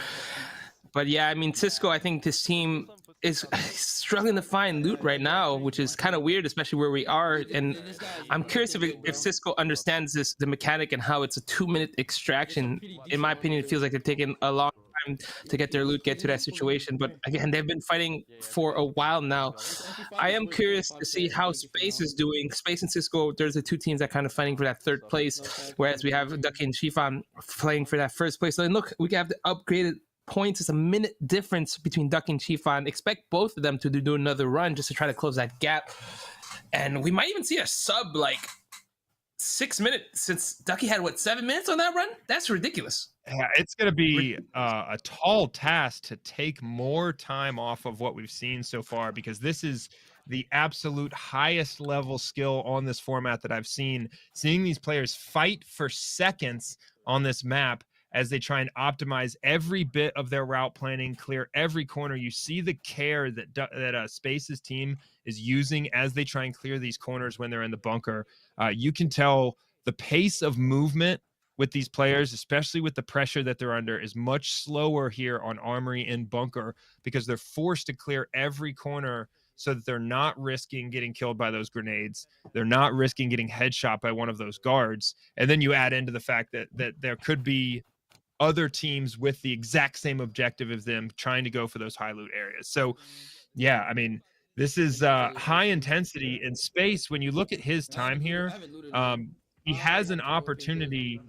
But yeah, I mean, Cisco, I think this team is struggling to find loot right now, which is kind of weird, especially where we are. And I'm curious if Cisco understands the mechanic and how it's a 2-minute extraction. In my opinion, it feels like they're taking a long time to get their loot, get to that situation. But again, they've been fighting for a while now. I am curious to see how Space is doing. Space and Cisco, there's the two teams that kind of fighting for that 3rd place, whereas we have Ducky and Shifan playing for that 1st place. So look, we have the upgraded points. It's a minute difference between Ducky and Shifan. Expect both of them to do another run just to try to close that gap. And we might even see a sub like 6 minutes, since Ducky had 7 minutes on that run. That's ridiculous. Yeah, it's going to be a tall task to take more time off of what we've seen so far, because this is the absolute highest level skill on this format that I've seen. Seeing these players fight for seconds on this map as they try and optimize every bit of their route planning, clear every corner. You see the care that Space's team is using as they try and clear these corners when they're in the bunker. You can tell the pace of movement with these players, especially with the pressure that they're under, is much slower here on Armory and Bunker, because they're forced to clear every corner so that they're not risking getting killed by those grenades. They're not risking getting headshot by one of those guards. And then you add into the fact that there could be other teams with the exact same objective as them trying to go for those high loot areas. So yeah, I mean, this is high intensity in Space. When you look at his time here, he has an opportunity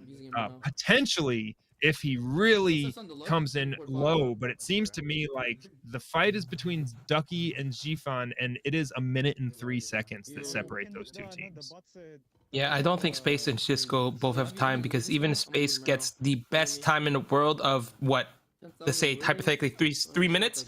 potentially if he really comes in low, but it seems to me like the fight is between Ducky and Shifan, and it is 1 minute and 3 seconds that separate those two teams. Yeah, I don't think Space and Cisco both have time, because even Space gets the best time in the world of what, let's say hypothetically 3 minutes.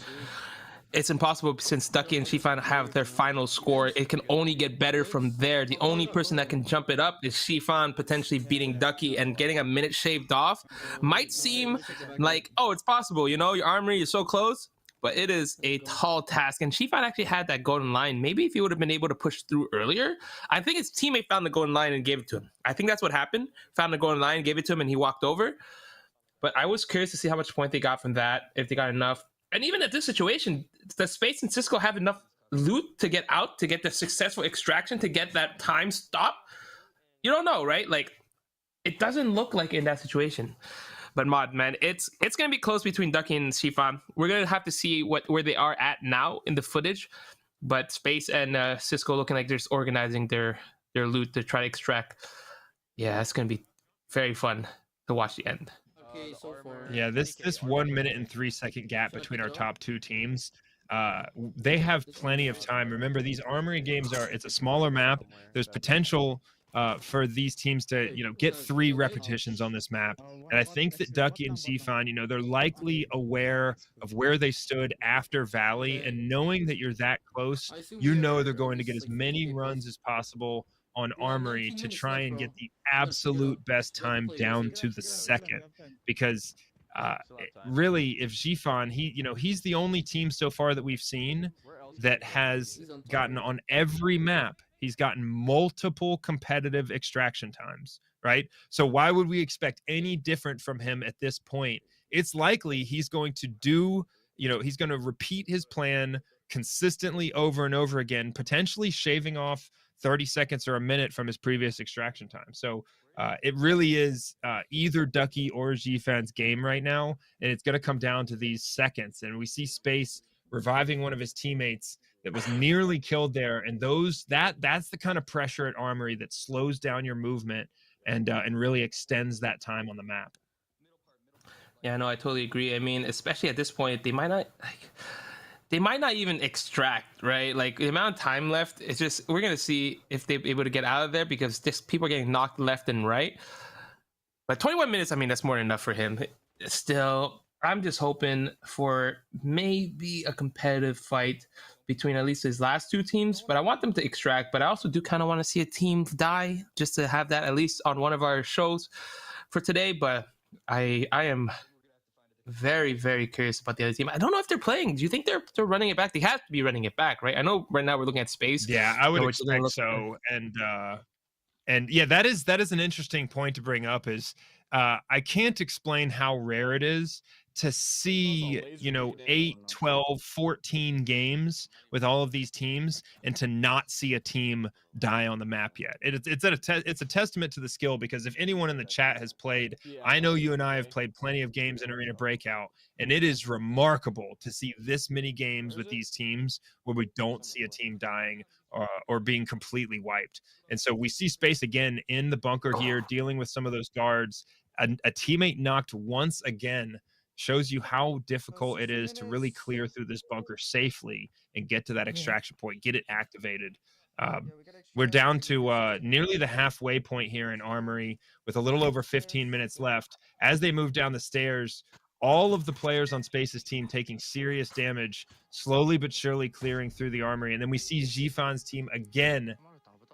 it's impossible since Ducky and Shifan have their final score. It can only get better from there. The only person that can jump it up is Shifan potentially beating Ducky, and getting a minute shaved off might seem like, oh, it's possible. You know, your armory is so close, but it is a tall task. And Shifan actually had that golden line. Maybe if he would have been able to push through earlier, I think his teammate found the golden line and gave it to him. I think that's what happened. Found the golden line, gave it to him, and he walked over. But I was curious to see how much point they got from that, if they got enough. And even at this situation, the Space and Cisco have enough loot to get out, to get the successful extraction, to get that time stop. You don't know, right? Like, it doesn't look like in that situation. But Mod, man, it's gonna be close between Ducky and Shifan. We're gonna have to see where they are at now in the footage. But Space and Cisco looking like they're just organizing their loot to try to extract. Yeah, it's gonna be very fun to watch the end. Yeah, this 1 minute and 3 second gap between our top two teams, they have plenty of time. Remember, these armory games it's a smaller map. There's potential for these teams to, get 3 repetitions on this map. And I think that Ducky and Shifan, they're likely aware of where they stood after Valley, and knowing that you're that close, they're going to get as many runs as possible on armory to try and get the absolute best time down to the second, because really, if Shifan, he's the only team so far that we've seen that has gotten on every map. He's gotten multiple competitive extraction times, right? So why would we expect any different from him at this point? It's likely he's going to do, he's going to repeat his plan consistently over and over again, potentially shaving off 30 seconds or a minute from his previous extraction time. So it really is either Ducky or Shifan's game right now, and it's going to come down to these seconds. And we see Space reviving one of his teammates that was nearly killed there, and that's the kind of pressure at armory that slows down your movement and really extends that time on the map. Yeah, no, I totally agree. I mean, especially at this point, they might not even extract, right? Like, the amount of time left, it's just, we're gonna see if they're able to get out of there, because just people are getting knocked left and right. But 21 minutes, I mean, that's more than enough for him. Still, I'm just hoping for maybe a competitive fight between at least his last 2 teams. But I want them to extract, but I also do kind of want to see a team die, just to have that at least on one of our shows for today. But I am very, very curious about the other team. I don't know if they're playing. Do you think they're running it back? They have to be running it back, right? I know right now we're looking at Space. Yeah, I would expect so. And yeah, that is an interesting point to bring up. Is I can't explain how rare it is to see 8, 12, 14 games with all of these teams and to not see a team die on the map yet. It's a testament to the skill, because if anyone in the chat has played, I know you and I have played plenty of games in Arena Breakout, and it is remarkable to see this many games with these teams where we don't see a team dying or being completely wiped. And so we see Space again in the bunker here, dealing with some of those guards. A teammate knocked once again shows you how difficult it is to really clear through this bunker safely and get to that extraction point, get it activated. We're down to nearly the halfway point here in Armory with a little over 15 minutes left. As they move down the stairs, all of the players on Space's team taking serious damage, slowly but surely clearing through the Armory. And then we see Shifan's team again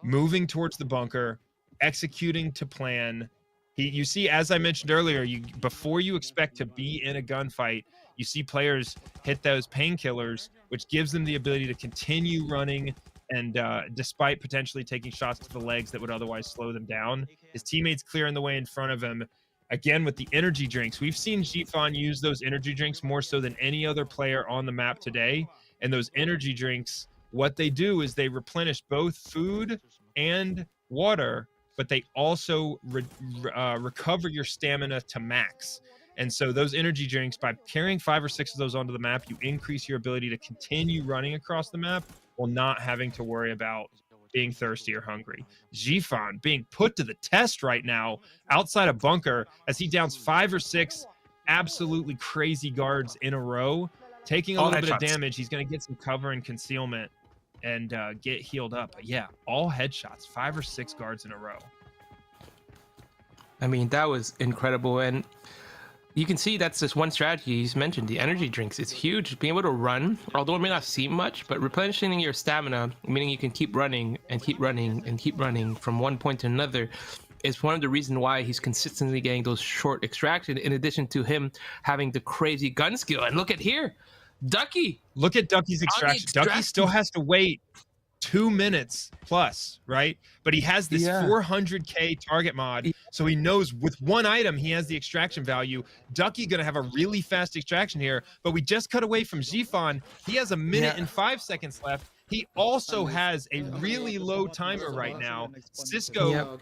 moving towards the bunker, executing to plan. You see, as I mentioned earlier, before you expect to be in a gunfight, you see players hit those painkillers, which gives them the ability to continue running, and despite potentially taking shots to the legs that would otherwise slow them down. His teammates clearing the way in front of him. Again, with the energy drinks, we've seen Shifan use those energy drinks more so than any other player on the map today. And those energy drinks, what they do is they replenish both food and water, but they also recover your stamina to max. And so those energy drinks, by carrying 5 or 6 of those onto the map, you increase your ability to continue running across the map while not having to worry about being thirsty or hungry. Shifan being put to the test right now outside a bunker as he downs 5 or 6 absolutely crazy guards in a row, taking a little bit of damage. He's going to get some cover and concealment and get healed up. But yeah, all headshots, 5 or 6 guards in a row. I mean, that was incredible. And you can see that's just one strategy he's mentioned. The energy drinks is huge. Being able to run, although it may not seem much, but replenishing your stamina, meaning you can keep running and keep running and keep running from one point to another, is one of the reasons why he's consistently getting those short extraction, in addition to him having the crazy gun skill. And look at here, Ducky. Look at Ducky's extraction. Ducky still has to wait 2 minutes plus, right? But he has this 400k target mod, so he knows with one item he has the extraction value. Ducky gonna have a really fast extraction here, but we just cut away from Zifan. He has 1 minute and 5 seconds left. He also has a really low timer right now. Cisco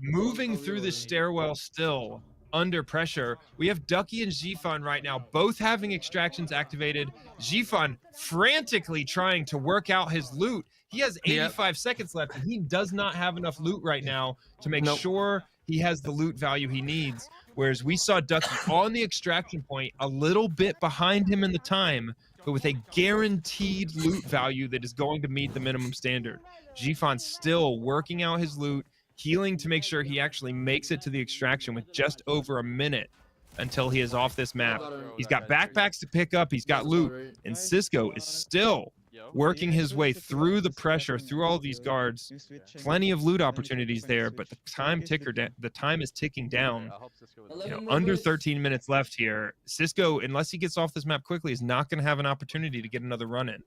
moving through the stairwell still under pressure. We have Ducky and Zifan right now, both having extractions activated. Zifan frantically trying to work out his loot. He has 85 seconds left, and he does not have enough loot right now to make sure he has the loot value he needs. Whereas we saw Ducky on the extraction point, a little bit behind him in the time, but with a guaranteed loot value that is going to meet the minimum standard. Zifan still working out his loot, healing to make sure he actually makes it to the extraction with just over 1 minute until he is off this map. He's got backpacks to pick up, he's got loot, and Cisco is still working his way through the pressure, through all these guards. Plenty of loot opportunities there, but the time is ticking down. You know, under 13 minutes left here. Cisco, unless he gets off this map quickly, is not going to have an opportunity to get another run in.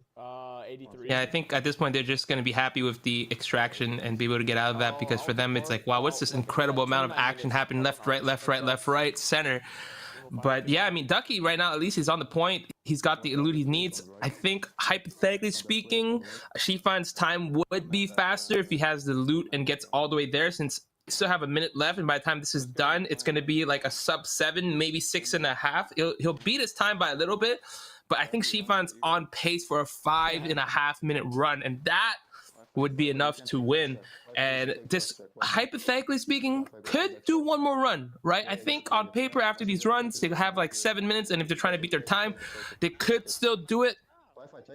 83. Yeah, I think at this point they're just going to be happy with the extraction and be able to get out of that, because for them it's like, wow, what's this incredible amount of action happening left, right, left, right, left, right, center. But yeah, I mean, Ducky right now, at least he's on the point. He's got the loot he needs. I think, hypothetically speaking, Shifan's time would be faster if he has the loot and gets all the way there, since you still have 1 minute left. And by the time this is done, it's going to be like a sub 7, maybe 6.5. He'll beat his time by a little bit. But I think Shifan's on pace for a 5.5 minute run, and that would be enough to win. And this, hypothetically speaking, could do one more run, right? I think on paper, after these runs, they have like 7 minutes, and if they're trying to beat their time, they could still do it.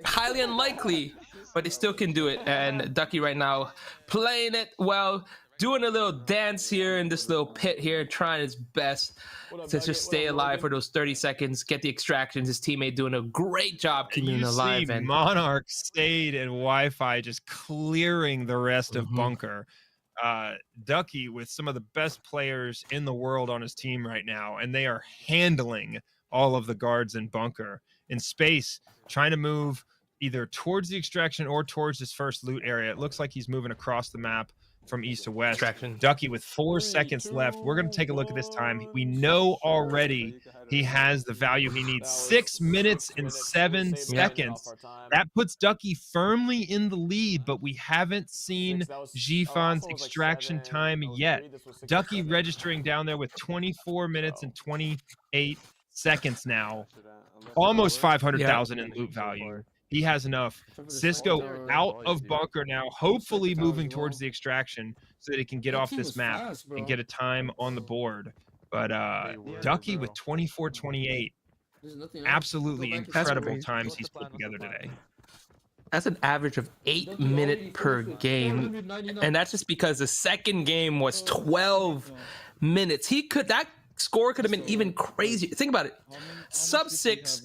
Highly unlikely, but they still can do it. And Ducky right now playing it well, doing a little dance here in this little pit here, trying his best to just stay alive for those 30 seconds, get the extractions. His teammate doing a great job keeping him alive. And Monarch, Stade, and Wi-Fi just clearing the rest of Bunker. Ducky with some of the best players in the world on his team right now, and they are handling all of the guards in Bunker. In space, trying to move either towards the extraction or towards his first loot area. It looks like he's moving across the map from east to west. Extraction. Ducky with 4 seconds left. We're going to take a look at this time. We know already he has the value he needs. 6 minutes and 7 seconds. That puts Ducky firmly in the lead, but we haven't seen Zifan's extraction time yet. Ducky registering down there with 24 minutes and 28 seconds now. Almost 500,000 in loot value. He has enough. Cisco out of Bunker now, hopefully moving towards the extraction so that he can get off this map and get a time on the board. But Ducky with 24-28. Absolutely incredible times he's put together today. That's an average of 8 minutes per game. And that's just because the second game was 12 minutes. That score could have been even crazier. Think about it. Sub 6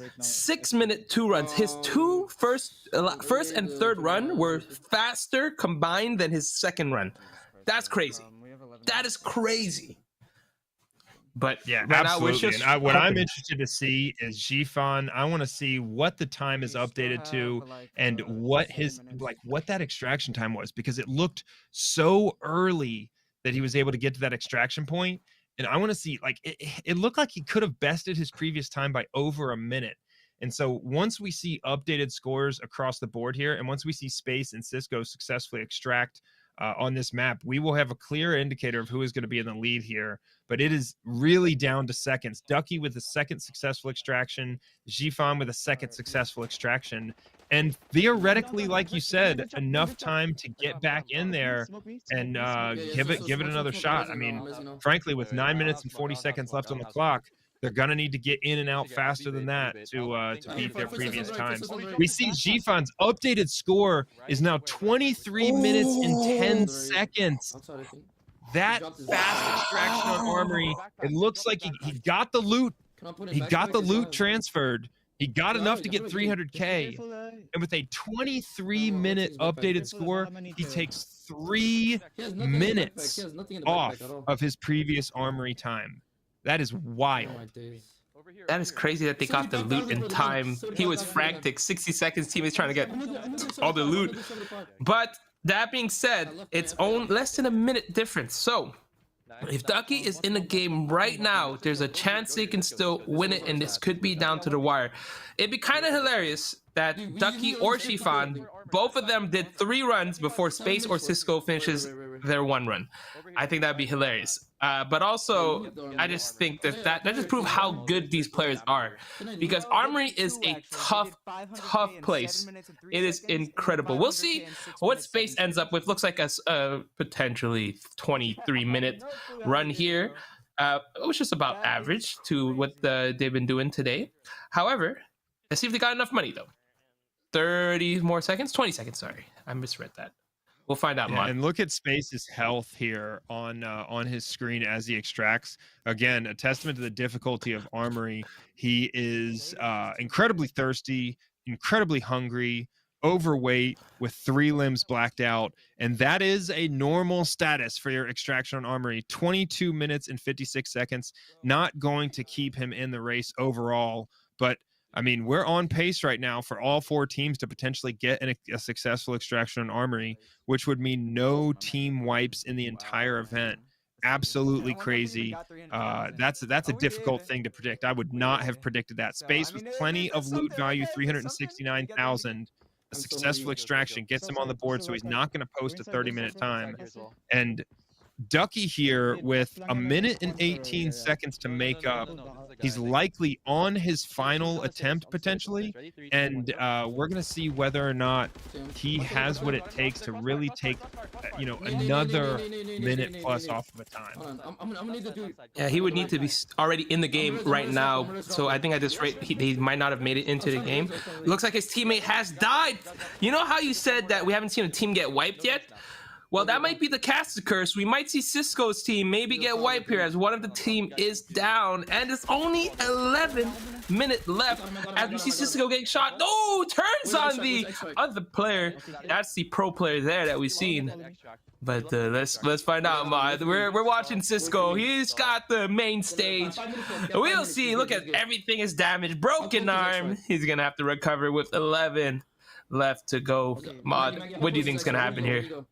minute 2 runs. His first and third run were faster combined than his second run. That's crazy. That is crazy. But yeah, right absolutely. Now, what I'm interested to see is Zifan. I want to see what the time is updated to and what that extraction time was, because it looked so early that he was able to get to that extraction point. And I want to see, like, it looked like he could have bested his previous time by over a minute. And so once we see updated scores across the board here, and once we see Space and Cisco successfully extract on this map, we will have a clear indicator of who is going to be in the lead here. But it is really down to seconds. Ducky with a second successful extraction, Zifan with a second successful extraction. And theoretically, like you said, enough time to get back in there and give it another shot. I mean, frankly, with 9 minutes and 40 seconds left on the clock, they're going to need to get in and out faster than that to beat their previous times. We see Zifan's updated score is now 23 minutes and 10 seconds. that fast extraction on Armory, it looks like he got the loot. He got the loot transferred. He got enough to get 300K. And with a 23-minute updated score, he takes 3 minutes off of his previous Armory time. That is wild. That is crazy that they got the loot in time. He was frantic. 60 seconds, team is trying to get all the loot. But that being said, it's less than a minute difference. So if Ducky is in the game right now, there's a chance they can still win it, and this could be down to the wire. It'd be kind of hilarious that Ducky or Shifan, both of them did 3 runs before Space or Cisco finishes their 1 run. I think that'd be hilarious. But also, I just think that just proves how good these players are, because Armory is a tough place. It is incredible. We'll see what Space ends up with. Looks like a potentially 23-minute run here. It was just about average to what they've been doing today. However, let's see if they got enough money, though. 30 more seconds? 20 seconds, sorry. I misread that. We'll find out more. And look at Space's health here on his screen as he extracts. Again, a testament to the difficulty of Armory. He is incredibly thirsty, incredibly hungry, overweight, with 3 limbs blacked out. And that is a normal status for your extraction on Armory. 22 minutes and 56 seconds. Not going to keep him in the race overall, but I mean, we're on pace right now for all 4 teams to potentially get a successful extraction on Armory, which would mean no team wipes in the entire event. Absolutely crazy. That's a difficult thing to predict. I would not have predicted that. Space with plenty of loot value, 369,000. A successful extraction gets him on the board, so he's not going to post a 30-minute time. And Ducky here with 1 minute and 18 seconds to make up. He's likely on his final attempt potentially, and we're going to see whether or not he has what it takes to really take, another minute plus off of a time. Yeah, he would need to be already in the game right now. So I think at this rate, he might not have made it into the game. Looks like his teammate has died. You know how you said that we haven't seen a team get wiped yet? Well, that might be the caster curse. We might see Cisco's team maybe get wiped here as one of the team is down. And it's only 11 minutes left as we see Cisco getting shot. No, turns on the other player. That's the pro player there that we've seen. But let's find out, Mod. We're watching Cisco. He's got the main stage. We'll see. Look at everything is damaged. Broken arm. He's going to have to recover with 11 left to go. Mod, what do you think is going to happen here?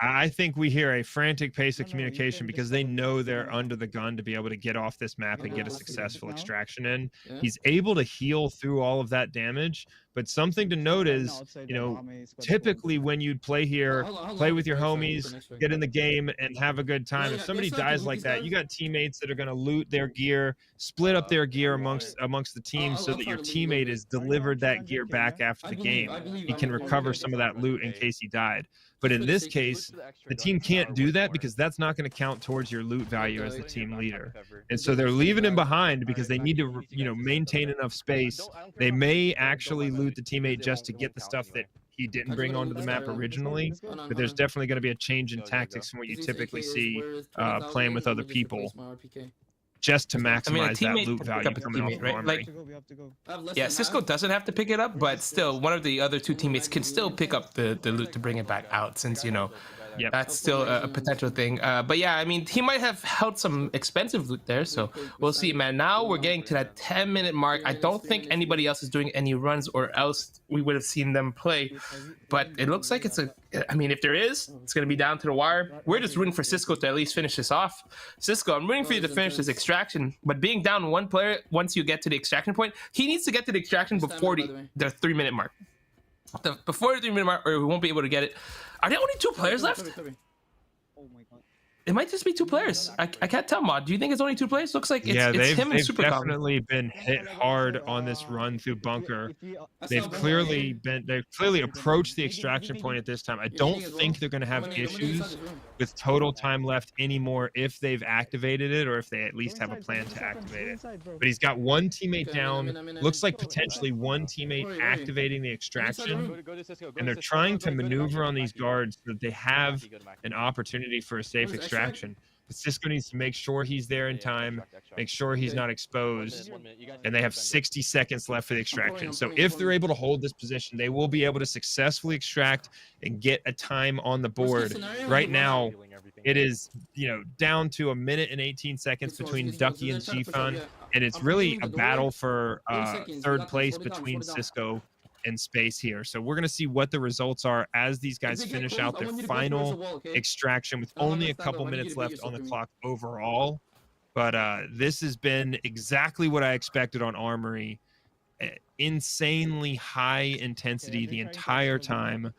I think we hear a frantic pace of communication because they know they're under the gun to be able to get off this map and get a successful extraction in. He's able to heal through all of that damage, but something to note is, typically when you'd play here, play with your homies, get in the game and have a good time. If somebody dies like that, you got teammates that are going to loot their gear, split up their gear amongst the teams so that your teammate is delivered that gear back after the game. He can recover some of that loot in case he died. But in this case, the team can't do that because that's not going to count towards your loot value as the team leader. And so they're leaving him behind because they need to, maintain enough space. They may actually loot the teammate just to get the stuff that he didn't bring onto the map originally. But there's definitely going to be a change in tactics from what you typically see playing with other people, just to maximize that loot value coming off the Armory. Yeah, Cisco doesn't have to pick it up, but still, one of the other 2 teammates can still pick up the loot to bring it back out, since, that's still a potential thing. But yeah, I mean, he might have held some expensive loot there, so we'll see, man. Now we're getting to that 10-minute mark. I don't think anybody else is doing any runs, or else we would have seen them play. But it looks like if there is, it's going to be down to the wire. We're just rooting for Cisco to at least finish this off. Cisco, I'm rooting for you to finish this extraction, but being down 1 player, once you get to the extraction point, he needs to get to the extraction before the 3-minute mark. Before the 3-minute mark, or we won't be able to get it. Are there only 2 players left? It might just be 2 players. I can't tell, Mod. Do you think it's only 2 players? Looks like it's him and Super. They've definitely been hit hard on this run through bunker. They've clearly approached the extraction point at this time. I don't think they're going to have issues with total time left anymore if they've activated it or if they at least have a plan to activate it. But he's got one teammate down. Looks like potentially one teammate activating the extraction, and they're trying to maneuver on these guards so that they have an opportunity for a safe extraction. But Cisco needs to make sure he's there in time, make sure he's not exposed, and they have 60 seconds left for the extraction. So if they're able to hold this position, they will be able to successfully extract and get a time on the board. Right now, it is, down to 1 minute and 18 seconds between Ducky and Gfan, and it's really a battle for third place between Cisco and Space here. So we're going to see what the results are as these guys finish out their final extraction with only a couple minutes left on the clock overall. But this has been exactly what I expected on Armory. Insanely high intensity the entire time,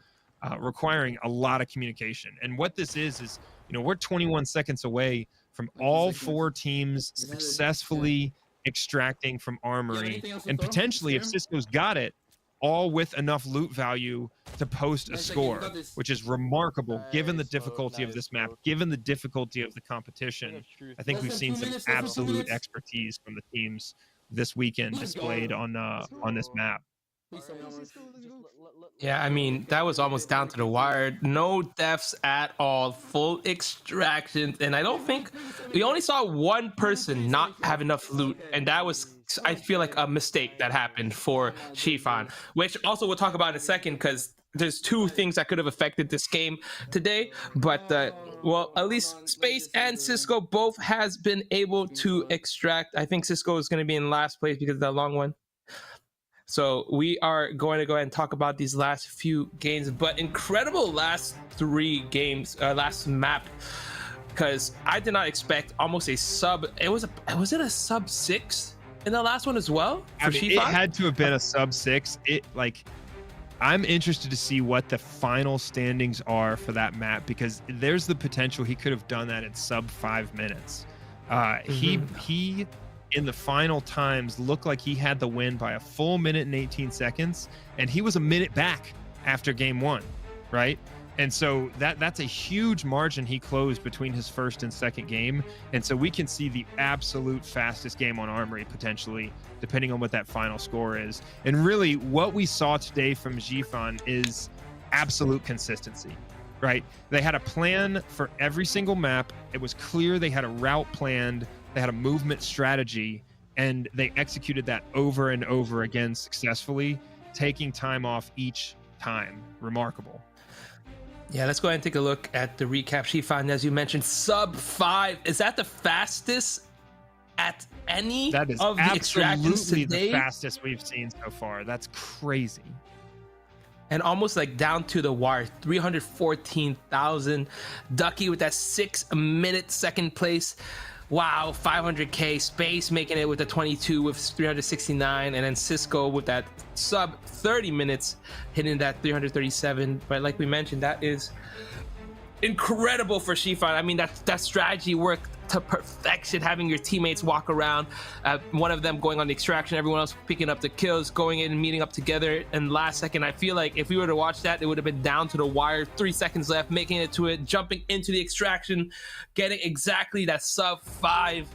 requiring a lot of communication. And what this is, we're 21 seconds away from all 4 teams successfully extracting from Armory. And potentially, if Cisco's got it, all with enough loot value to post a score, which is remarkable given the difficulty of this map, given the difficulty of the competition. I think we've seen some absolute expertise from the teams this weekend displayed on this map. Yeah, I mean, that was almost down to the wire. No deaths at all, full extractions. And I don't think we only saw one person not have enough loot. And that was, I feel like, a mistake that happened for Gfan, which also we'll talk about in a second because there's 2 things that could have affected this game today. But, well, at least Space and Cisco both has been able to extract. I think Cisco is going to be in last place because of that long one. So we are going to go ahead and talk about these last few games, but incredible last 3 games, last map, because I did not expect almost a sub. Was it a sub 6 in the last one as well? I mean, it had to have been a sub 6. I'm interested to see what the final standings are for that map, because there's the potential he could have done that in sub 5 minutes. He in the final times looked like he had the win by a full minute and 18 seconds, and he was a minute back after game 1, right? And so that's a huge margin he closed between his first and second game. And so we can see the absolute fastest game on Armory potentially, depending on what that final score is. And really what we saw today from Gfan is absolute consistency, right? They had a plan for every single map. It was clear they had a route planned. They had a movement strategy, and they executed that over and over again successfully, taking time off each time. Remarkable. Yeah, let's go ahead and take a look at the recap. Gfan, as you mentioned, sub 5. Is that the fastest at any that is of the extractions today? The fastest we've seen so far. That's crazy. And almost like down to the wire, 314,000. Ducky with that 6-minute second place. Wow, 500k. Space making it with the 22 with 369, and then Cisco with that sub 30 minutes hitting that 337. But like we mentioned, that is incredible for Gfan. I mean, that strategy worked to perfection, having your teammates walk around, one of them going on the extraction, everyone else picking up the kills, going in and meeting up together. And last second, I feel like if we were to watch that, it would have been down to the wire, 3 seconds left, making it to it, jumping into the extraction, getting exactly that sub 5.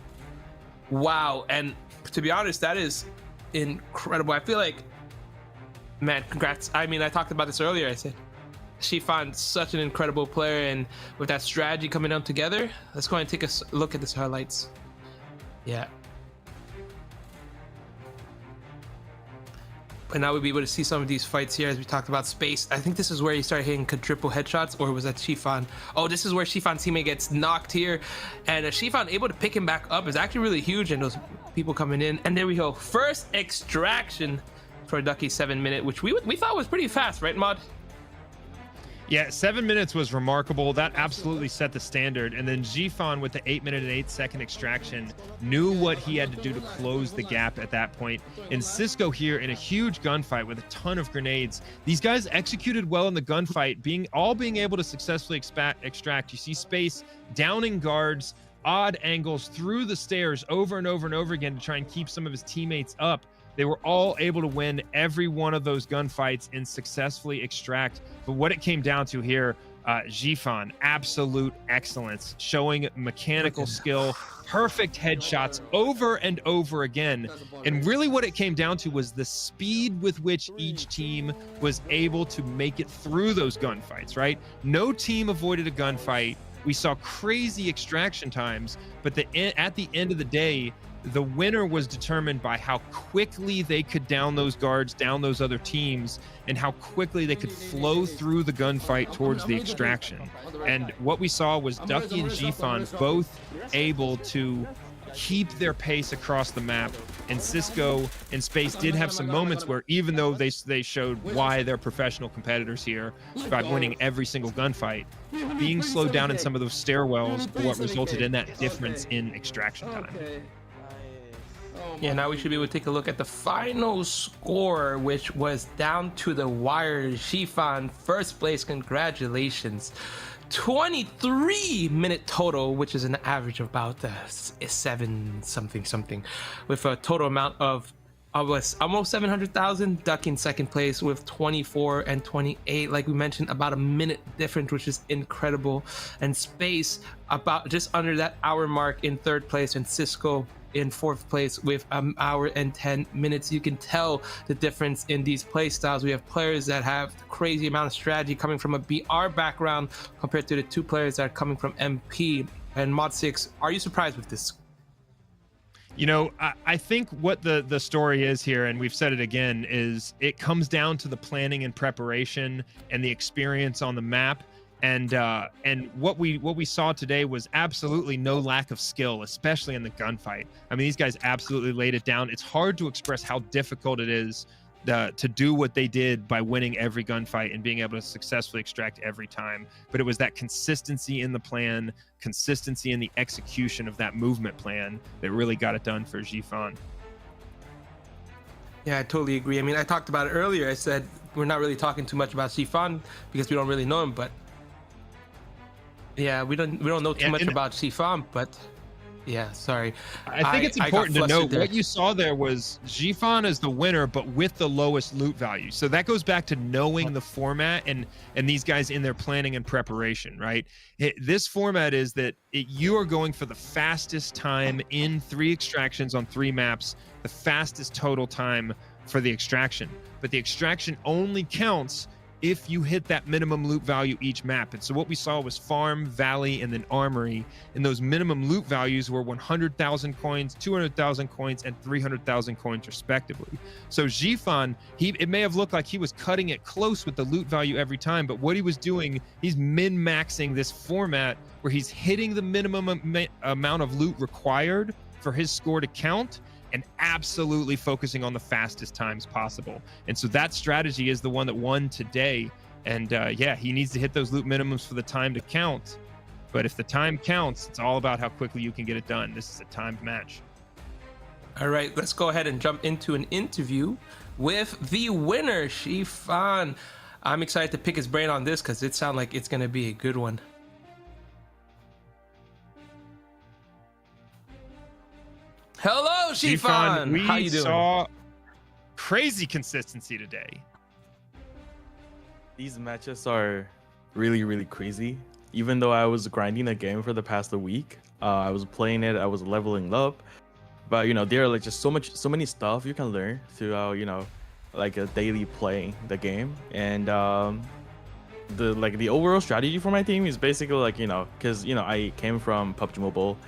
Wow. And to be honest, that is incredible. I feel like, man, congrats. I mean, I talked about this earlier. I said Gfan, such an incredible player, and with that strategy coming down together, let's go ahead and take a look at this highlights. Yeah. And now we'll be able to see some of these fights here as we talked about Space. I think this is where he started hitting quadruple headshots, or was that Gfan? Oh, this is where Gfan's teammate gets knocked here, and Gfan able to pick him back up is actually really huge, and those people coming in. And there we go. First extraction for Ducky, 7-minute, which we thought was pretty fast, right, Mod? Yeah, 7 minutes was remarkable. That absolutely set the standard. And then Gfan with the 8-minute and 8-second extraction knew what he had to do to close the gap at that point. And Cisco here in a huge gunfight with a ton of grenades. These guys executed well in the gunfight, being able to successfully extract. You see Space downing guards, odd angles through the stairs over and over and over again to try and keep some of his teammates up. They were all able to win every one of those gunfights and successfully extract. But what it came down to here Jifan, absolute excellence, showing mechanical skill, perfect headshots over and over again. And really what it came down to was the speed with which each team was able to make it through those gunfights, right? No team avoided a gunfight. We saw crazy extraction times, but at the end of the day, the winner was determined by how quickly they could down those guards, down those other teams, and how quickly they could flow through the gunfight towards the extraction. And what we saw was Ducky and Jifan both able to keep their pace across the map, and Cisco and Space did have some moments where, even though they showed why they're professional competitors here by winning every single gunfight, being slowed down in some of those stairwells what resulted in that difference in extraction time. Yeah, now we should be able to take a look at the final score, which was down to the wire. Jifan, first place, congratulations. 23-minute total, which is an average of about 7 something, with a total amount of almost 700,000. Duck in second place with 24 and 28, like we mentioned, about a minute difference, which is incredible. And Space about just under that hour mark in third place, and Cisco in fourth place with an hour and 10 minutes. You can tell the difference in these play styles. We have players that have the crazy amount of strategy coming from a BR background compared to the two players that are coming from MP and Mod 6. Are you surprised with this? You know, I think what the story is here, and we've said it again, is it comes down to the planning and preparation and the experience on the map. And what we saw today was absolutely no lack of skill, especially in the gunfight. I mean, these guys absolutely laid it down. It's hard to express how difficult it is to do what they did by winning every gunfight and being able to successfully extract every time. But it was that consistency in the plan, consistency in the execution of that movement plan that really got it done for Jifan. Yeah, I totally agree. I mean, I talked about it earlier. I said we're not really talking too much about Jifan because we don't really know him, but yeah, we don't know too much about Jifan, but yeah, sorry. I think it's important to note what you saw there was Jifan as the winner, but with the lowest loot value. So that goes back to knowing the format and these guys in their planning and preparation, right? This format is that you are going for the fastest time in 3 extractions on 3 maps, the fastest total time for the extraction. But the extraction only counts if you hit that minimum loot value each map. And so what we saw was Farm, Valley, and then Armory. And those minimum loot values were 100,000 coins, 200,000 coins, and 300,000 coins respectively. So Jifan, it may have looked like he was cutting it close with the loot value every time, but what he was doing, he's min-maxing this format where he's hitting the minimum amount of loot required for his score to count, and absolutely focusing on the fastest times possible. And so that strategy is the one that won today. And yeah, he needs to hit those loot minimums for the time to count. But if the time counts, it's all about how quickly you can get it done. This is a timed match. All right, let's go ahead and jump into an interview with the winner, Jifan. I'm excited to pick his brain on this because it sounds like it's going to be a good one. Hello, Jifan. How you doing? We saw crazy consistency today. These matches are really, really crazy. Even though I was grinding the game for the past week, I was playing it, I was leveling up. But you know, there are like just so many stuff you can learn throughout, you know, like a daily playing the game. And the overall strategy for my team is basically like, you know, because you know I came from PUBG Mobile.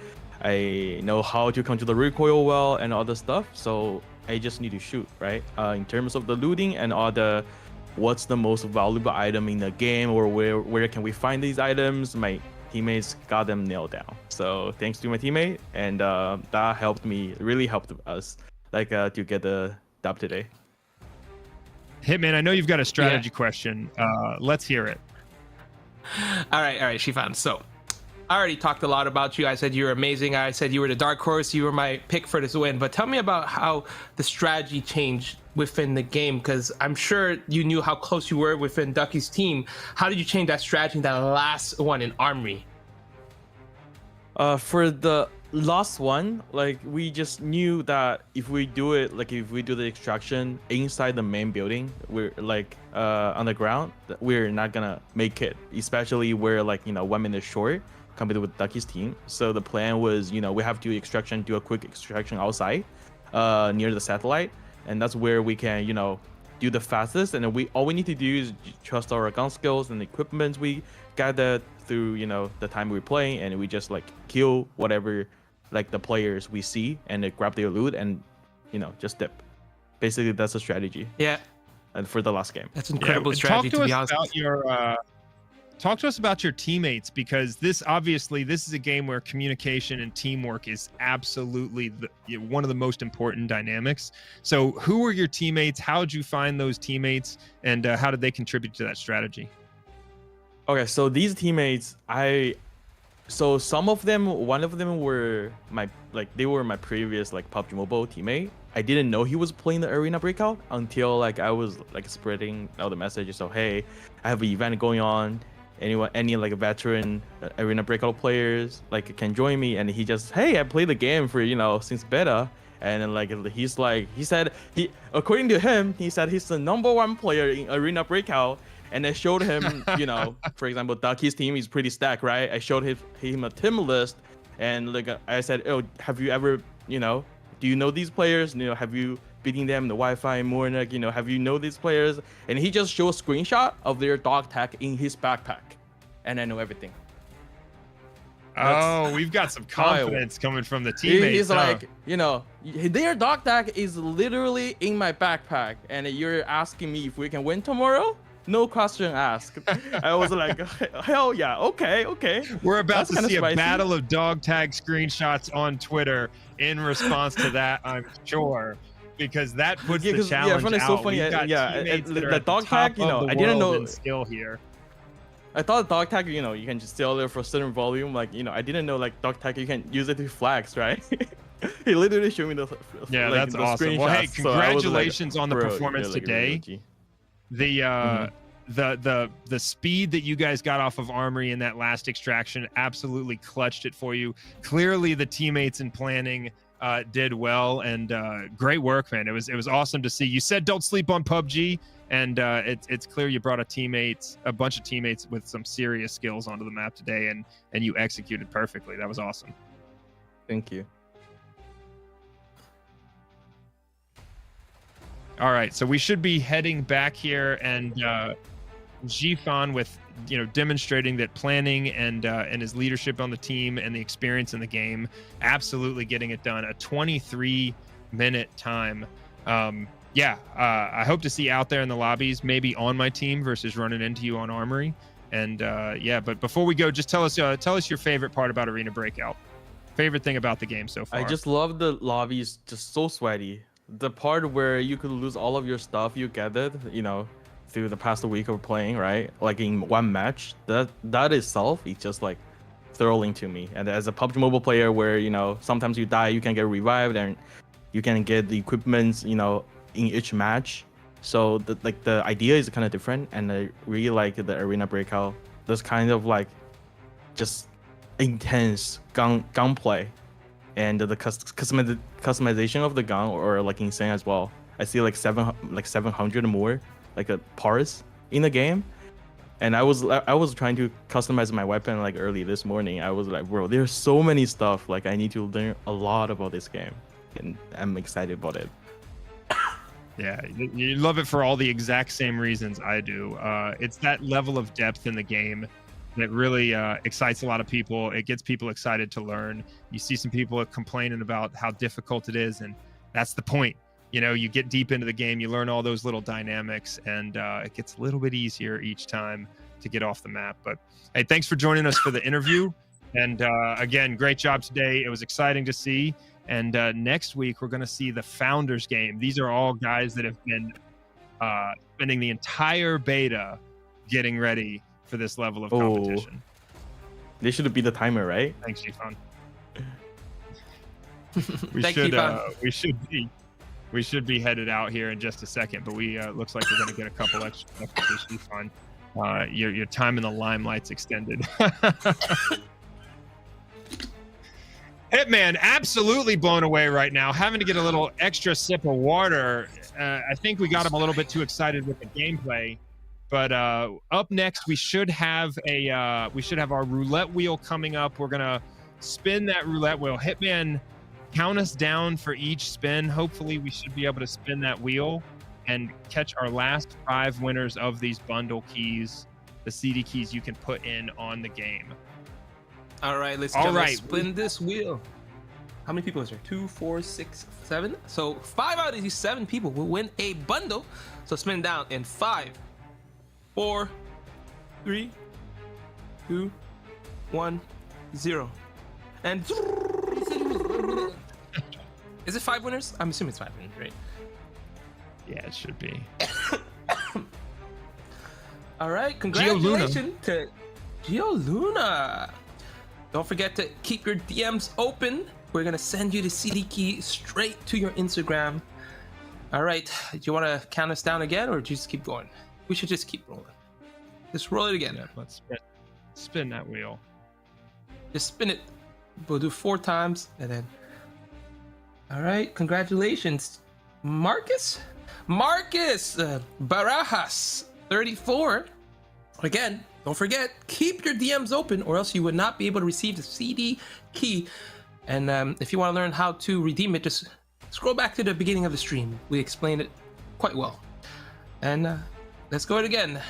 I know how to control the recoil well and all the stuff, so I just need to shoot, right? In terms of the looting and all the what's the most valuable item in the game, or where can we find these items, my teammates got them nailed down. So thanks to my teammate, and that helped me, really helped us like to get the dub today. Hitman, I know you've got a strategy question. Let's hear it. All right, Jifan. So I already talked a lot about you. I said you were amazing. I said you were the dark horse. You were my pick for this win. But tell me about how the strategy changed within the game, because I'm sure you knew how close you were within Ducky's team. How did you change that strategy in that last one in Armory? For the last one, like we just knew that if we do it, like if we do the extraction inside the main building, we're like on the ground, we're not gonna make it, especially where like 1 minute short compared with Ducky's team. So the plan was, we have to do a quick extraction outside near the satellite, and that's where we can do the fastest. And then all we need to do is trust our gun skills and the equipment we gathered through the time we're playing, and we just like kill whatever like the players we see and grab their loot and just dip. Basically that's the strategy. Yeah, and for the last game. That's incredible strategy, to be honest. Talk to us about your teammates, because this is a game where communication and teamwork is absolutely one of the most important dynamics. So who were your teammates? How did you find those teammates, and how did they contribute to that strategy? Okay, so these teammates, so some of them, one of them were my previous like PUBG Mobile teammate. I didn't know he was playing the Arena Breakout until like I was like spreading out the messages. So hey, I have an event going on. Any like veteran Arena Breakout players like can join me? And he just, hey, I played the game for since beta. And then like he said according to him, he said he's the #1 player in Arena Breakout. And I showed him, for example, Ducky's team is pretty stacked, right? I showed him a team list, and like I said, oh, have you ever, do you know these players? Have you beating them in the Wi-Fi more? Like, have you know these players? And he just showed a screenshot of their dog tag in his backpack, and I know everything. We've got some confidence coming from the teammates. He's like, their dog tag is literally in my backpack, and you're asking me if we can win tomorrow? No question asked. I was like, hell yeah, okay. We're about to see a battle of dog tag screenshots on Twitter in response to that, I'm sure, because that puts the challenge out. So funny. The dog tag, I didn't know skill here. I thought dog tag, you can just stay there for a certain volume. Like, I didn't know like dog tag you can use it to flags, right? He literally showed me the that's awesome. Well, hey, congratulations on the performance today. The speed that you guys got off of Armory in that last extraction absolutely clutched it for you. Clearly the teammates in planning did well, and great work, man. It was awesome to see. You said don't sleep on PUBG, and it's clear you brought a bunch of teammates with some serious skills onto the map today, and you executed perfectly. That was awesome. Thank you. All right, so we should be heading back here, and Jifan with demonstrating that planning and his leadership on the team and the experience in the game, absolutely getting it done. A 23-minute time. I hope to see you out there in the lobbies, maybe on my team versus running into you on Armory. And but before we go, just tell us your favorite part about Arena Breakout. Favorite thing about the game so far. I just love the lobbies, just so sweaty. The part where you could lose all of your stuff you gathered, through the past week of playing, right? Like in one match, that itself is just like thrilling to me. And as a PUBG Mobile player, where sometimes you die, you can get revived, and you can get the equipments, in each match. So the idea is kind of different, and I really like the Arena Breakout. This kind of like just intense gunplay. And the customization of the gun or like insane as well. I see like 700 more like parts in the game, and I was trying to customize my weapon like early this morning. I was like, bro, there's so many stuff. Like I need to learn a lot about this game, and I'm excited about it. Yeah, you love it for all the exact same reasons I do. It's that level of depth in the game that really excites a lot of people. It gets people excited to learn. You see some people complaining about how difficult it is, and that's the point. You get deep into the game, you learn all those little dynamics, and it gets a little bit easier each time to get off the map. But hey, thanks for joining us for the interview. And again, great job today. It was exciting to see. And next week, we're going to see the Founders game. These are all guys that have been spending the entire beta getting ready for this level of competition. They should be the timer, right? Thanks, Jifan. We should be headed out here in just a second, but we looks like we're going to get a couple extra Jifan. Your time in the limelight's extended. Hitman, absolutely blown away right now. Having to get a little extra sip of water. I think we got him a little bit too excited with the gameplay. But up next, we should have our roulette wheel coming up. We're gonna spin that roulette wheel. Hitman, count us down for each spin. Hopefully, we should be able to spin that wheel and catch our last 5 winners of these bundle keys, the CD keys you can put in on the game. All right, let's spin this wheel. How many people is there? 2, 4, 6, 7. So 5 out of these 7 people will win a bundle. So spin down in 5, 4, 3, 2, 1, 0. And is it 5 winners? I'm assuming it's 5 winners, right? Yeah, it should be. All right, congratulations to Gio Luna. Don't forget to keep your DMs open. We're gonna send you the CD key straight to your Instagram. All right, do you want to count us down again, or just keep going? We should just keep rolling. Just roll it again. Yeah, let's spin that wheel. Just spin it. We'll do 4 times, and then. All right, congratulations, Marcus Barajas 34. Again, don't forget, keep your DMs open, or else you would not be able to receive the CD key. And if you want to learn how to redeem it, just scroll back to the beginning of the stream. We explained it quite well. And let's go again.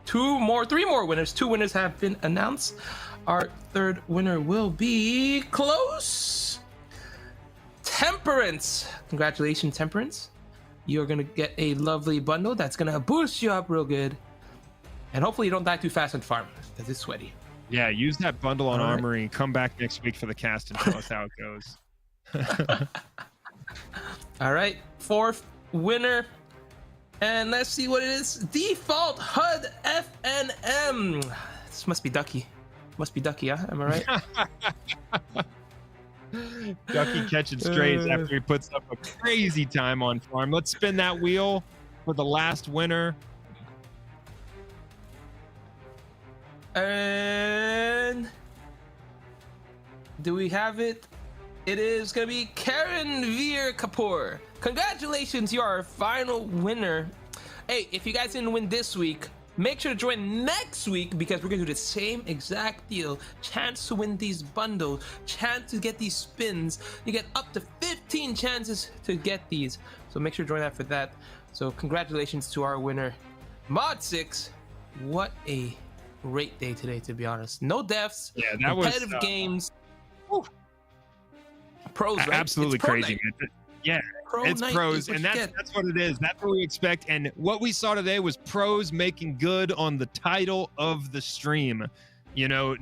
3 more winners. 2 winners have been announced. Our 3rd winner will be close. Temperance. Congratulations, Temperance. You're gonna get a lovely bundle that's gonna boost you up real good. And hopefully you don't die too fast on farm, because it's sweaty. Yeah, use that bundle on Armory. Come back next week for the cast and tell us how it goes. All right, 4th winner. And let's see what it is. Default HUD FNM. This must be Ducky. Must be Ducky, huh? Am I right? Ducky catching strays after he puts up a crazy time on farm. Let's spin that wheel for the last winner. And do we have it? It is gonna be Karen Veer Kapoor. Congratulations, you are our final winner. Hey, if you guys didn't win this week, make sure to join next week, because we're gonna do the same exact deal. Chance to win these bundles, chance to get these spins. You get up to 15 chances to get these. So make sure to join that for that. So congratulations to our winner, Mod6. What a great day today, to be honest. No deaths, yeah, that competitive was, games. Woo. Pros, right? Absolutely crazy. Yeah, it's pros, and that's what it is. That's what we expect. And what we saw today was pros making good on the title of the stream. You know,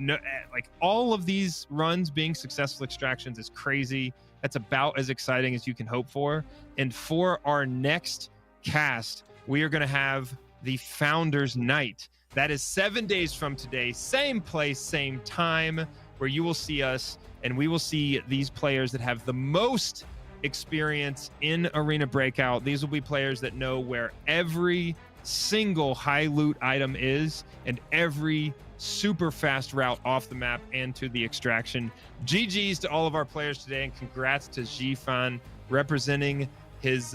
like all of these runs being successful extractions is crazy. That's about as exciting as you can hope for. And for our next cast, we are going to have the Founders Night. That is 7 days from today, same place, same time, where you will see us, and we will see these players that have the most experience in Arena Breakout. These will be players that know where every single high loot item is and every super fast route off the map and to the extraction. GG's to all of our players today, and congrats to Jifan representing his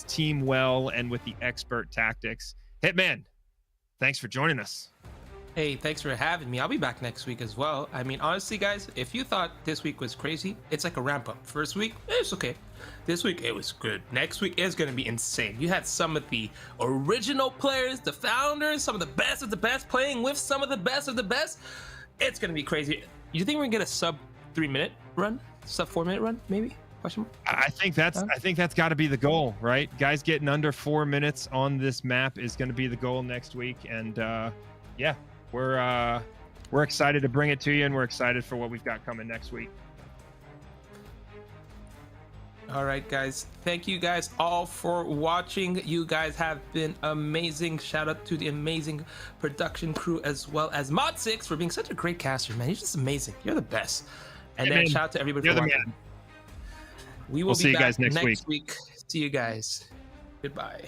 team well and with the expert tactics. Hitman, thanks for joining us. Hey, thanks for having me. I'll be back next week as well. I mean, honestly, guys, if you thought this week was crazy, it's like a ramp up. First week, it's okay. This week, it was good. Next week is going to be insane. You had some of the original players, the founders, some of the best playing with some of the best of the best. It's going to be crazy. You think we're going to get a sub 3-minute run? Sub 4-minute run, maybe? Question mark? I think that's got to be the goal, right? Guys getting under 4 minutes on this map is going to be the goal next week. And yeah, we're excited to bring it to you, and we're excited for what we've got coming next week. All right, guys. Thank you guys all for watching. You guys have been amazing. Shout out to the amazing production crew, as well as Mod6 for being such a great caster, man. You're just amazing. You're the best. And then shout out to everybody for watching. We will be see you back guys next week. See you guys. Goodbye.